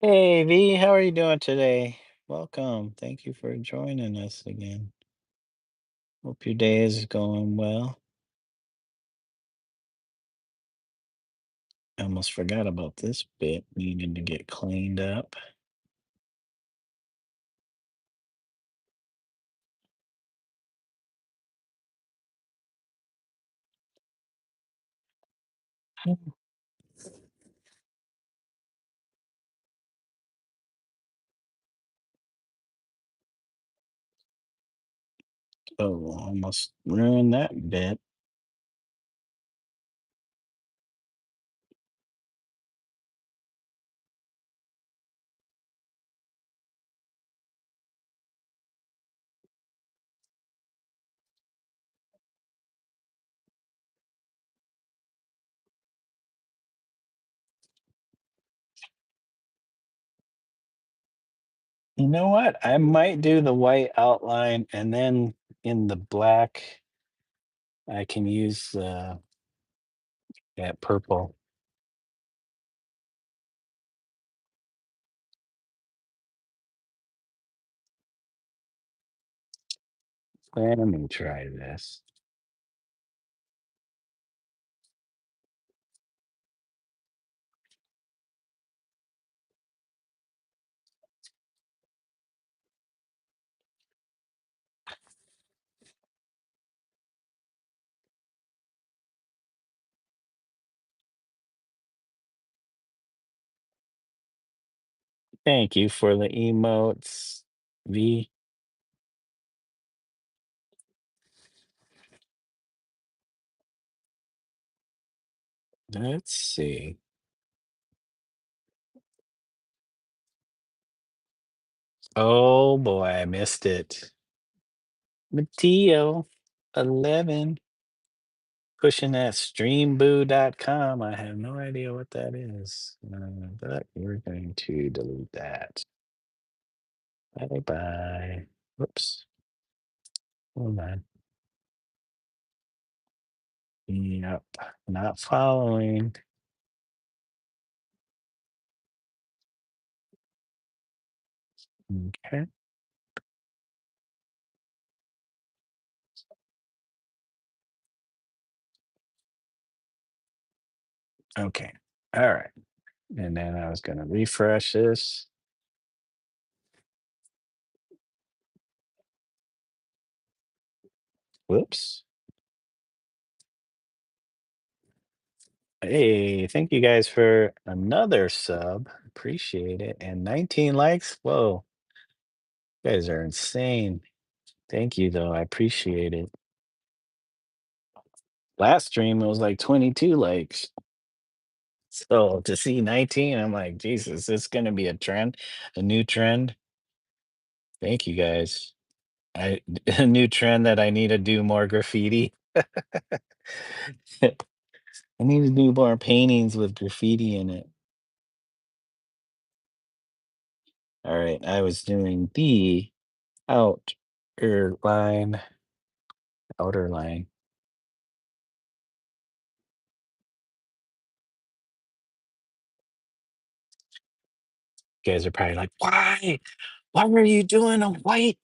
Hey V, how are you doing today? Welcome. Thank you for joining us again. Hope your day is going well. I almost forgot about this bit needing to get cleaned up. Oh, almost ruined that bit. You know what? I might do the white outline and then in the black, I can use that purple. Let me try this. Thank you for the emotes, V. Let's see. Oh boy, I missed it. Mateo, 11, pushing that streamboo.com. I have no idea what that is, but we're going to delete that. Bye bye. Whoops. Hold on. Yep. Not following. Okay. Okay. All right. And then I was going to refresh this. Whoops. Hey, thank you guys for another sub. Appreciate it. And 19 likes. Whoa, you guys are insane. Thank you, though. I appreciate it. Last stream, it was like 22 likes. So to see 19, I'm like, Jesus, it's going to be a trend, a new trend. Thank you guys. A new trend that I need to do more graffiti. I need to do more paintings with graffiti in it. All right, I was doing the outer line, outer line. You guys are probably like, why? Why are you doing a white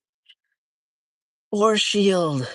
force shield?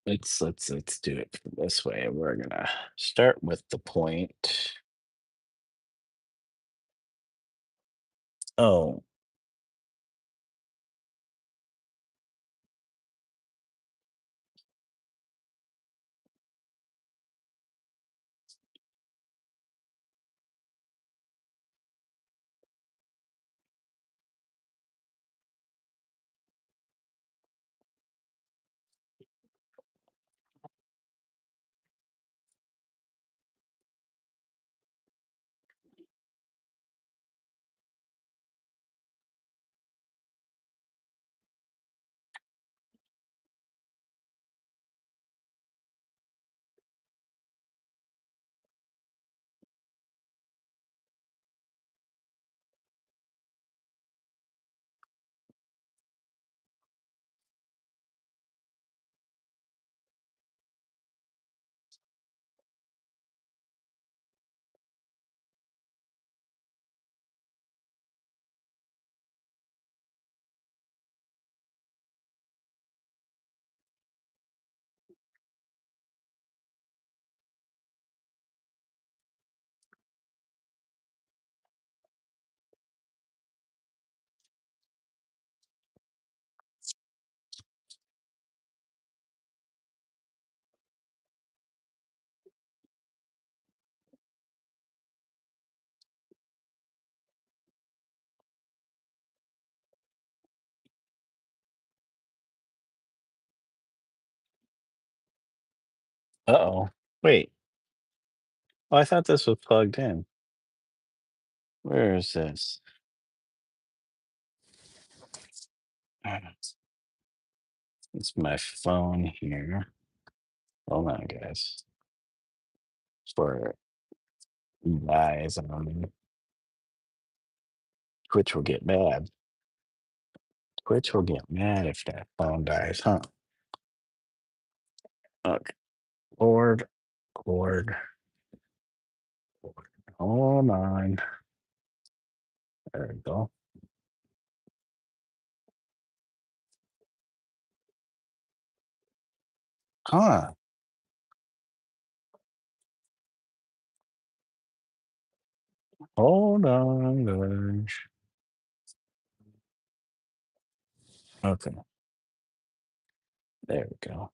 Let's do it this way. We're gonna start with the point. Oh, uh-oh. Wait. Oh, I thought this was plugged in. Where is this? It's my phone here. Hold on, guys. For you guys, Twitch will get mad. Twitch will get mad if that phone dies, huh? Okay. Cord, cord, cord. Hold on. There we go. Huh. Hold on, guys. Okay. There we go.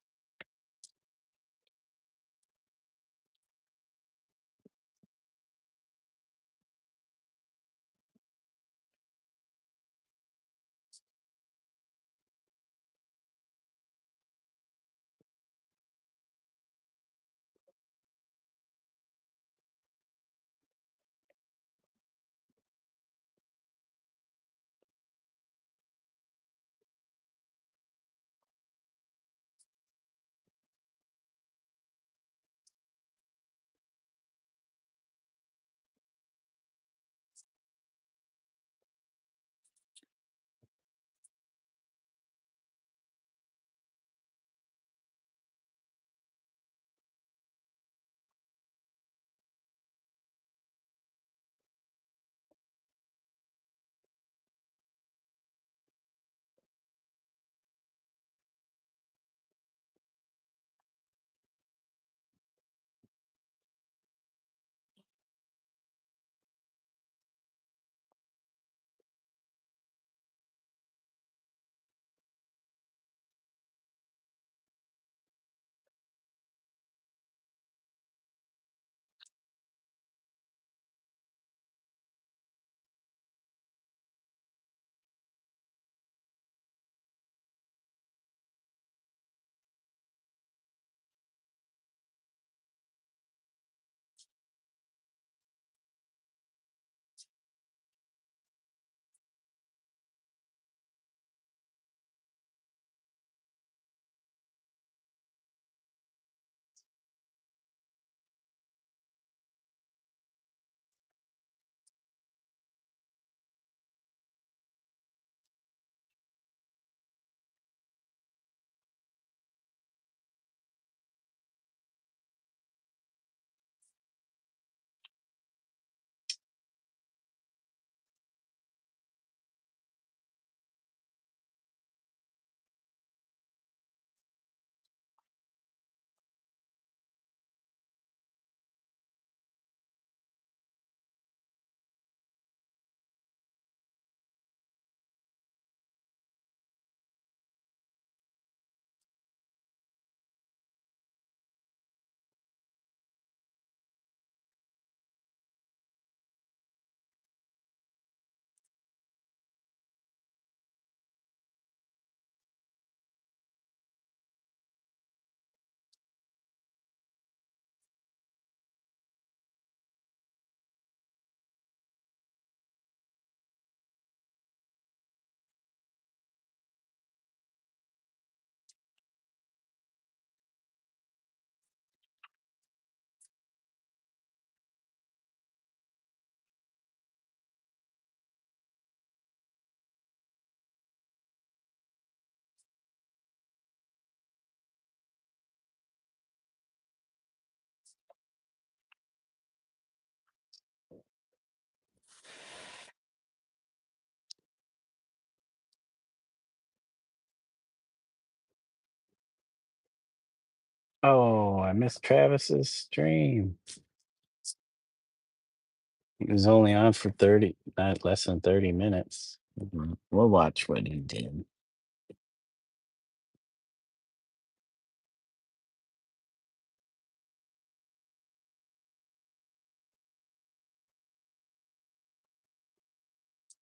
I missed Travis's stream. He was only on for 30, not less than 30 minutes. We'll watch what he did.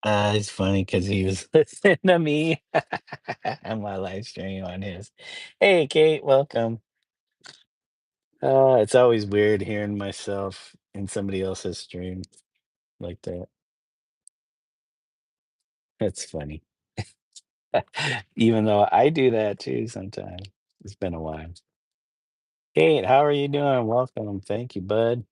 It's funny because he was listening to me on my live stream on his. Hey, Kate, welcome. It's always weird hearing myself in somebody else's stream like that. It's funny. Even though I do that too sometimes. It's been a while. Kate, how are you doing? Welcome. Thank you, bud.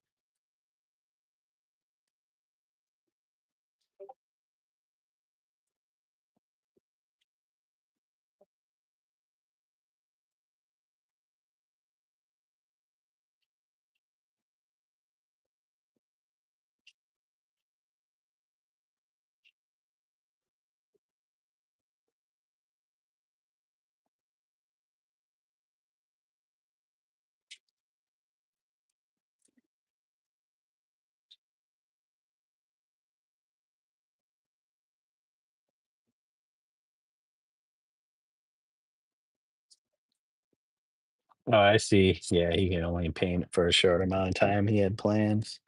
Oh, I see. Yeah, he can only paint for a short amount of time. He had plans.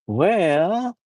Well,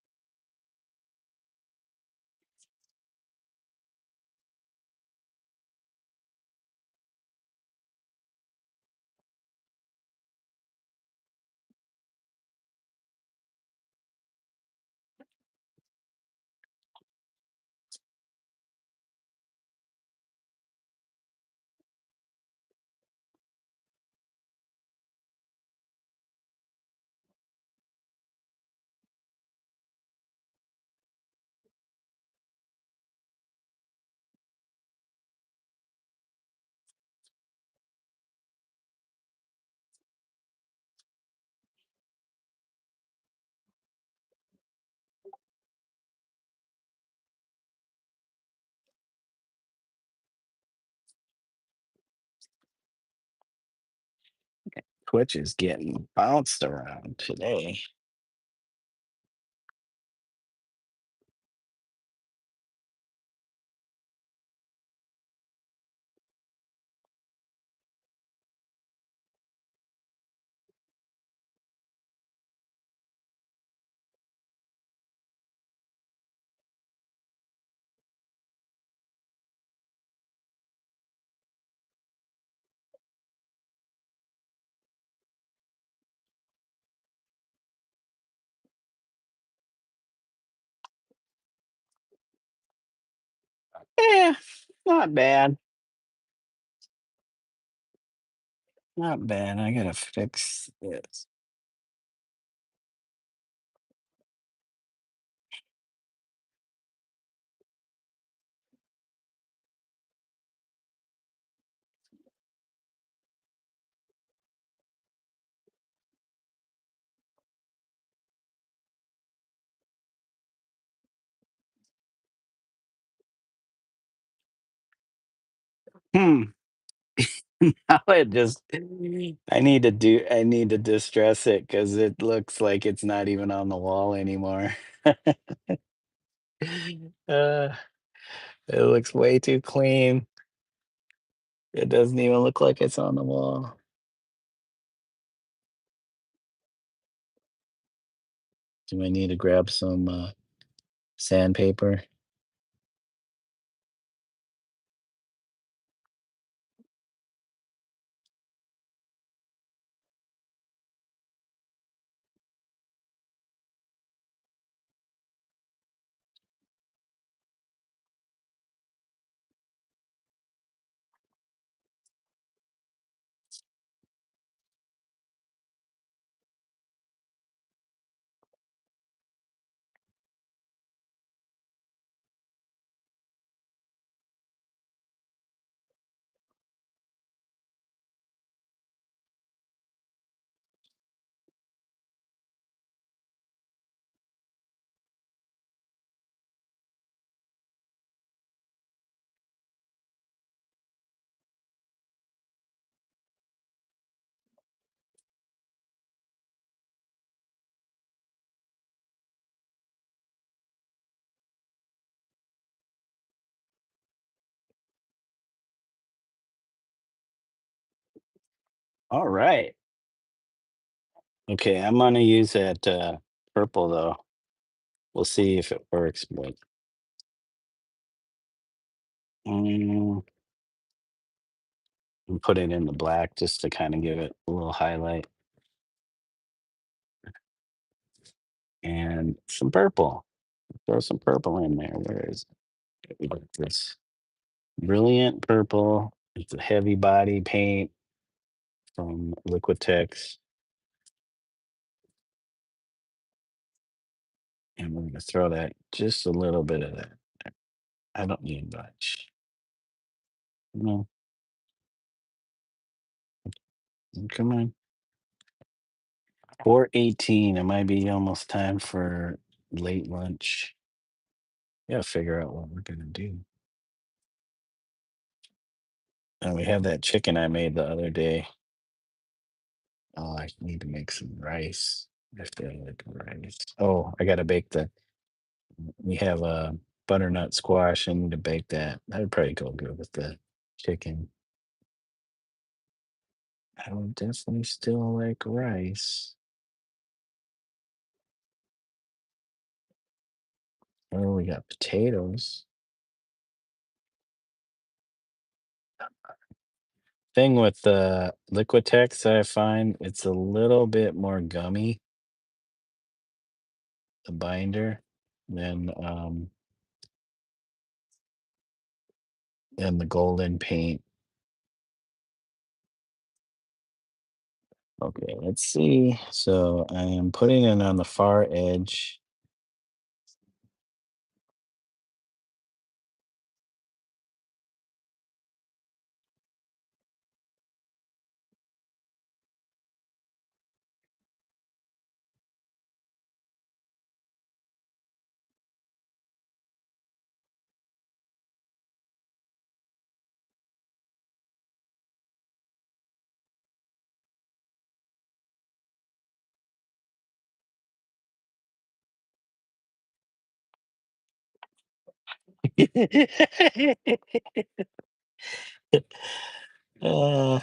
Twitch is getting bounced around today. Yeah, not bad. Not bad. I gotta fix this. Hmm. Now it just I need to distress it because it looks like it's not even on the wall anymore. uh, it looks way too clean. It doesn't even look like it's on the wall. Do I need to grab some sandpaper? All right. Okay, I'm gonna use that purple though. We'll see if it works, but mm, and put it in the black just to kind of give it a little highlight and some purple. Throw some purple in there. Where is it? We got this brilliant purple. It's a heavy body paint from Liquitex, and we're gonna throw that just a little bit of that. I don't need much. No, come on. 4:18. It might be almost time for late lunch. Gotta figure out what we're gonna do. And we have that chicken I made the other day. Oh, I need to make some rice. I feel like rice. Oh, I gotta bake the. We have a butternut squash. I need to bake that. That would probably go good with the chicken. I would definitely still like rice. Oh, we got potatoes. Thing with the Liquitex, I find it's a little bit more gummy, the binder, than than the golden paint. Okay, let's see. So I am putting it on the far edge. uh,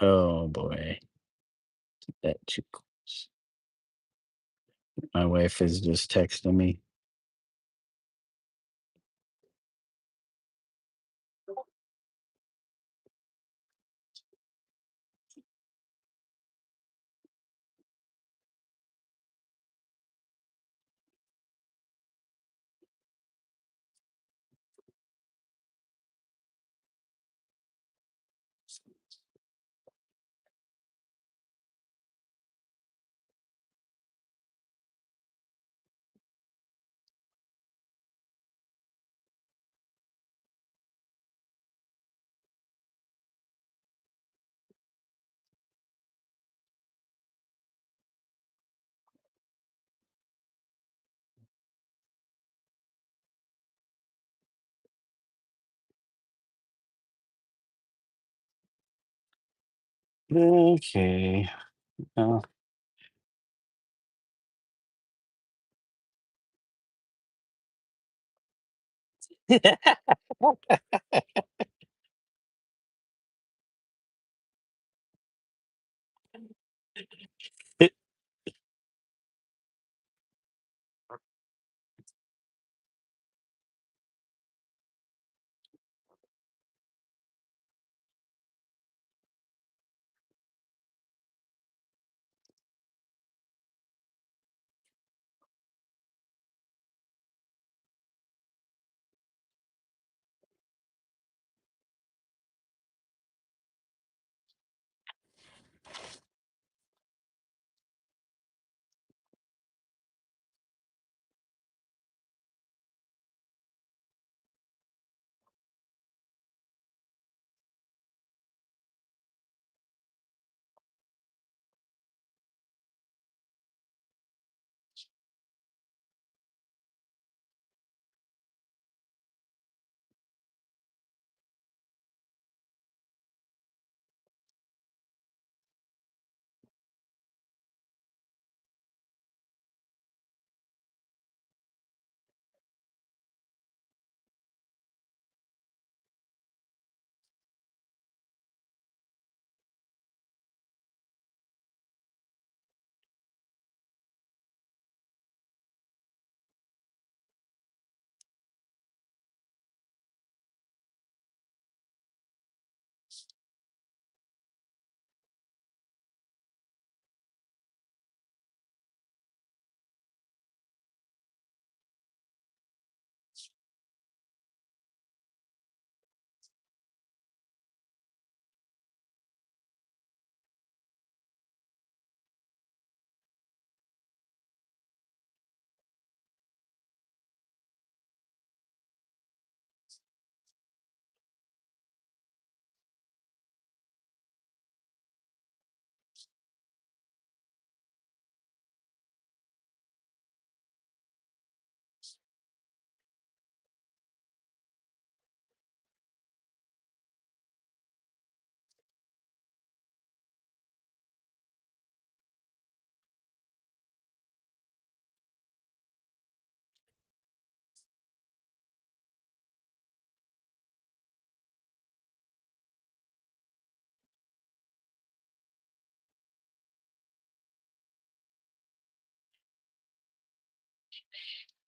oh boy, that too close. My wife is just texting me. Okay. Oh.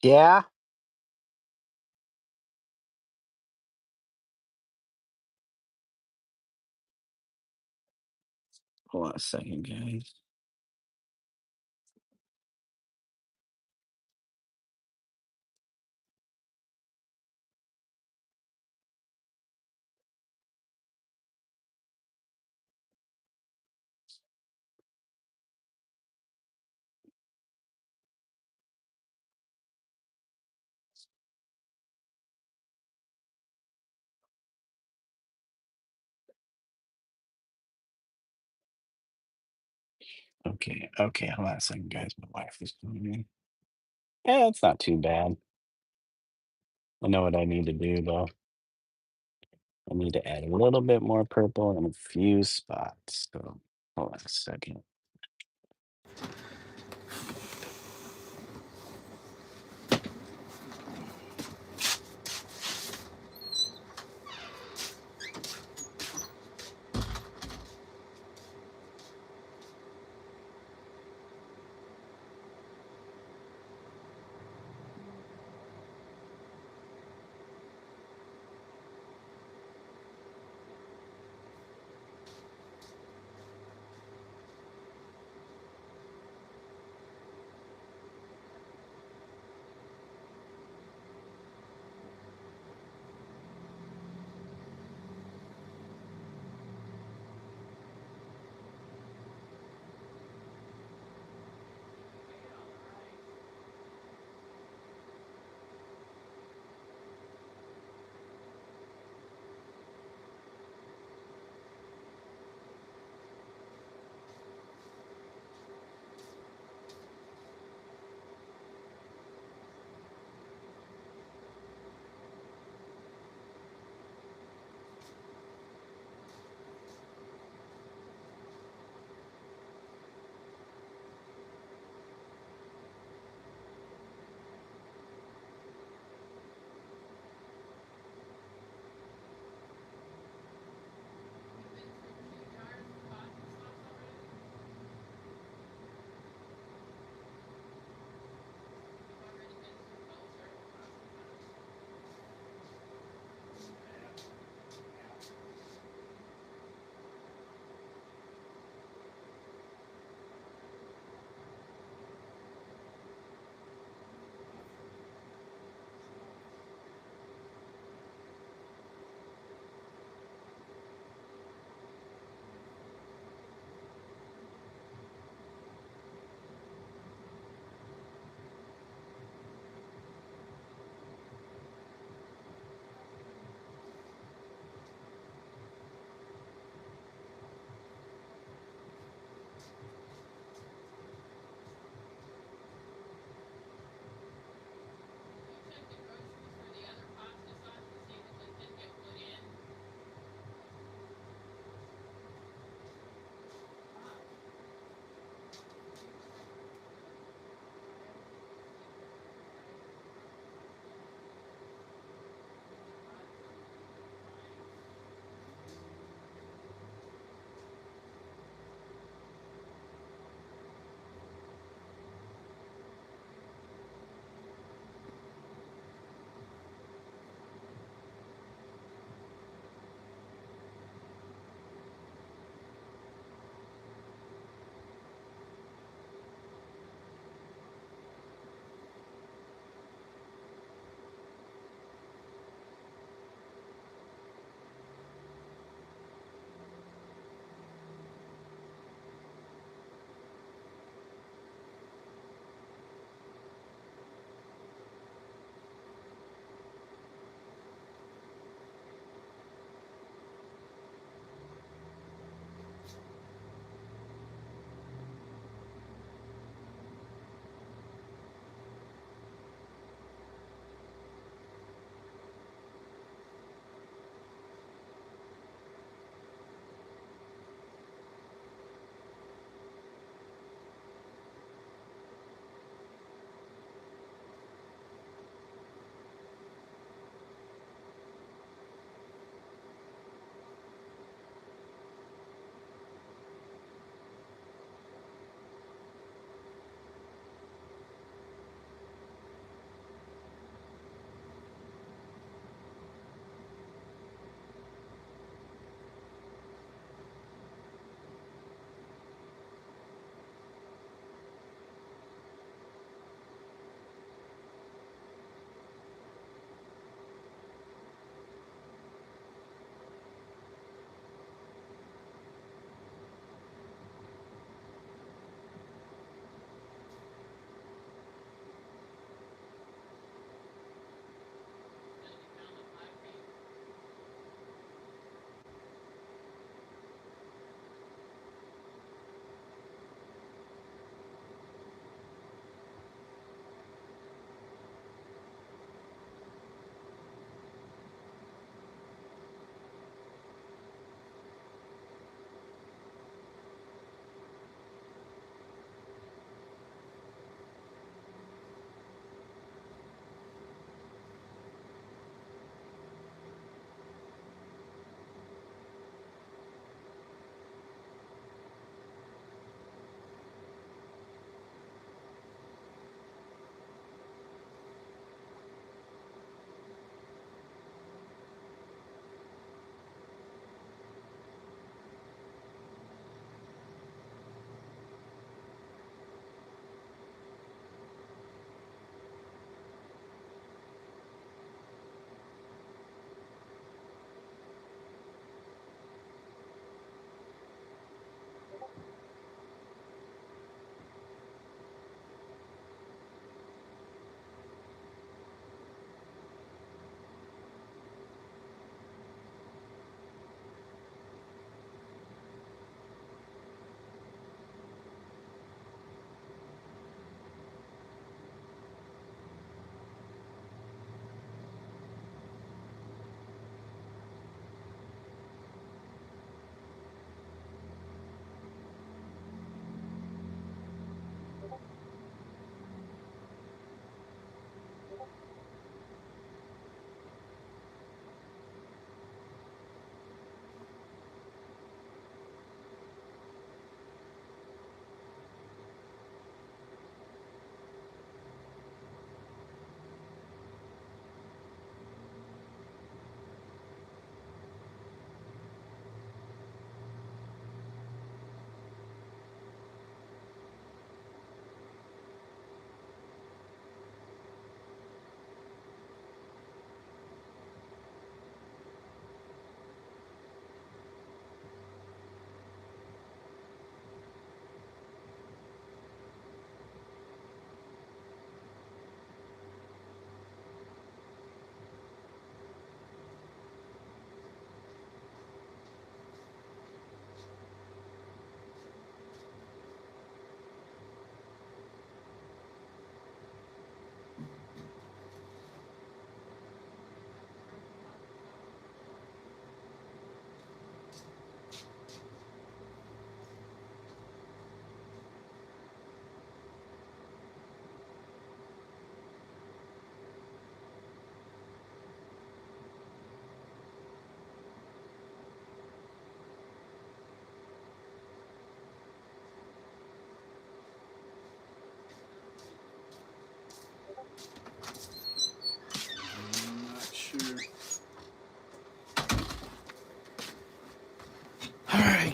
Yeah. Hold on a second, guys. Okay, okay, hold on a second, guys. My wife is calling me. Yeah, it's not too bad. I know what I need to do though. I need to add a little bit more purple in a few spots. So hold on a second.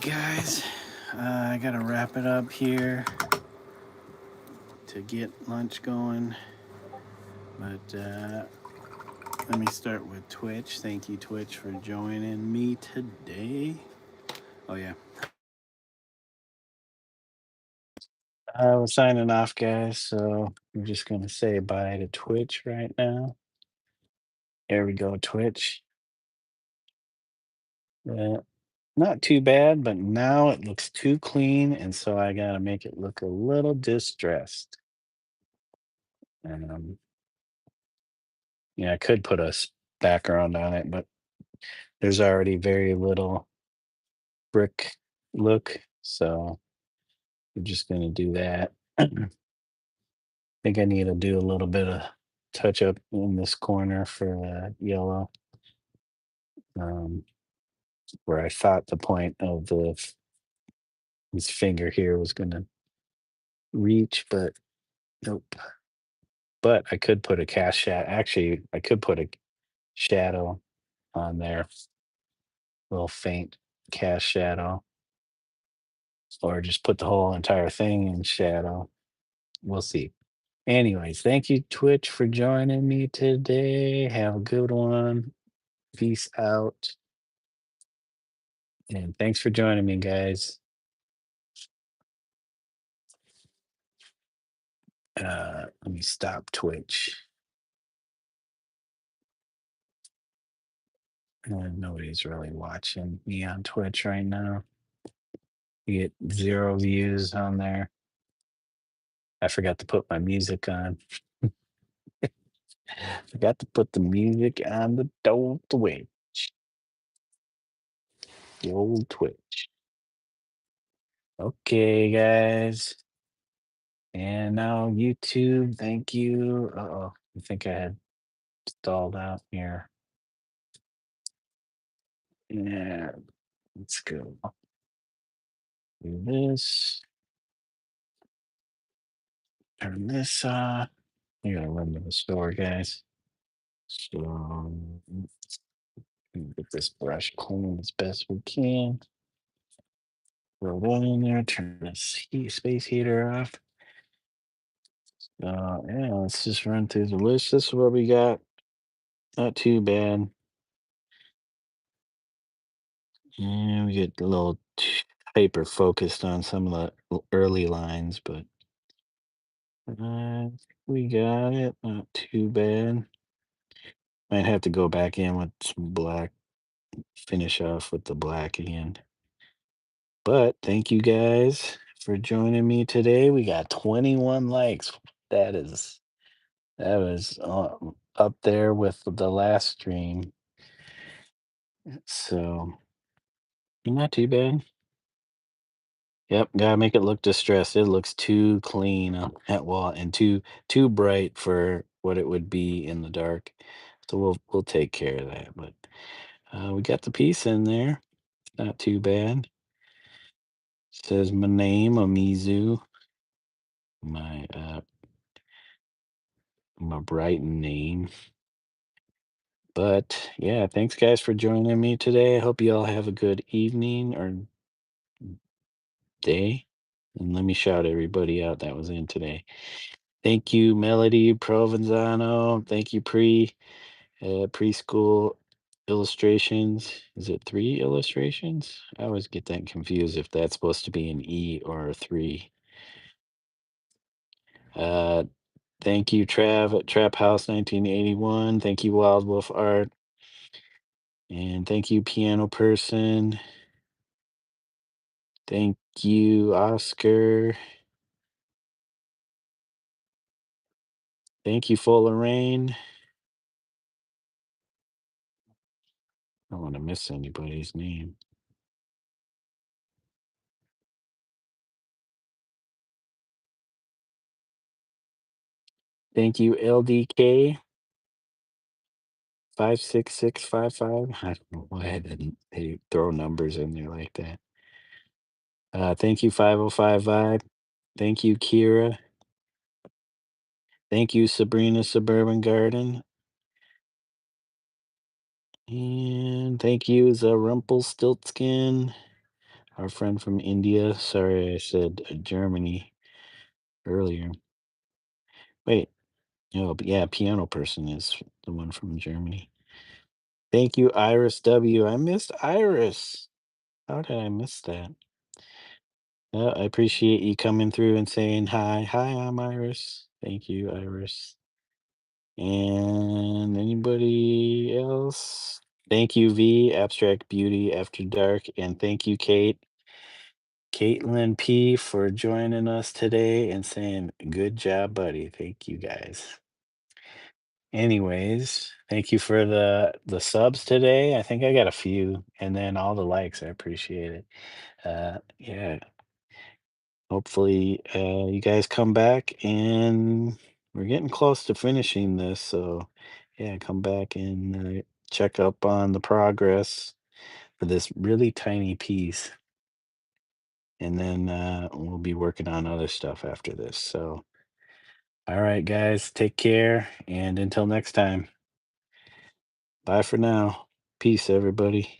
guys, I gotta wrap it up here to get lunch going. But let me start with Twitch. Thank you, Twitch, for joining me today. Oh, yeah. I was signing off, guys, so I'm just going to say bye to Twitch right now. There we go, Twitch. Not too bad, but now it looks too clean, and so I got to make it look a little distressed. And yeah, I could put a background on it, but there's already very little brick look, so we're just going to do that. I think I need to do a little bit of touch up in this corner for yellow, um, where I thought the point of his finger here was going to reach, but nope. But I could put a cast shadow. Actually, I could put a shadow on there, little faint cast shadow, or just put the whole entire thing in shadow. We'll see. Anyways, thank you, Twitch, for joining me today. Have a good one. Peace out. And thanks for joining me, guys. Let me stop Twitch. Nobody's really watching me on Twitch right now. You get 0 views on there. I forgot to put my music on. Forgot to put the music on the old Twitch. The old Twitch. Okay, guys. And now YouTube, thank you. Uh-oh, I think I had stalled out here. Yeah, let's go. Do this. Turn this off. I gotta run to the store, guys. So get this brush clean as best we can. Throw that in there. Turn this space heater off. Yeah, let's just run through the list. This is what we got. Not too bad. Yeah, we get a little hyper focused on some of the early lines, but we got it. Not too bad. Might have to go back in with some black, finish off with the black again. But thank you guys for joining me today. We got 21 likes. That was up there with the last stream. So not too bad. Yep, gotta make it look distressed. It looks too clean on that wall and too bright for what it would be in the dark. So we'll take care of that. But we got the piece in there. Not too bad. Says my name, Omizu. My my Brighton name. But yeah, thanks guys for joining me today. I hope you all have a good evening or day. And let me shout everybody out that was in today. Thank you, Melody Provenzano. Thank you, preschool illustrations. Is it 3 illustrations? I always get that confused if that's supposed to be an E or a 3. Uh, thank you, Trav at Trap House 1981. Thank you, Wild Wolf Art. And thank you, Piano Person. Thank you, Oscar. Thank you, Full of Rain. I don't want to miss anybody's name. Thank you, LDK 56655. I don't know why they throw numbers in there like that. Thank you, 505 Vibe. Thank you, Kira. Thank you, Sabrina Suburban Garden. And thank you, Rumpelstiltskin. our friend from India. Sorry, I said Germany earlier. Wait, no, but yeah, piano person is the one from Germany. Thank you, Iris W. I missed Iris. How did I miss that? I appreciate you coming through and saying hi. Hi, I'm Iris. Thank you, Iris. And anybody else? Thank you, V, Abstract Beauty After Dark. And thank you, Caitlin P, for joining us today and saying, good job, buddy. Thank you, guys. Anyways, thank you for the subs today. I think I got a few, and then all the likes. I appreciate it. Yeah, hopefully you guys come back, and we're getting close to finishing this. So yeah, come back and check up on the progress for this really tiny piece, and then we'll be working on other stuff after this. So all right, guys, take care, and until next time, bye for now. Peace, everybody.